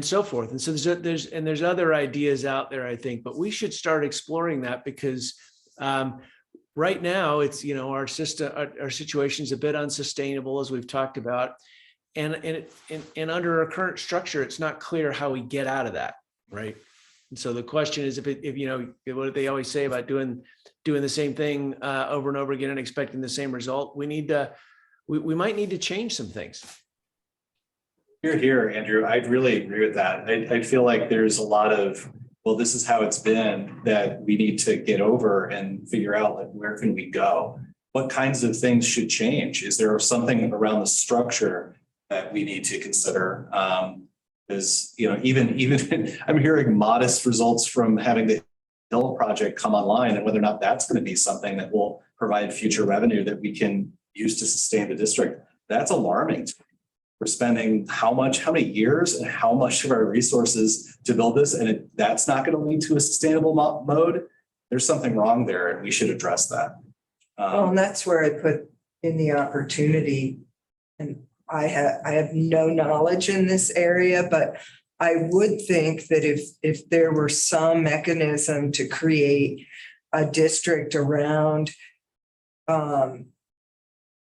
so forth. And so there's other ideas out there, I think, but we should start exploring that because right now it's our situation is a bit unsustainable, as we've talked about, and under our current structure, it's not clear how we get out of that, right? And so the question is, if what they always say about doing the same thing over and over again and expecting the same result, we might need to change some things. You're here, Andrew. I'd really agree with that. I feel like there's a lot of, well, this is how it's been, that we need to get over and figure out, like, where can we go? What kinds of things should change? Is there something around the structure that we need to consider? Is even I'm hearing modest results from having the Hill project come online, and whether or not that's going to be something that will provide future revenue that we can use to sustain the district. That's alarming. We're spending how many years and how much of our resources to build this, and that's not going to lead to a sustainable mode. There's something wrong there, and we should address that. And that's where I put in the opportunity, and I have no knowledge in this area, but I would think that if there were some mechanism to create a district around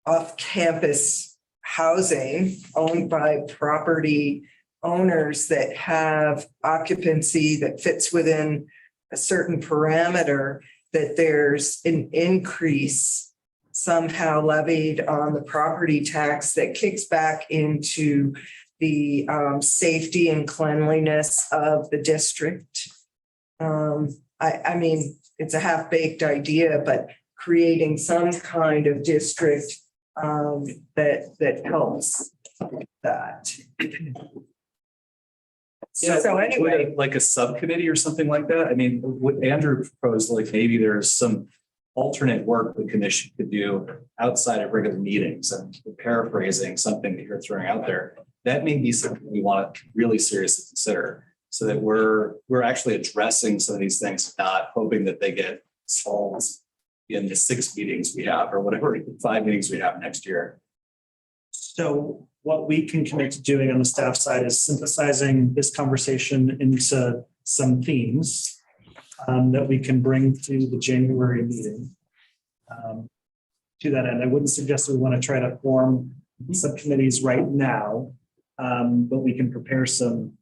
off-campus housing owned by property owners that have occupancy that fits within a certain parameter, that there's an increase somehow levied on the property tax that kicks back into the safety and cleanliness of the district. I mean, it's a half-baked idea, but creating some kind of district that helps that. So anyway, like a subcommittee or something like that. I mean, what Andrew proposed, like maybe there's some alternate work the commission could do outside of regular meetings and paraphrasing something that you're throwing out there, that may be something we want to really seriously consider so that we're actually addressing some of these things, not hoping that they get solved in the 6 meetings we have or whatever, 5 meetings we have next year. So what we can commit to doing on the staff side is synthesizing this conversation into some themes that we can bring to the January meeting. To that end, I wouldn't suggest we want to try to form subcommittees right now, but we can prepare some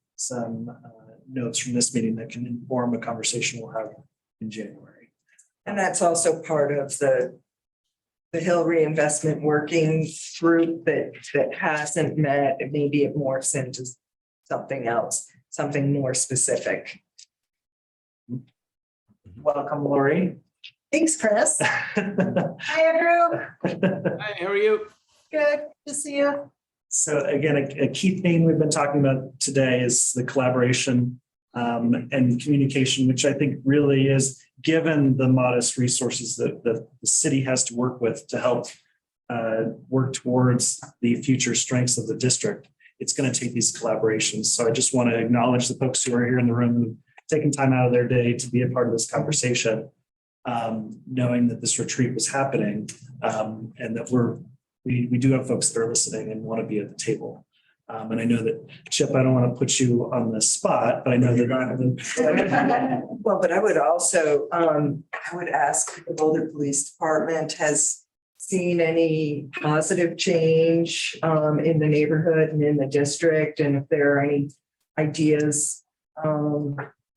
notes from this meeting that can inform a conversation we'll have in January. And that's also part of the Hill Reinvestment Working Group that hasn't met. Maybe it morphs into something else, something more specific. Welcome, Lori. Thanks, Chris. Hi, Andrew. Hi, how are you? Good to see you. So again, a key theme we've been talking about today is the collaboration and communication, which I think really is, given the modest resources that the city has to work with to help work towards the future strengths of the district, it's going to take these collaborations. So I just want to acknowledge the folks who are here in the room who've taken time out of their day to be a part of this conversation, knowing that this retreat was happening and that we do have folks that are listening and want to be at the table. And I know that, Chip, I don't want to put you on the spot, but I know that. Well, but I would also, I would ask if the Boulder Police Department has seen any positive change in the neighborhood and in the district, and if there are any ideas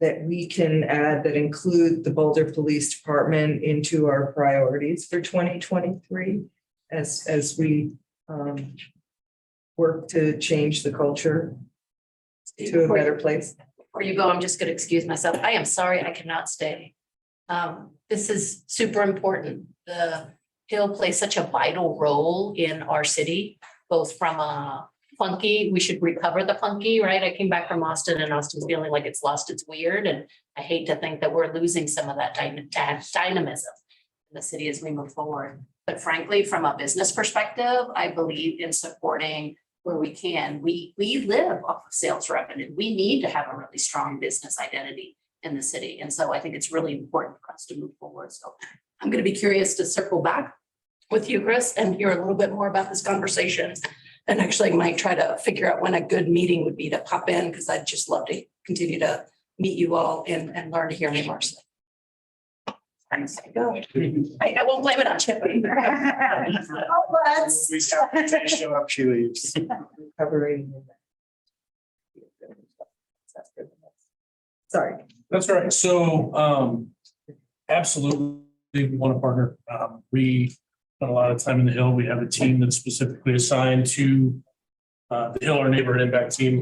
that we can add that include the Boulder Police Department into our priorities for 2023 as we work to change the culture to a better place. Before you go, I'm just going to excuse myself. I am sorry I cannot stay. This is super important. The Hill plays such a vital role in our city, both from a funky, we should recover the funky, right? I came back from Austin and Austin's feeling like it's lost its weird. And I hate to think that we're losing some of that dynamism in the city as we move forward. But frankly, from a business perspective, I believe in supporting where we can. We live off of sales revenue. We need to have a really strong business identity in the city. And so I think it's really important for us to move forward. So I'm going to be curious to circle back with you, Chris, and hear a little bit more about this conversation. And actually I might try to figure out when a good meeting would be to pop in, because I'd just love to continue to meet you all and learn to hear me more. I won't blame it on Chip either. We show up, she leaves. Recovering. Sorry. That's right. So absolutely, we want to partner. We spent a lot of time in the Hill. We have a team that's specifically assigned to the Hill, our neighborhood impact team.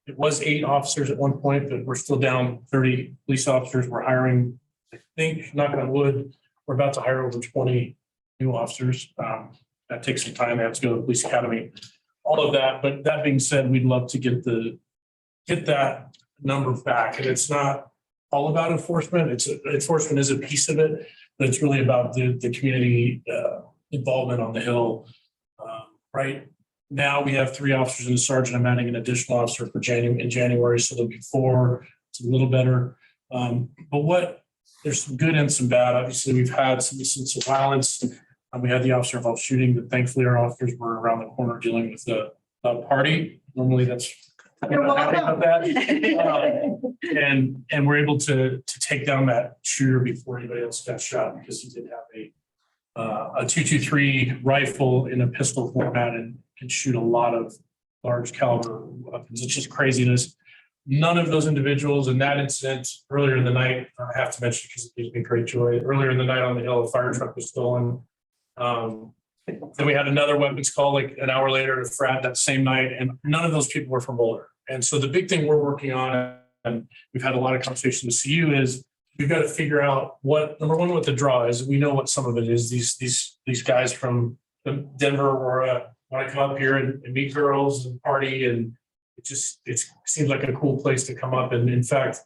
It was 8 officers at one point, but we're still down 30 police officers. We're hiring, I think, knock on wood, we're about to hire over 20 new officers. That takes some time. They have to go to the police academy, all of that. But that being said, we'd love to get that number back. And it's not all about enforcement. Enforcement is a piece of it, but it's really about the community involvement on the Hill. Right now, we have 3 officers and a sergeant. I'm adding an additional officer for in January, so there'll be 4. It's a little better. But there's some good and some bad. Obviously, we've had some instances of violence. We had the officer involved shooting, but thankfully our officers were around the corner dealing with the party. Normally that's. You're welcome. And we're able to take down that shooter before anybody else got shot, because he did have a .223 rifle in a pistol format and can shoot a lot of large caliber weapons. It's just craziness. None of those individuals in that incident earlier in the night, I have to mention because it gives me great joy. Earlier in the night on the Hill, a fire truck was stolen. Then we had another weapons call like an hour later to frat that same night, and none of those people were from Boulder. And so the big thing we're working on, and we've had a lot of conversations with CU, is we've got to figure out what, number one, what the draw is. We know what some of it is. These guys from Denver want to come up here and meet girls and party, and it seems like a cool place to come up. And in fact,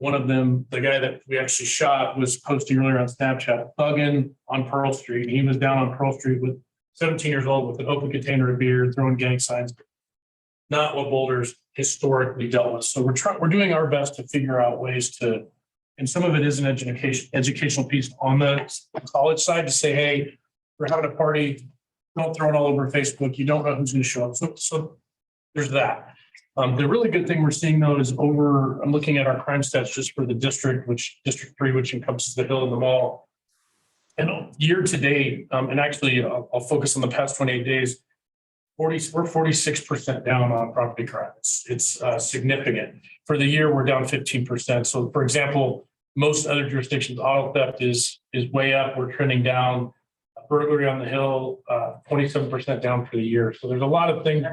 One of them, the guy that we actually shot, was posting earlier on Snapchat, thugging on Pearl Street. He was down on Pearl Street with 17 years old with an open container of beer, throwing gang signs. Not what Boulder's historically dealt with. So we're doing our best to figure out ways to, and some of it is an educational piece on the college side to say, hey, we're having a party, don't throw it all over Facebook. You don't know who's going to show up. So there's that. The really good thing we're seeing though is I'm looking at our crime stats just for the district, District 3, which encompasses the Hill and the Mall. And year to date, and actually I'll focus on the past 28 days, we're 46% down on property crimes. It's significant. For the year, we're down 15%. So for example, most other jurisdictions, auto theft is way up. We're trending down. Burglary on the Hill, 27% down for the year. So there's a lot of things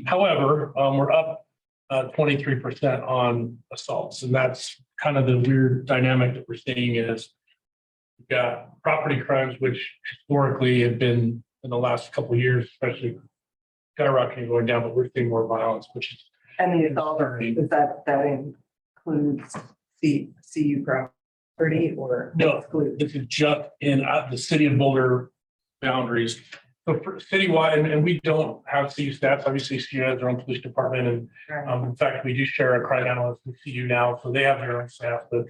however, we're up 23% on assaults. And that's kind of the weird dynamic that we're seeing is we've got property crimes, which historically have been in the last couple of years, especially skyrocketing going down, but we're seeing more violence, which is. And the assault, is that includes the CU property or? No, exclude? this is just in the city of Boulder boundaries. So for citywide, and we don't have CU stats, obviously CU has their own police department. And in fact, we do share a crime analyst with CU now, so they have their own staff. But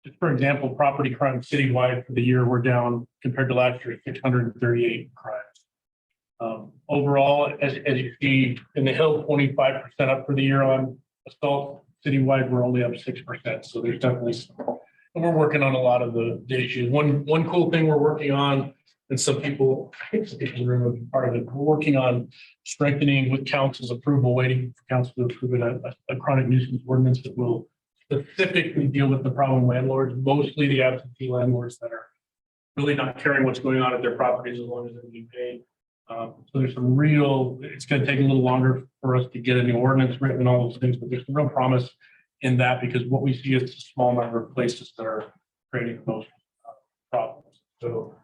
just for example, property crime citywide for the year, we're down compared to last year, 638 crimes. Overall, as you see in the Hill, 25% up for the year on assault. Citywide, we're only up 6%. So there's definitely and we're working on a lot of the issues. One cool thing we're working on, and some people, I think some people in the room will be part of it. We're working on strengthening with council's approval, waiting for council to approve a chronic nuisance ordinance that will specifically deal with the problem landlords, mostly the absentee landlords that are really not caring what's going on at their properties as long as they're being paid. So there's some it's going to take a little longer for us to get a new ordinance written and all those things, but there's some real promise in that because what we see is a small number of places that are creating most problems. So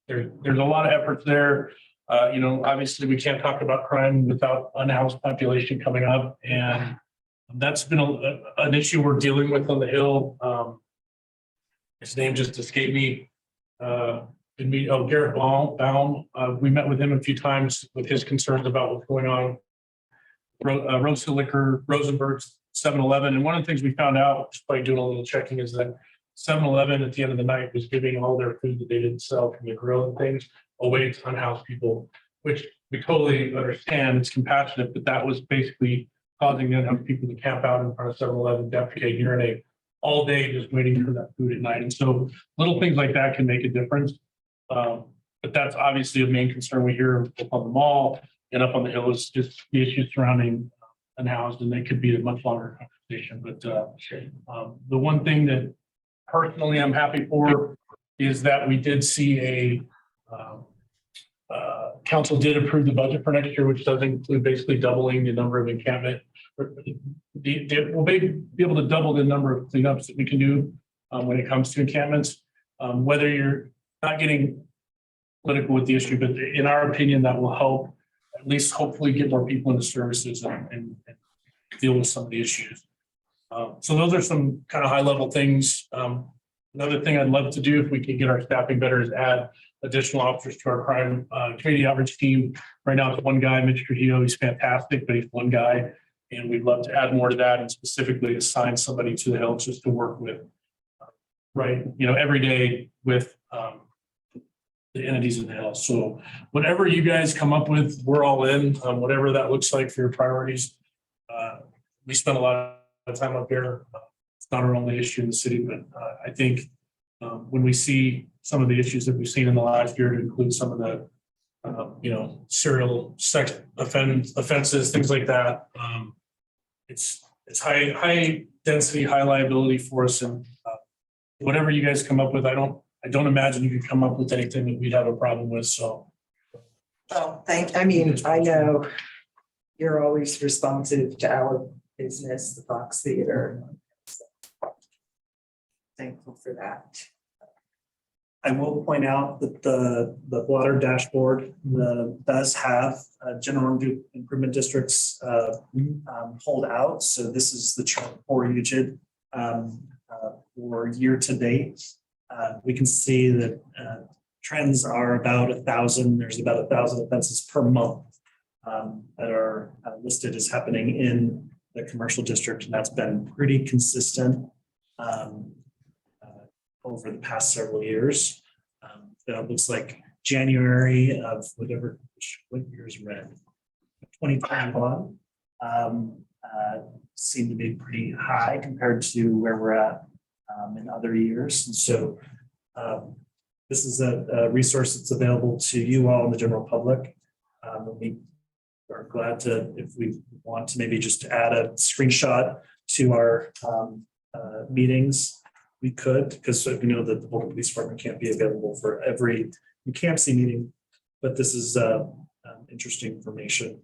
there's a lot of efforts there. Obviously we can't talk about crime without unhoused population coming up, and that's been an issue we're dealing with on the Hill. His name just escaped me. Garrett Baum. We met with him a few times with his concerns about what's going on. Rose Hill Liquor, Rosenberg's 7-Eleven. And one of the things we found out just by doing a little checking is that 7-Eleven at the end of the night was giving all their food that they didn't sell from the grill and things away to unhoused people, which we totally understand. It's compassionate, but that was basically causing the unhoused people to camp out in front of 7-Eleven, defecate, urinate all day, just waiting for that food at night. And so little things like that can make a difference. But that's obviously a main concern we hear up on the mall and up on the Hill is just the issues surrounding unhoused, and they could be a much longer conversation. But the one thing that personally I'm happy for is that we did see council did approve the budget for next year, which does include basically doubling the number of encampment. We'll be able to double the number of cleanups that we can do when it comes to encampments. Whether you're not getting political with the issue, but in our opinion, that will help at least hopefully get more people into services and deal with some of the issues. So those are some kind of high level things. Another thing I'd love to do if we could get our staffing better is add additional officers to our crime community outreach team. Right now it's one guy, Mitch Trujillo. He's fantastic, but he's one guy. And we'd love to add more to that and specifically assign somebody to the Hill just to work with, every day with the entities in the Hill. So whatever you guys come up with, we're all in, whatever that looks like for your priorities. We spend a lot of time up there. It's not our only issue in the city, but I think when we see some of the issues that we've seen in the last year to include some of the, serial sex offenses, things like that. It's high density, high liability for us, and whatever you guys come up with, I don't imagine you could come up with anything that we'd have a problem with. So, well, I know you're always responsive to our business, the Fox Theater. Thankful for that. I will point out that the water dashboard, does have general improvement districts hold out. So this is the chart for UGID for year to date. We can see that trends are about 1,000. There's about 1,000 offenses per month that are listed as happening in the commercial district, and that's been pretty consistent over the past several years. It looks like January of what year is red? 2021 seemed to be pretty high compared to where we're at in other years. And so this is a resource that's available to you all in the general public. We are glad to, if we want to maybe just add a screenshot to our meetings, we could, because we know that the Boulder Police Department can't be available for every UCAMC meeting, but this is interesting information.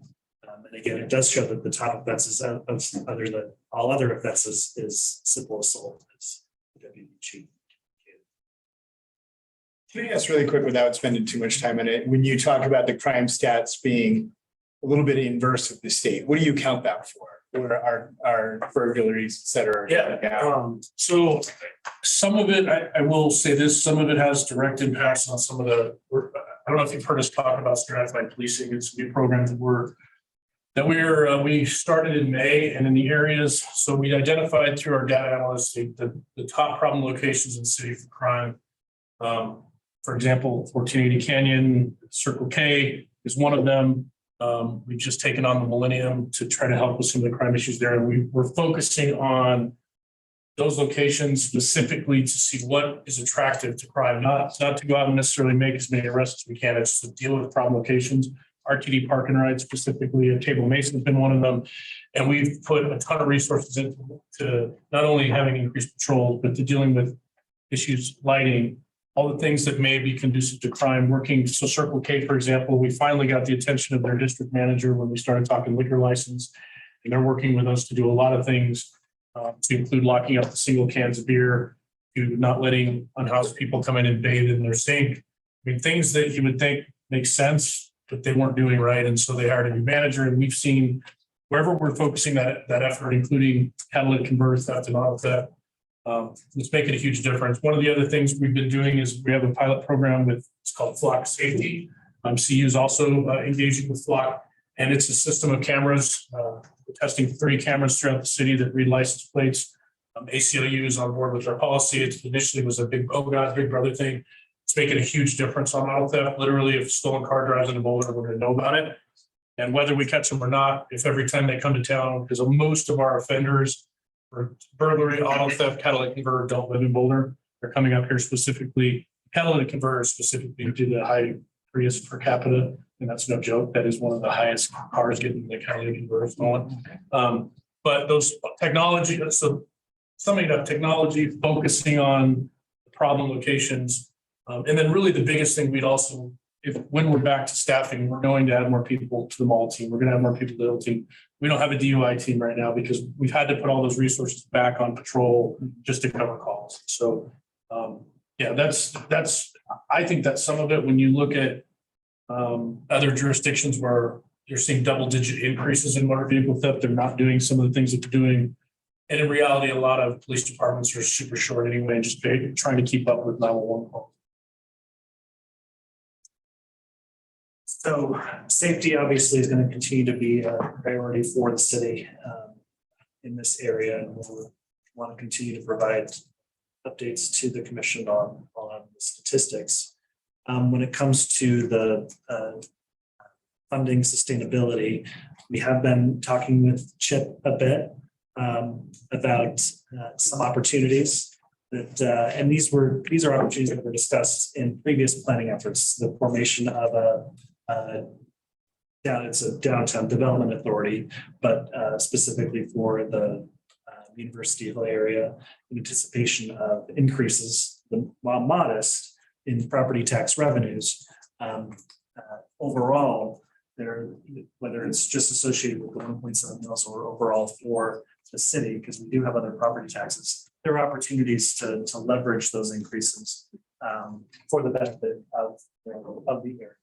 And again, it does show that the top offenses of other than all other offenses is simple assault. Is WBG. Can I ask really quick without spending too much time on it? When you talk about the crime stats being a little bit inverse of the state, what do you count that for? Or our burglaries, et cetera? So some of it, I will say this, some of it has direct impacts on some of the, I don't know if you've heard us talk about stratified policing. It's a new program that we started in May, and in the areas, so we identified through our data analysts the top problem locations in the city for crime. For example, 1480 Canyon, Circle K is one of them. We've just taken on the Millennium to try to help with some of the crime issues there. And we're focusing on those locations specifically to see what is attractive to crime, not to go out and necessarily make as many arrests as we can. It's to deal with problem locations. RTD Park and Ride specifically, Table Mesa has been one of them. And we've put a ton of resources into not only having increased patrol, but to dealing with issues, lighting, all the things that may be conducive to crime working. So Circle K, for example, we finally got the attention of their district manager when we started talking liquor license. And they're working with us to do a lot of things to include locking up the single cans of beer, to not letting unhoused people come in and bathe in their sink. I mean, things that you would think make sense, but they weren't doing right. And so they hired a new manager, and we've seen wherever we're focusing that effort, including catalytic converter theft and all of that, it's making a huge difference. One of the other things we've been doing is we have a pilot program with, it's called Flock Safety. CU is also engaging with Flock, and it's a system of cameras. We're testing 30 cameras throughout the city that read license plates. ACLU is on board with our policy. It initially was a big brother thing. It's making a huge difference on auto theft. Literally, if a stolen car drives into Boulder, we're going to know about it. And whether we catch them or not, if every time they come to town, because most of our offenders for burglary, auto theft, catalytic converter don't live in Boulder. They're coming up here specifically, catalytic converter specifically due to the high Prius per capita. And that's no joke. That is one of the highest cars getting the catalytic converter stolen. But those technology, so summing up, technology, focusing on problem locations. And then really the biggest thing we'd also, when we're back to staffing, we're going to add more people to the mall team. We're going to have more people to the Hill team. We don't have a DUI team right now because we've had to put all those resources back on patrol just to cover calls. So yeah, I think that's some of it. When you look at other jurisdictions where you're seeing double-digit increases in motor vehicle theft, they're not doing some of the things that they're doing. And in reality, a lot of police departments are super short anyway, and just trying to keep up with 911 calls. So safety obviously is going to continue to be a priority for the city in this area, and we'll want to continue to provide updates to the commission on the statistics. When it comes to the funding sustainability, we have been talking with Chip a bit about some opportunities that, and these are opportunities that were discussed in previous planning efforts, the formation of it's a downtown development authority, but specifically for the University Hill area in anticipation of increases, while modest, in property tax revenues. Overall, whether it's just associated with the 1.7 mils or overall for the city, because we do have other property taxes, there are opportunities to leverage those increases for the benefit of, of the area,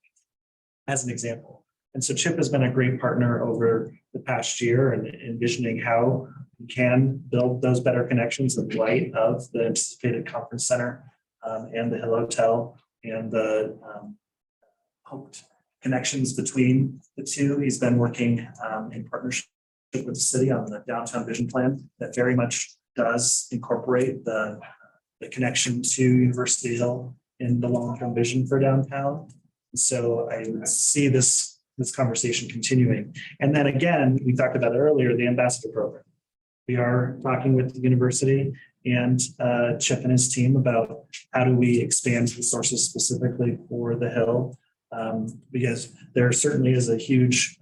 as an example. And so Chip has been a great partner over the past year and envisioning how we can build those better connections in light of the anticipated conference center and the Hill Hotel and the hoped connections between the two. He's been working in partnership with the city on the downtown vision plan that very much does incorporate the connection to University Hill in the long-term vision for downtown. So I see this conversation continuing. And then again, we talked about earlier, the ambassador program. We are talking with the university and Chip and his team about how do we expand resources specifically for the Hill. Because there certainly is a huge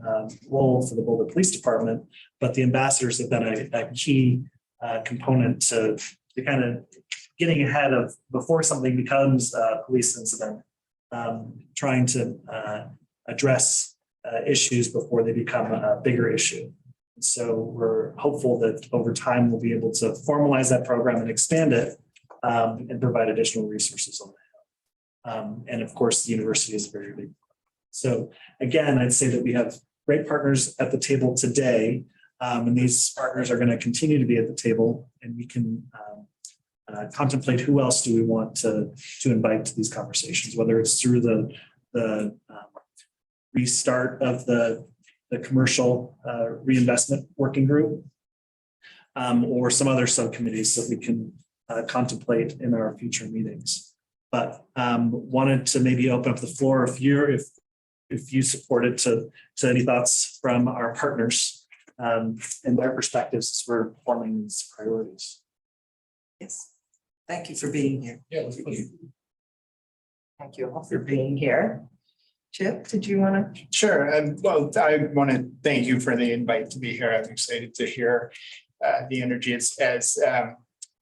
role for the Boulder Police Department, but the ambassadors have been a key component to kind of getting ahead of before something becomes a police incident, trying to address issues before they become a bigger issue. So we're hopeful that over time we'll be able to formalize that program and expand it and provide additional resources on that. And of course, the university is very big. So again, I'd say that we have great partners at the table today, and these partners are going to continue to be at the table, and we can contemplate who else do we want to invite to these conversations, whether it's through the restart of the commercial reinvestment working group or some other subcommittees that we can contemplate in our future meetings. But wanted to maybe open up the floor if you support it to any thoughts from our partners and their perspectives as we're forming these priorities. Yes, thank you for being here. Yeah. Thank you all for being here. Chip, did you want to? Sure. Well, I want to thank you for the invite to be here. I'm excited to hear the energy. As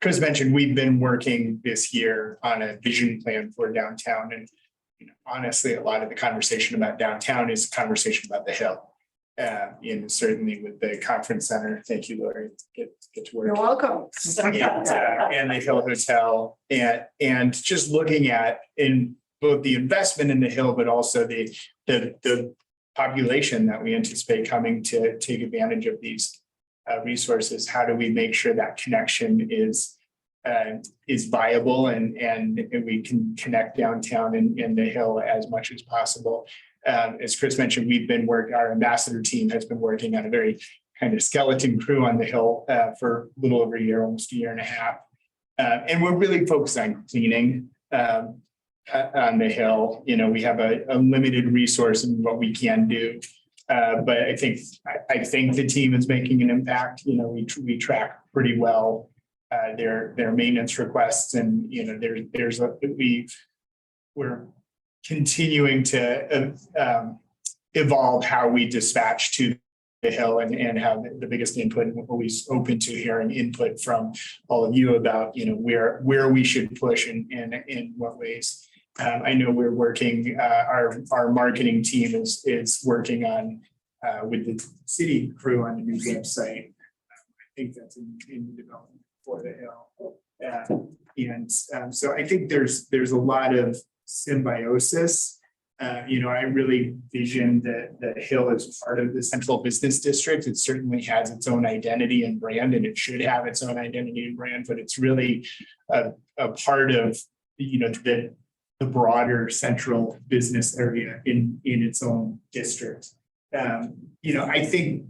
Chris mentioned, we've been working this year on a vision plan for downtown. And honestly, a lot of the conversation about downtown is a conversation about the Hill. And certainly with the conference center. Thank you, Lori. Get to work. You're welcome. And the Hill Hotel and just looking at in both the investment in the Hill, but also the population that we anticipate coming to take advantage of these resources. How do we make sure that connection is viable and we can connect downtown and the Hill as much as possible? As Chris mentioned, our ambassador team has been working on a very kind of skeleton crew on the Hill for a little over a year, almost a year and a half. And we're really focused on cleaning on the Hill. We have a limited resource in what we can do. But I think the team is making an impact. We track pretty well their maintenance requests, and we're continuing to evolve how we dispatch to the Hill and have the biggest input, and we're always open to hearing input from all of you about where we should push and in what ways. I know we're working, our marketing team is working on with the city crew on the new website. I think that's in development for the Hill. So I think there's a lot of symbiosis. I really vision that the Hill is part of the central business district. It certainly has its own identity and brand, and it should have its own identity and brand, but it's really a part of the broader central business area in its own district. I think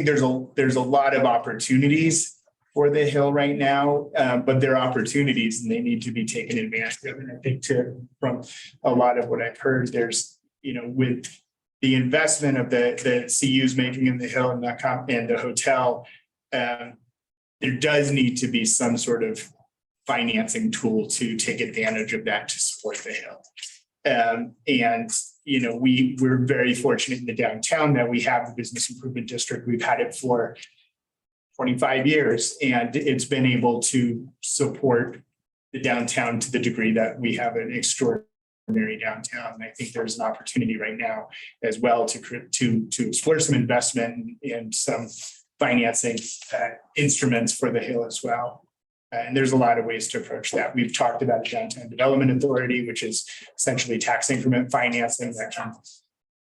there's a lot of opportunities for the Hill right now, but they're opportunities and they need to be taken advantage of. And I think from a lot of what I've heard, there's, with the investment of the CU's making in the Hill and the hotel, there does need to be some sort of financing tool to take advantage of that to support the Hill. We're very fortunate in the downtown that we have the business improvement district. We've had it for 25 years, and it's been able to support the downtown to the degree that we have an extraordinary downtown. And I think there's an opportunity right now as well to explore some investment and some financing instruments for the Hill as well. And there's a lot of ways to approach that. We've talked about downtown development authority, which is essentially tax increment financing that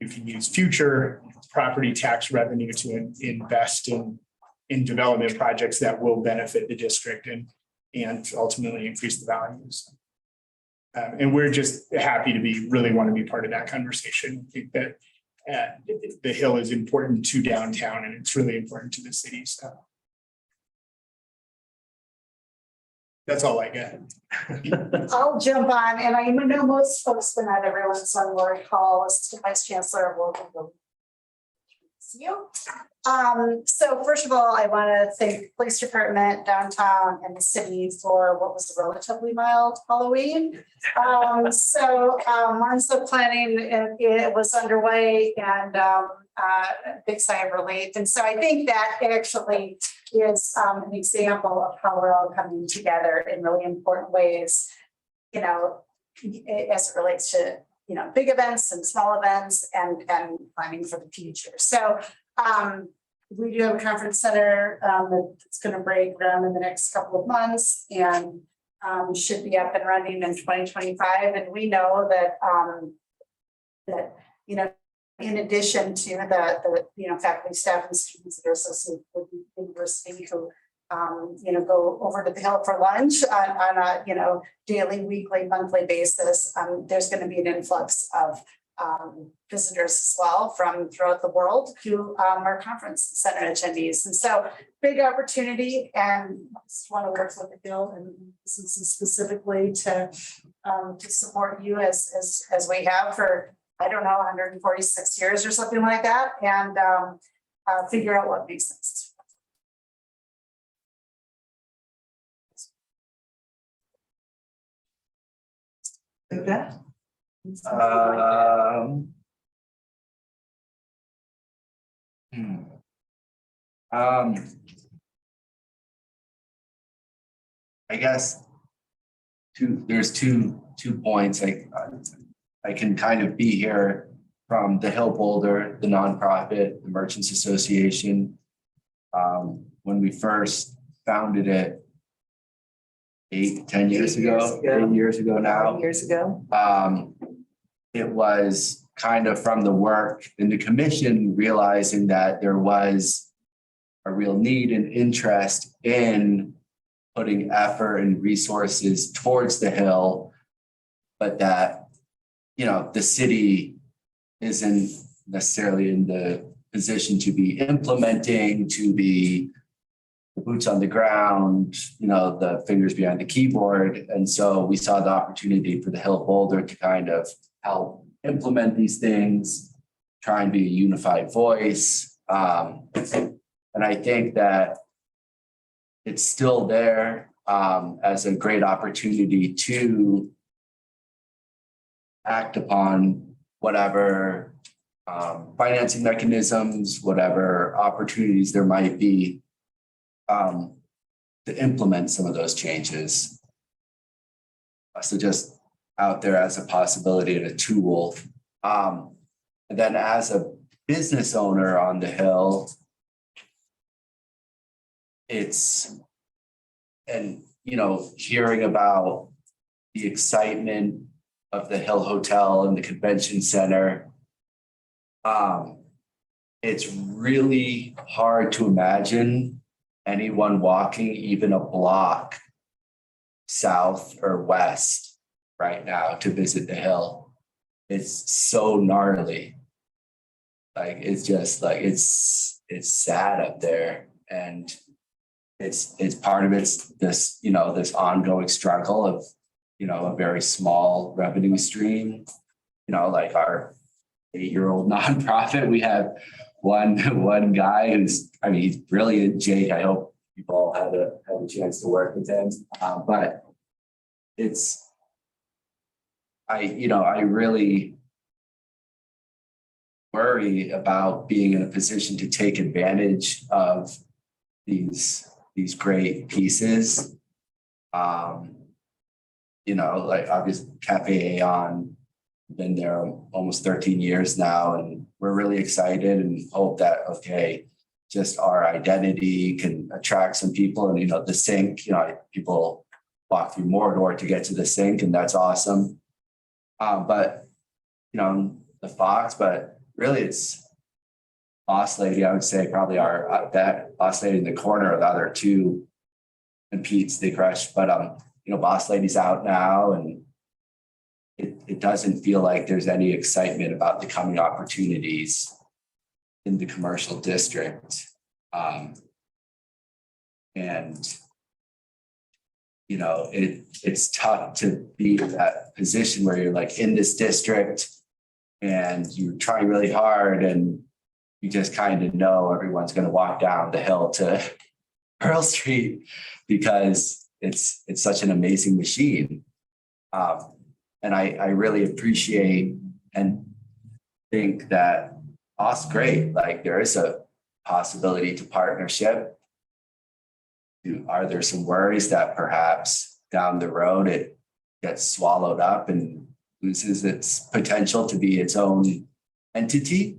you can use future property tax revenue to invest in development projects that will benefit the district and ultimately increase the values. And we're just happy to really want to be part of that conversation. I think that the Hill is important to downtown and it's really important to the city. So that's all I got. I'll jump on, and I know most folks, but not everyone's on Lori Hall as the Vice Chancellor of Local. You. So first of all, I want to thank the police department, downtown, and the city for what was a relatively mild Halloween. Months planning it was underway, and big sigh of relief. And so I think that actually is an example of how we're all coming together in really important ways, you know, as it relates to, you know, big events and small events and planning for the future. So we do have a conference center that's going to break ground in the next couple of months and should be up and running in 2025. And we know that that, you know, in addition to the you know, faculty, staff, and students that are associated with the university who you know, go over to the Hill for lunch on a, you know, daily, weekly, monthly basis, there's going to be an influx of visitors as well from throughout the world who are conference center attendees. And so big opportunity, and just want to work with the Hill and this is specifically to support you as we have for, I don't know, 146 years or something like that, and figure out what makes sense. That. I guess there's two points. I can kind of be here from the Hill Boulder, the nonprofit, the Merchants Association. When we first founded it 10 years ago, 8 years ago now. 8 years ago. It was kind of from the work in the commission, realizing that there was a real need and interest in putting effort and resources towards the Hill, but that, you know, the city isn't necessarily in the position to be implementing, to be the boots on the ground, you know, the fingers behind the keyboard. And so we saw the opportunity for the Hill Boulder to kind of help implement these things, try and be a unified voice. And I think that it's still there as a great opportunity to act upon whatever financing mechanisms, whatever opportunities there might be to implement some of those changes. So just out there as a possibility and a tool. And then as a business owner on the Hill, you know, hearing about the excitement of the Hill Hotel and the convention center, it's really hard to imagine anyone walking even a block south or west right now to visit the Hill. It's so gnarly. Like, it's just like, it's sad up there. And it's part of it's this, you know, this ongoing struggle of, you know, a very small revenue stream. You know, like our 8-year-old nonprofit, we have one guy who's, I mean, he's brilliant. Jake, I hope you've all had a chance to work with him. But I really worry about being in a position to take advantage of these great pieces. You know, like obviously Cafe Aeon, been there almost 13 years now, and we're really excited and hope that, okay, just our identity can attract some people. And, the sink, people walk through Mordor to get to the sink, and that's awesome. But, the Fox, but really it's Boss Lady, I would say probably that Boss Lady in the corner are the other two, and Pete's the Crush. But, Boss Lady's out now, and it doesn't feel like there's any excitement about the coming opportunities in the commercial district. It's tough to be in that position where you're like in this district and you're trying really hard and you just kind of know everyone's going to walk down the hill to Pearl Street because it's such an amazing machine. And I really appreciate and think that great. Like there is a possibility to partnership. Are there some worries that perhaps down the road it gets swallowed up and loses its potential to be its own entity?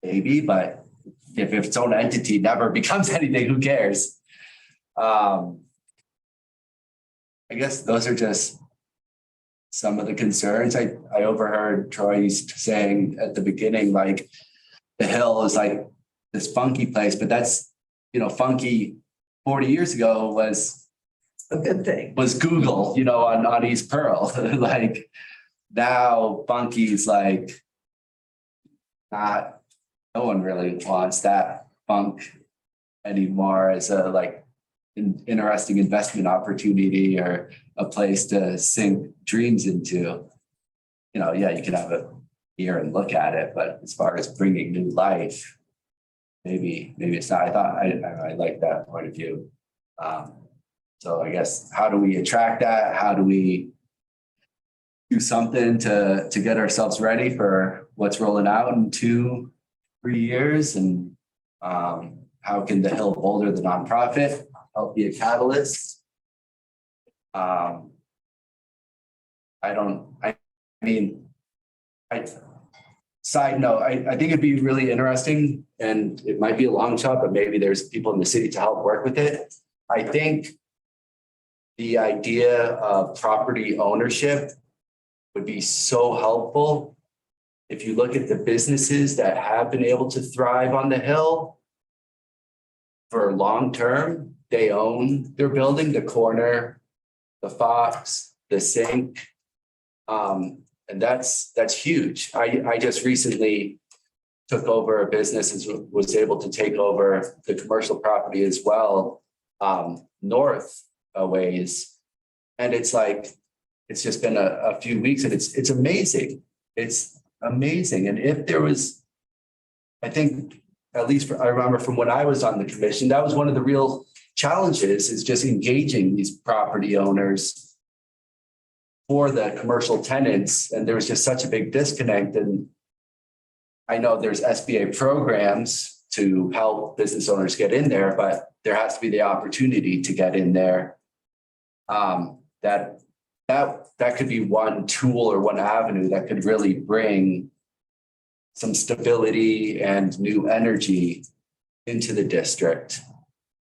Maybe, but if its own entity never becomes anything, who cares? I guess those are just some of the concerns. I overheard Troy saying at the beginning, like the Hill is like this funky place, but that's, funky 40 years ago was a good thing. Was Google, on East Pearl. Like now funky's like no one really wants that funk anymore as a interesting investment opportunity or a place to sink dreams into. You can have a ear and look at it, but as far as bringing new life, maybe it's not. I like that point of view. So I guess how do we attract that? How do we do something to get ourselves ready for what's rolling out in 2-3 years? And how can the Hill Boulder, the nonprofit, help be a catalyst? Side note, I think it'd be really interesting, and it might be a long shot, but maybe there's people in the city to help work with it. I think the idea of property ownership would be so helpful. If you look at the businesses that have been able to thrive on the Hill for long term, they own their building, the corner, the Fox, the sink. And that's huge. I just recently took over a business and was able to take over the commercial property as well, north a ways. And it's just been a few weeks and it's amazing. It's amazing. And if there was, I think, at least I remember from when I was on the commission, that was one of the real challenges is just engaging these property owners for the commercial tenants. And there was just such a big disconnect. And I know there's SBA programs to help business owners get in there, but there has to be the opportunity to get in there. That could be one tool or one avenue that could really bring some stability and new energy into the district.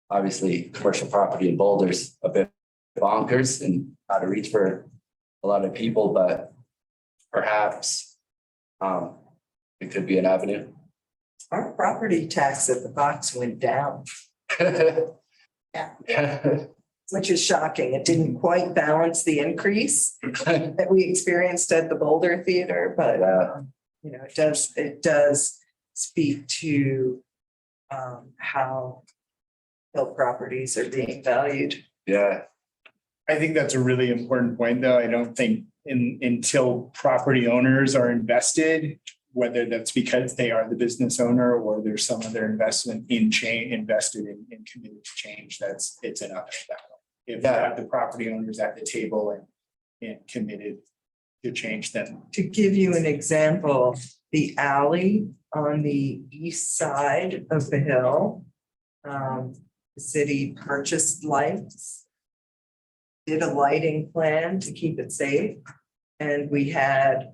Obviously, commercial property in Boulder's a bit bonkers and out of reach for a lot of people, but perhaps it could be an avenue. Our property tax at the Fox went down. Yeah. Which is shocking. It didn't quite balance the increase that we experienced at the Boulder Theater, but it does speak to how Hill properties are being valued. Yeah. I think that's a really important point, though. I don't think until property owners are invested, whether that's because they are the business owner or there's some other investment in invested in committed to change, it's an uphill battle. If you have the property owners at the table and committed to change them. To give you an example, the alley on the east side of the Hill, the city purchased lights, did a lighting plan to keep it safe. And we had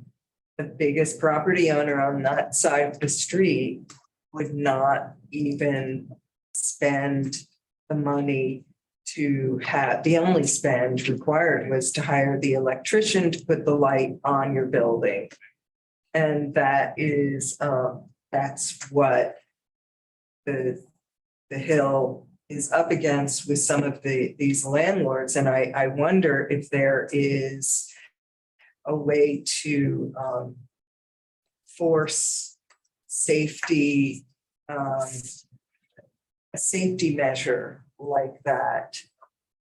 the biggest property owner on that side of the street would not even spend the money to have, the only spend required was to hire the electrician to put the light on your building. And that is, that's what the Hill is up against with some of these landlords. And I wonder if there is a way to force safety, a safety measure like that.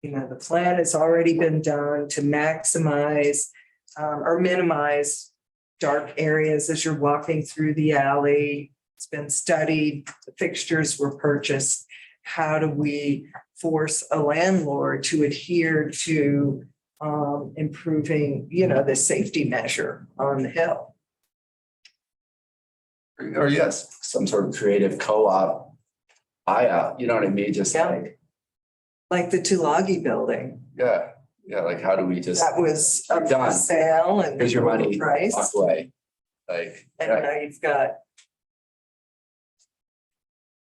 You know, the plan has already been done to maximize or minimize dark areas as you're walking through the alley. It's been studied, the fixtures were purchased. How do we force a landlord to adhere to improving, you know, the safety measure on the Hill? Or yes, some sort of creative co-op buyout, you know what I mean? Just Like the Tulagi building. yeah, like how do we just, That was up for done. sale and. Here's your money, Price. walk away. Like, And now you've got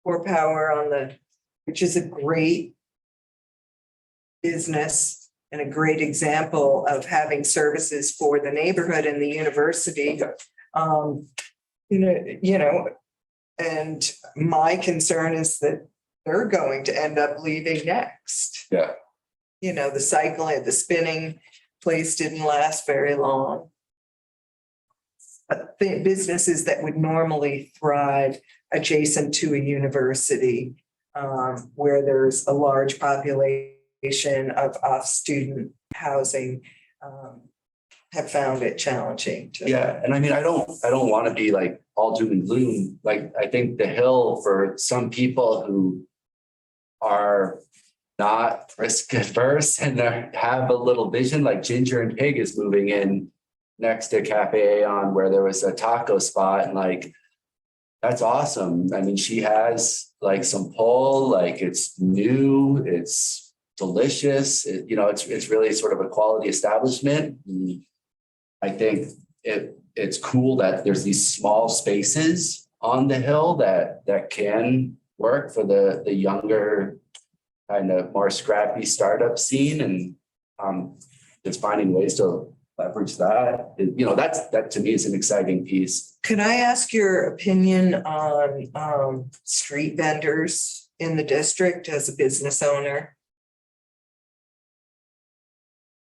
Core Power on the, which is a great business and a great example of having services for the neighborhood and the university. You know, and my concern is that they're going to end up leaving next. yeah, You know, the cycling, the spinning place didn't last very long. But the businesses that would normally thrive adjacent to a university, where there's a large population of off-student housing, have found it challenging to. yeah. And I mean, I don't want to be like all doom and gloom. Like, I think the Hill for some people who are not risk averse and have a little vision, like Ginger and Pig is moving in next to Cafe Aeon where there was a taco spot, and like, that's awesome. I mean, she has like some pull, like it's new, it's delicious. You know, it's really sort of a quality establishment. And I think it's cool that there's these small spaces on the Hill that can work for the younger, kind of more scrappy startup scene, and just finding ways to leverage that. You know, that to me is an exciting piece. Could I ask your opinion on street vendors in the district as a business owner?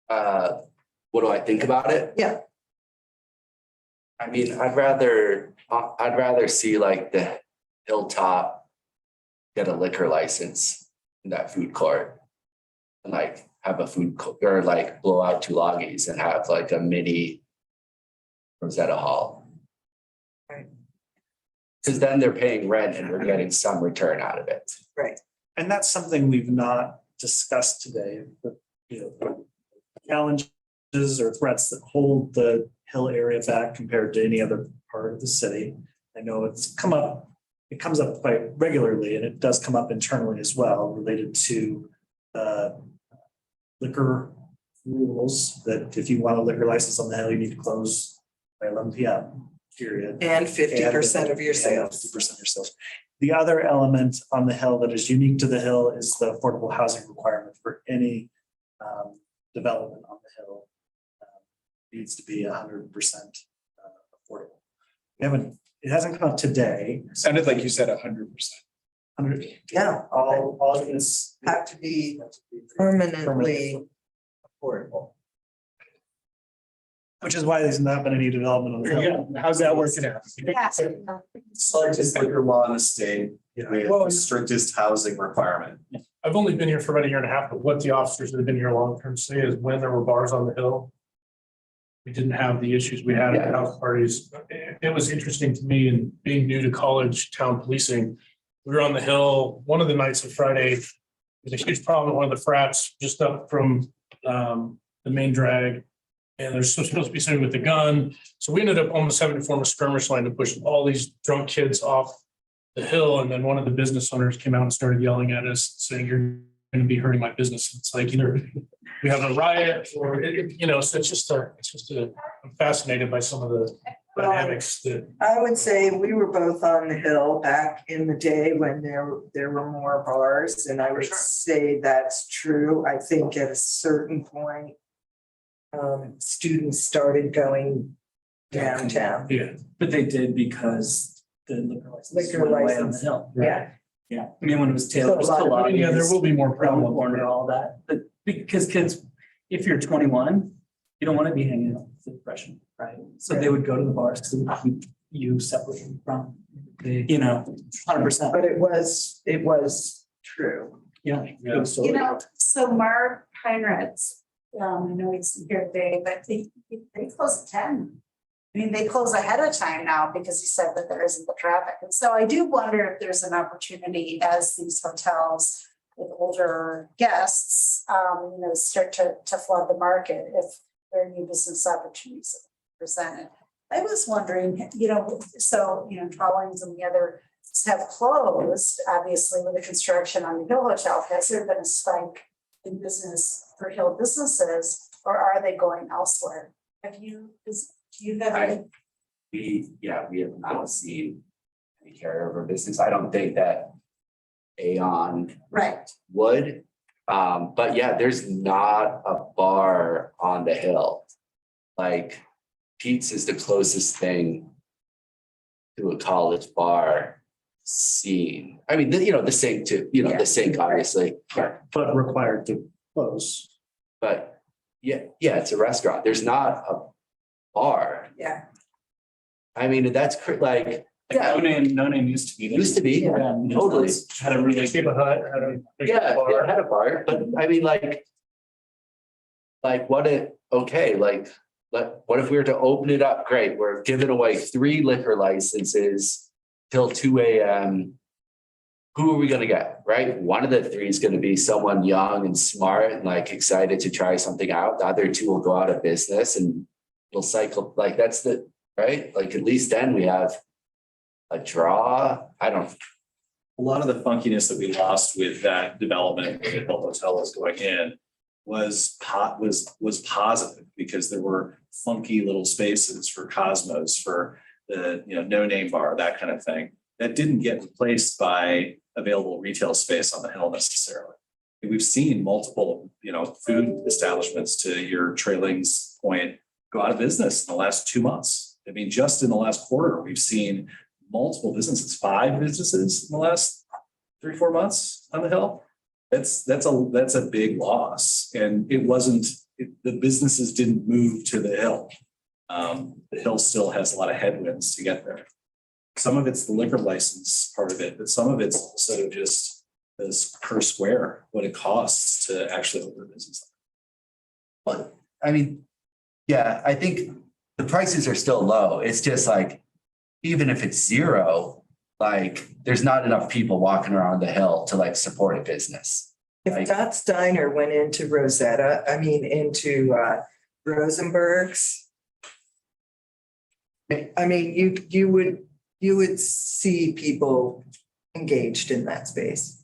What do I think about it? Yeah. I mean, I'd rather see like the Hilltop get a liquor license in that food court and like have a food or like blow out Tulagis and have like a mini Rosetta Hall. Right. Because then they're paying rent and we're getting some return out of it. Right. And that's something we've not discussed today, but you know, challenges or threats that hold the Hill area back compared to any other part of the city. I know it comes up quite regularly, and it does come up internally as well, related to liquor rules that if you want a liquor license on the Hill, you need to close by 11 p.m. period. And 50% of your sales. 50% of your sales. The other element on the Hill that is unique to the Hill is the affordable housing requirement for any development on the Hill. Needs to be 100% affordable. It hasn't come up today. Sounded like you said 100%. 100. Yeah. All units Have to be permanently affordable. Which is why there's not been any development on the Hill. Yeah, how's that working out? Largest liquor law in the state, with Well, the strictest housing requirement. I've only been here for about a year and a half, but what the officers that have been here long-term say is when there were bars on the Hill, we didn't have the issues we had at house parties. It was interesting to me, and being new to college town policing, we were on the Hill, one of the nights of Friday, there's a huge problem at one of the frats just up from the main drag. And there's supposed to be somebody with a gun. So we ended up almost having to form a skirmish line to push all these drunk kids off the Hill. And then one of the business owners came out and started yelling at us saying, "You're going to be hurting my business." It's like either we have a riot or, so I'm fascinated by some of the dynamics that. I would say we were both on the hill back in the day when there were more bars, and I would say that's true. I think at a certain point, students started going downtown. Yeah. But they did because the liquor license Liquor went away on the license, hill. yeah. Yeah, I mean, when it was Taylor, So a lot of- Yeah, there will be more problem problems. corner, all that, but because kids, if you're 21, you don't want to be hanging out with the freshmen, right? So they would go to the bars because it would keep you separate from, 100%. But it was true. Yeah. Yeah. it was totally- You know, so Mark Heinrichs, I know he's here today, but they close at 10. I mean, they close ahead of time now because he said that there isn't the traffic. And so I do wonder if there's an opportunity as these hotels with older guests, start to flood the market if there are new business opportunities presented. I was wondering, Trollings and the other have closed, obviously, with the construction on the Hill Hotel. Has there been a spike in business for Hill businesses, or are they going elsewhere? Do you have any? We have not seen any carryover business. I don't think that Aon Right. would. But yeah, there's not a bar on the hill. Like Pete's is the closest thing to a college bar scene. I mean, the sink too, the sink, obviously. But required to close. But yeah, it's a restaurant. There's not a bar. Yeah. I mean, that's like. No name used to be there. Used to be, totally. Had a really. Keep a hut, had a. Yeah, it had a bar, but I mean, like what if we were to open it up? Great, we're giving away 3 liquor licenses till 2 a.m. Who are we gonna get, right? One of the 3 is gonna be someone young and smart and excited to try something out. The other 2 will go out of business and it'll cycle, that's the, right? At least then we have a draw. I don't. A lot of the funkiness that we lost with that development when the Hill Hotel was going in was positive because there were funky little spaces for Cosmos, for the no name bar, that kind of thing. That didn't get replaced by available retail space on the hill necessarily. We've seen multiple, food establishments, to your Trailing's point, go out of business in the last 2 months. I mean, just in the last quarter, we've seen multiple businesses, 5 businesses in the last 3-4 months on the hill. That's a big loss. And the businesses didn't move to the hill. The hill still has a lot of headwinds to get there. Some of it's the liquor license part of it, but some of it's also just this per square, what it costs to actually open a business. But I mean, yeah, I think the prices are still low. It's just even if it's 0, there's not enough people walking around the hill to support a business. If Dot's Diner went into into Rosenberg's, I mean, you would see people engaged in that space.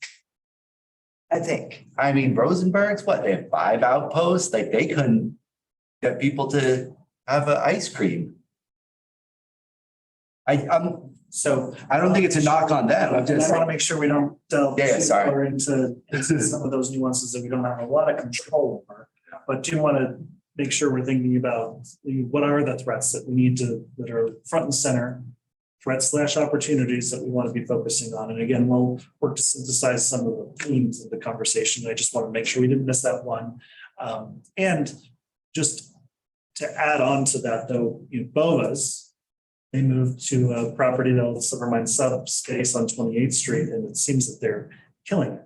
I think. I mean, Rosenberg's, they have 5 outposts. They couldn't get people to have an ice cream. I don't think it's a knock on them. I want to make sure we don't delve Yeah, too sorry. far into some of those nuances that we don't have a lot of control over. But do want to make sure we're thinking about what are the threats that that are front and center, threats/opportunities that we want to be focusing on. And again, we'll work to synthesize some of the themes of the conversation. I just want to make sure we didn't miss that one. And just to add on to that though, Bova's, they moved to a property that was Silvermine subspace on 28th Street, and it seems that they're killing it.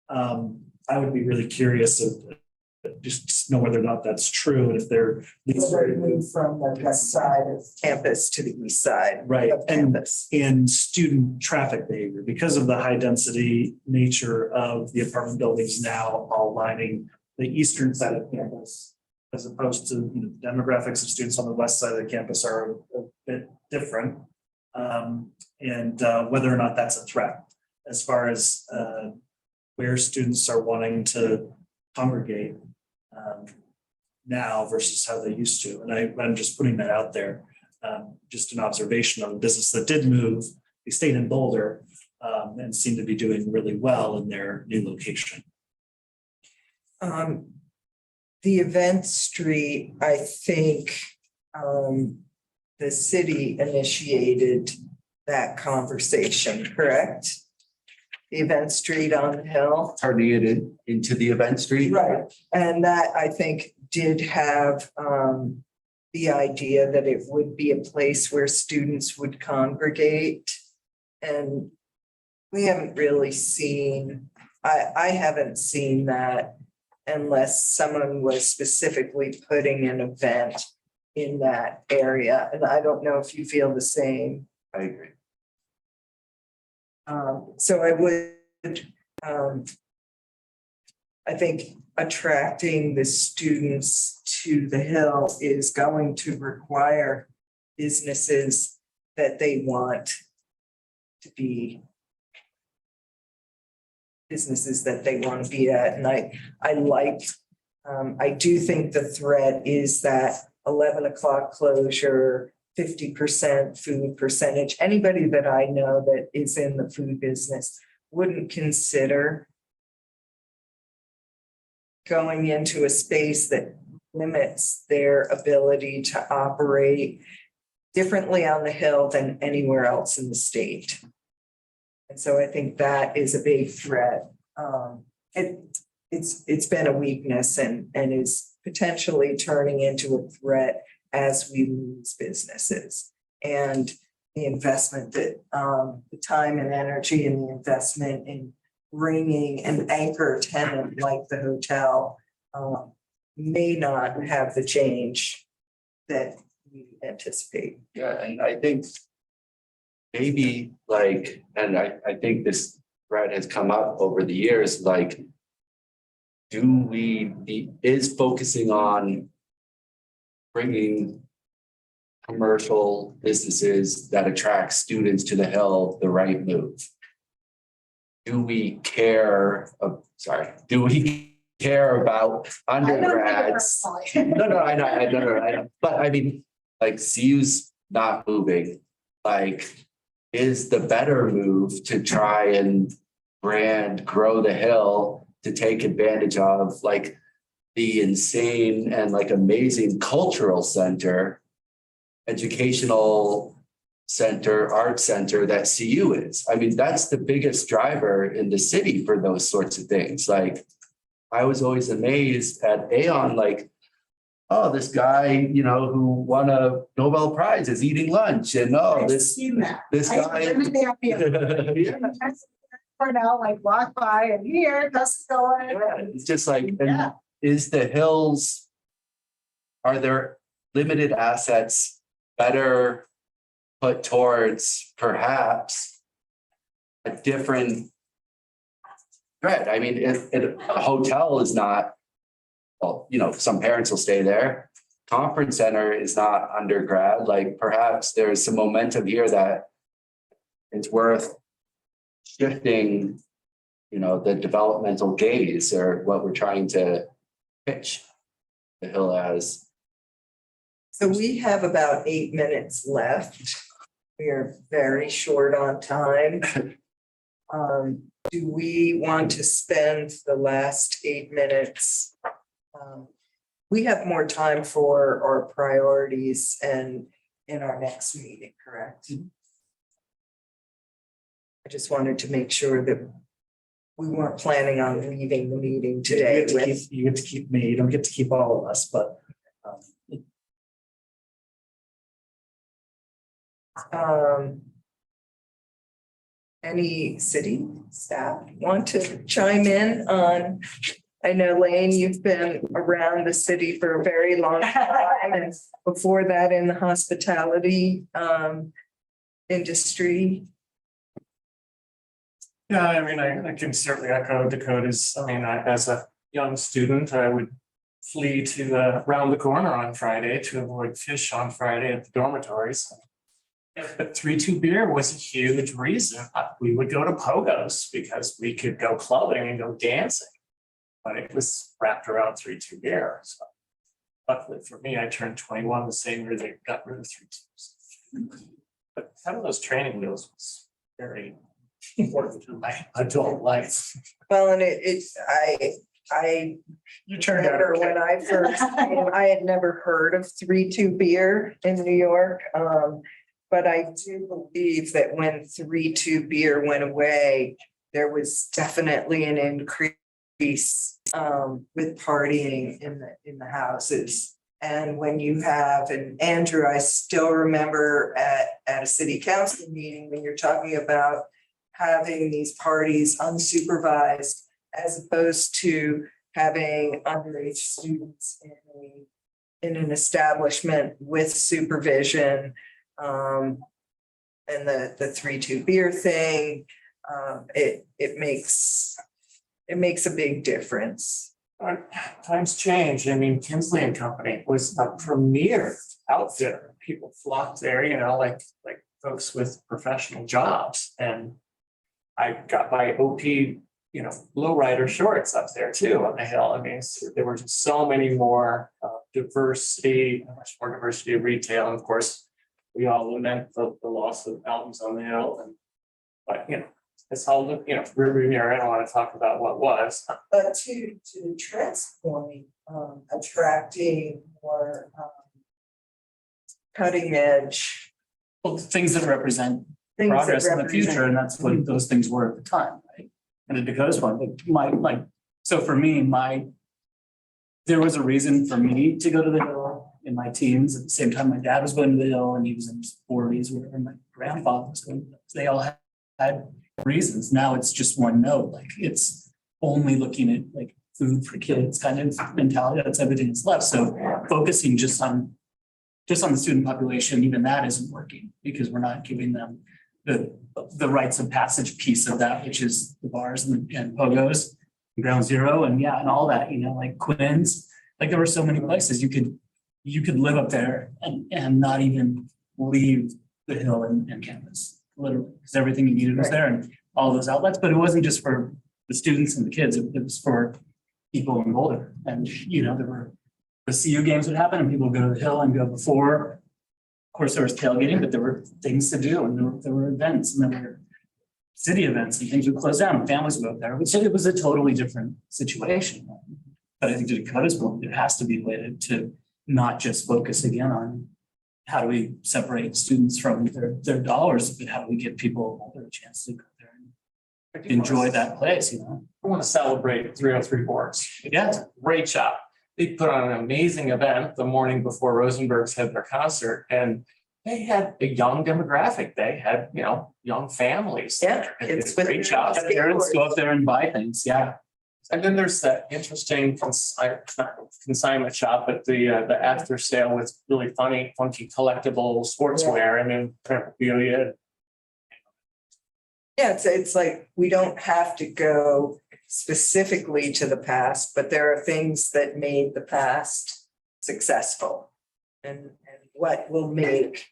I would be really curious of just know whether or not that's true, and if they're Moved from the west side of campus to the east side. right Of campus. and student traffic behavior because of the high density nature of the apartment buildings now all lining the eastern side of campus, as opposed to the demographics of students on the west side of the campus are a bit different. And whether or not that's a threat as far as where students are wanting to congregate now versus how they used to. And I'm just putting that out there. just an observation on the business that did move. They stayed in Boulder and seem to be doing really well in their new location. The event street, I think, the city initiated that conversation, correct? The event street on the hill. Turning it into the event street. Right, and that I think did have the idea that it would be a place where students would congregate. And we haven't really seen, I haven't seen that unless someone was specifically putting an event in that area. And I don't know if you feel the same. I agree. So I would, I think attracting the students to the Hill is going to require businesses that they want to be businesses that they want to be at. And I do think the threat is that 11 o'clock closure, 50% food percentage. Anybody that I know that is in the food business wouldn't consider going into a space that limits their ability to operate differently on the Hill than anywhere else in the state. And so I think that is a big threat. It's been a weakness and is potentially turning into a threat as we lose businesses. And the investment that the time and energy and the investment in bringing an anchor tenant like the hotel may not have the change that we anticipate. Yeah, and I think maybe like, and I think this thread has come up over the years, like, is focusing on bringing commercial businesses that attract students to the Hill the right move? Do we care about undergrads? No, I know. But I mean, like, CU's not moving. Like, is the better move to try and grow the Hill to take advantage of like the insane and like amazing cultural center, educational center, art center that CU is? I mean, that's the biggest driver in the city for those sorts of things. Like, I was always amazed at Aon, like, oh, this guy, who won a Nobel Prize is eating lunch, and this guy. For now, like walk by and here, doesn't go on. It's just like, and is the Hills, are there limited assets better put towards perhaps a different threat? I mean, a hotel is not, well, some parents will stay there. Conference center is not undergrad. Like, perhaps there's some momentum here that it's worth shifting, the developmental gaze, or what we're trying to pitch the Hill as. So we have about 8 minutes left. We are very short on time. Do we want to spend the last 8 minutes? We have more time for our priorities and in our next meeting, correct? I just wanted to make sure that we weren't planning on leaving the meeting today. You get to keep me, you don't get to keep all of us, but. Any city staff want to chime in on? I know, Lane, you've been around the city for a very long time, and before that in the hospitality industry. Yeah, I mean, I can certainly echo Dakota's. I mean, as a young student, I would flee to around the corner on Friday to avoid fish on Friday at the dormitories. But 3-2 beer was a huge reason. We would go to Pogo's because we could go clubbing and go dancing. But it was wrapped around 3-2 beer. So luckily for me, I turned 21 the same year they got rid of 3 teams. But having those training wheels was very important to my adult life. Well, and I You turned out remember okay. when I first, I had never heard of 3-2 beer in New York. But I do believe that when 3-2 beer went away, there was definitely an increase with partying in the houses. And when you have, and Andrew, I still remember at a city council meeting, when you're talking about having these parties unsupervised as opposed to having underage students in an establishment with supervision. And the 3-2 beer thing, it makes a big difference. Times change. I mean, Kinsley and Company was a premier outfitter. People flocked there, you know, like folks with professional jobs. And I got my OP, you know, lowrider shorts up there too on the hill. I mean, there were just so many more diversity, much more diversity of retail. And of course, we all lament the loss of Mountains on the Hill. But, you know, it's all, you know, rearview mirror. I don't want to talk about what was. But to Trent's point, attracting more cutting edge. Well, things that represent things that progress in the represent- future, and that's what those things were at the time, right? And the Dakota's one, but so for me, there was a reason for me to go to the Hill in my teens. At the same time, my dad was going to the Hill and he was in his 40s, whatever, my grandfather was going. They all had reasons. Now it's just one note, like it's only looking at like food for kids kind of mentality. That's everything that's left. So focusing just on the student population, even that isn't working because we're not giving them the rites of passage piece of that, which is the bars and pogos, Ground Zero, and and all that, you know, like Quinn's. Like there were so many places you could live up there and not even leave the Hill and campus, literally, because everything you needed was there and all those outlets. But it wasn't just for the students and the kids, it was for people in Boulder. And, you know, there were the CU games would happen and people would go to the Hill and go before. Of course, there was tailgating, but there were things to do and there were events and there were city events and things would close down and families would go up there. It was a totally different situation. But I think to Dakota's point, there has to be a way to not just focus again on how do we separate students from their dollars, but how do we give people a chance to go there and enjoy that place, you know? I want to celebrate 303 boards. Yeah. It's a great job. They put on an amazing event the morning before Rosenberg's had their concert, and they had a young demographic. They had, you know, young families. Yeah, They did it's a great job. Parents go up there and buy things, yeah. And then there's that interesting consignment shop, but the after sale with really funky collectible sportswear and then memorabilia. Yeah, it's like, we don't have to go specifically to the past, but there are things that made the past successful. And what will make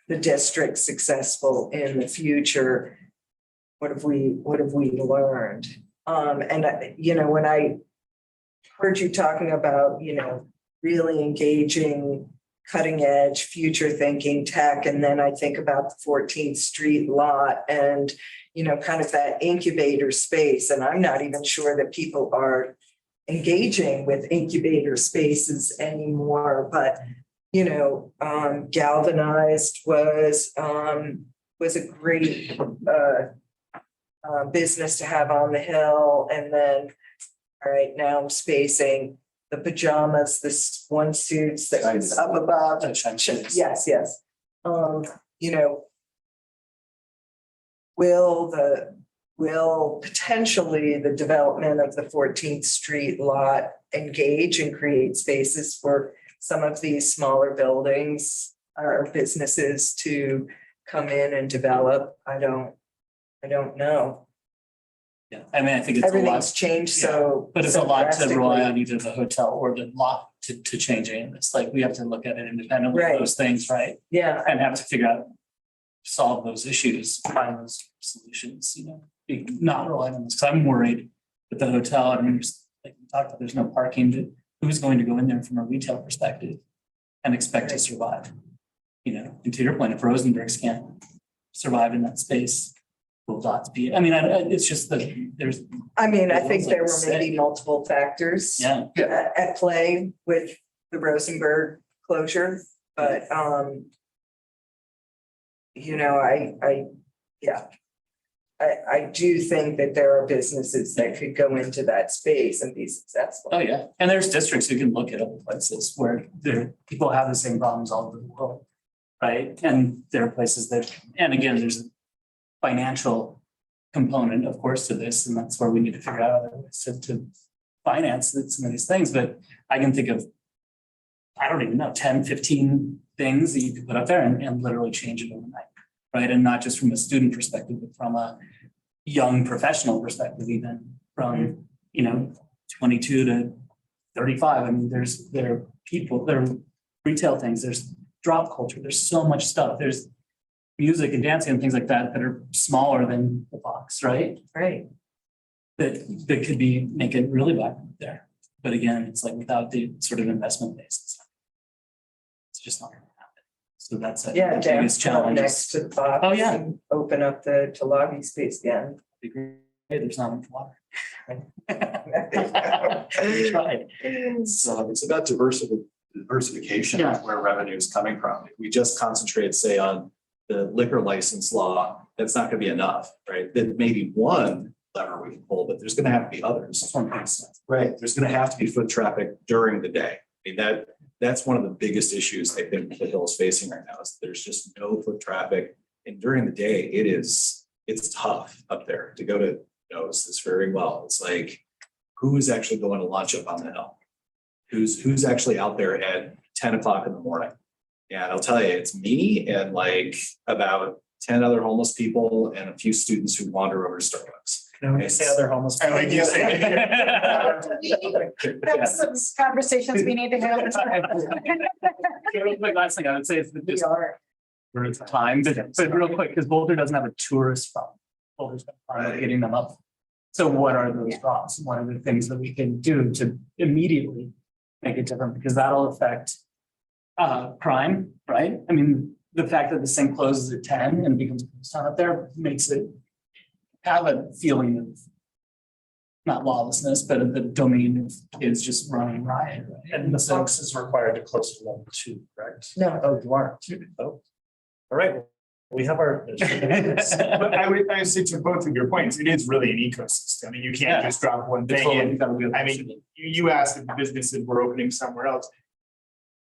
the district successful in the future? What have we learned? You know, when I heard you talking about, you know, really engaging cutting edge, future thinking tech, and then I think about the 14th Street lot and, you know, kind of that incubator space. And I'm not even sure that people are engaging with incubator spaces anymore, but, you know, Galvanized was a great business to have on the Hill. And then, all right, now I'm spacing the pajamas, this one suits that was up above. Yes. You know, will potentially the development of the 14th Street lot engage and create spaces for some of these smaller buildings or businesses to come in and develop? I don't know. Yeah, I mean, I think it's a lot. Everything's changed, so. But it's so a lot to rely drastically. on either the hotel or the lot to change any of this. Like, we have to look at it independently, Right. of those things, right? Yeah, And have to figure out, solve those issues, find those solutions, you know, not rely on this. Cause I'm worried with the hotel. I mean, like we talked about, there's no parking who's going to go in there from a retail perspective and expect to survive? You know, and to your point, if Rosenberg's can't survive in that space, will Dots be? I mean, it's just that there's. I mean, I It think was there like were maybe multiple factors Yeah. at play with the Rosenberg closure, but, you know, I do think that there are businesses that could go into that space and be successful. Oh, yeah. And there's districts who can look at other places where people have the same problems all over the world. Right? And there are places that, and again, there's a financial component, of course, to this, and that's where we need to figure out other ways to finance some of these things. But I can think of, I don't even know, 10, 15 things that you could put up there and literally change it overnight. Right? And not just from a student perspective, but from a young professional perspective, even from, you know, 22 to 35. I mean, there are people, there are retail things, there's drop culture, there's so much stuff. There's music and dancing and things like that that are smaller than the box, right? Right. That could be, make it really vibrant there. But again, it's like without the sort of investment base, it's just not gonna happen. So that's a Yeah, biggest challenge. next to the box. Oh, yeah. and Open up the Tulagi space again. Hey, there's not much water. We tried. So it's about diversification Yeah. of where revenue is coming from. If we just concentrate, say, on the liquor license law, that's not gonna be enough, right? Then maybe one lever we can pull, but there's gonna have to be others. Right, there's gonna have to be foot traffic during the day. I mean, that's one of the biggest issues I think the Hill is facing right now is there's just no foot traffic. And during the day, it's tough up there to go to, knows this very well. It's like, who is actually going to lunch up on the hill? Who's actually out there at 10 o'clock in the morning? Yeah, and I'll tell you, it's me and like about 10 other homeless people and a few students who wander over Starbucks. Can we say other homeless? I like you saying. That's some conversations we need to have. Real quick, last thing I would say is that just for its time, but real quick, because Boulder doesn't have a tourist problem. Boulder's got a problem getting them up. So what are those drops? What are the things that we can do to immediately make it different? Because that'll affect crime, right? I mean, the fact that this thing closes at 10 and becomes a ghost town up there makes it have a feeling of not lawlessness, but the domain of kids just running riot. Right? And the Fox is required to close to level 2, correct? No. Oh, you are. Oh. All right. We have our. But I would say to both of your points, it is really an ecosystem. I mean, you can't just drop one thing in. I mean, you asked if businesses were opening somewhere else.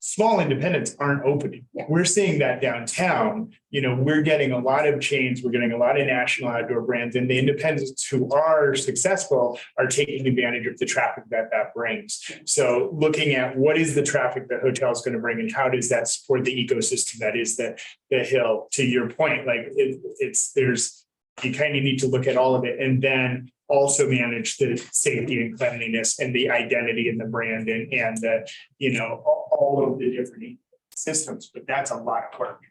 Small independents aren't opening. We're seeing that downtown, you know, we're getting a lot of chains, we're getting a lot of national outdoor brands, and the independents who are successful are taking advantage of the traffic that brings. So looking at what is the traffic the hotel is going to bring and how does that support the ecosystem that is the Hill, to your point, like you kind of need to look at all of it and then also manage the safety and cleanliness and the identity and the brand and the, you know, all of the different systems, but that's a lot of work.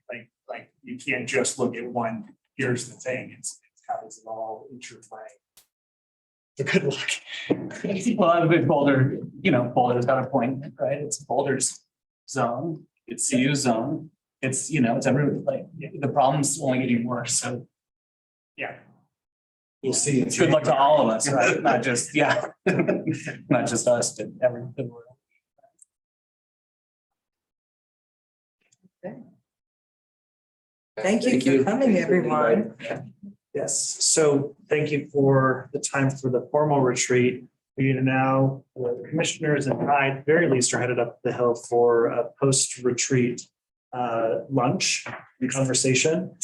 Like you can't just look at one, here's the thing, it's how does it all interplay. So good luck. Well, with Boulder, you know, Boulder's got a point, right? It's Boulder's zone, it's CU zone, it's, you know, it's everywhere, like the problem's only getting worse, so. Yeah. We'll see. Good luck to all of us, right? Not just, not just us, but everyone. Thank you for coming, everyone. Yes, so thank you for the time for the formal retreat. We are now, the commissioners and I, at very least, are headed up the Hill for a post-retreat lunch and conversation.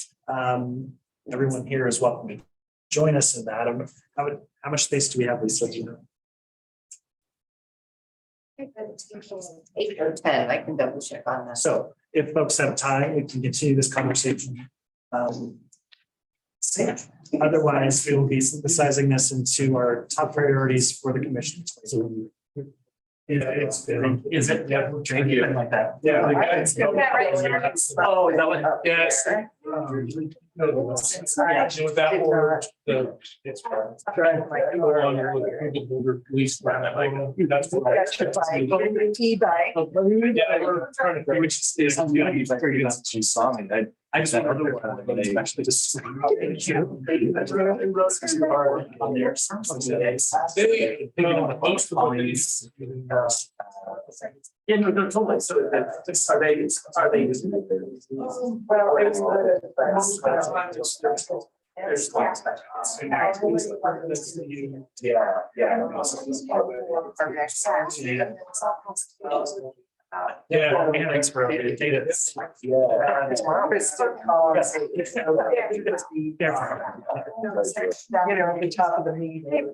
Everyone here is welcome to join us in that. How much space do we have, Lisa? Do you know? 8 or 10, I can double check on that. So if folks have time, we can continue this conversation. Otherwise, we will be synthesizing this into our top priorities for the commission. It's Is it? Yeah. Thank you. Like that. Yeah. Let's do that right now. Oh, is that what? Yes. No, yeah, so with that order, it's. Police. That's what. E-bike. Yeah, we're trying to, which is. She saw me, I just. Especially just. On there. They, most of these. Yeah, no, totally, so are they? Well, it's. There's. Yeah, thanks for updating data. You know, at the top of the meeting.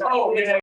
Oh, yeah.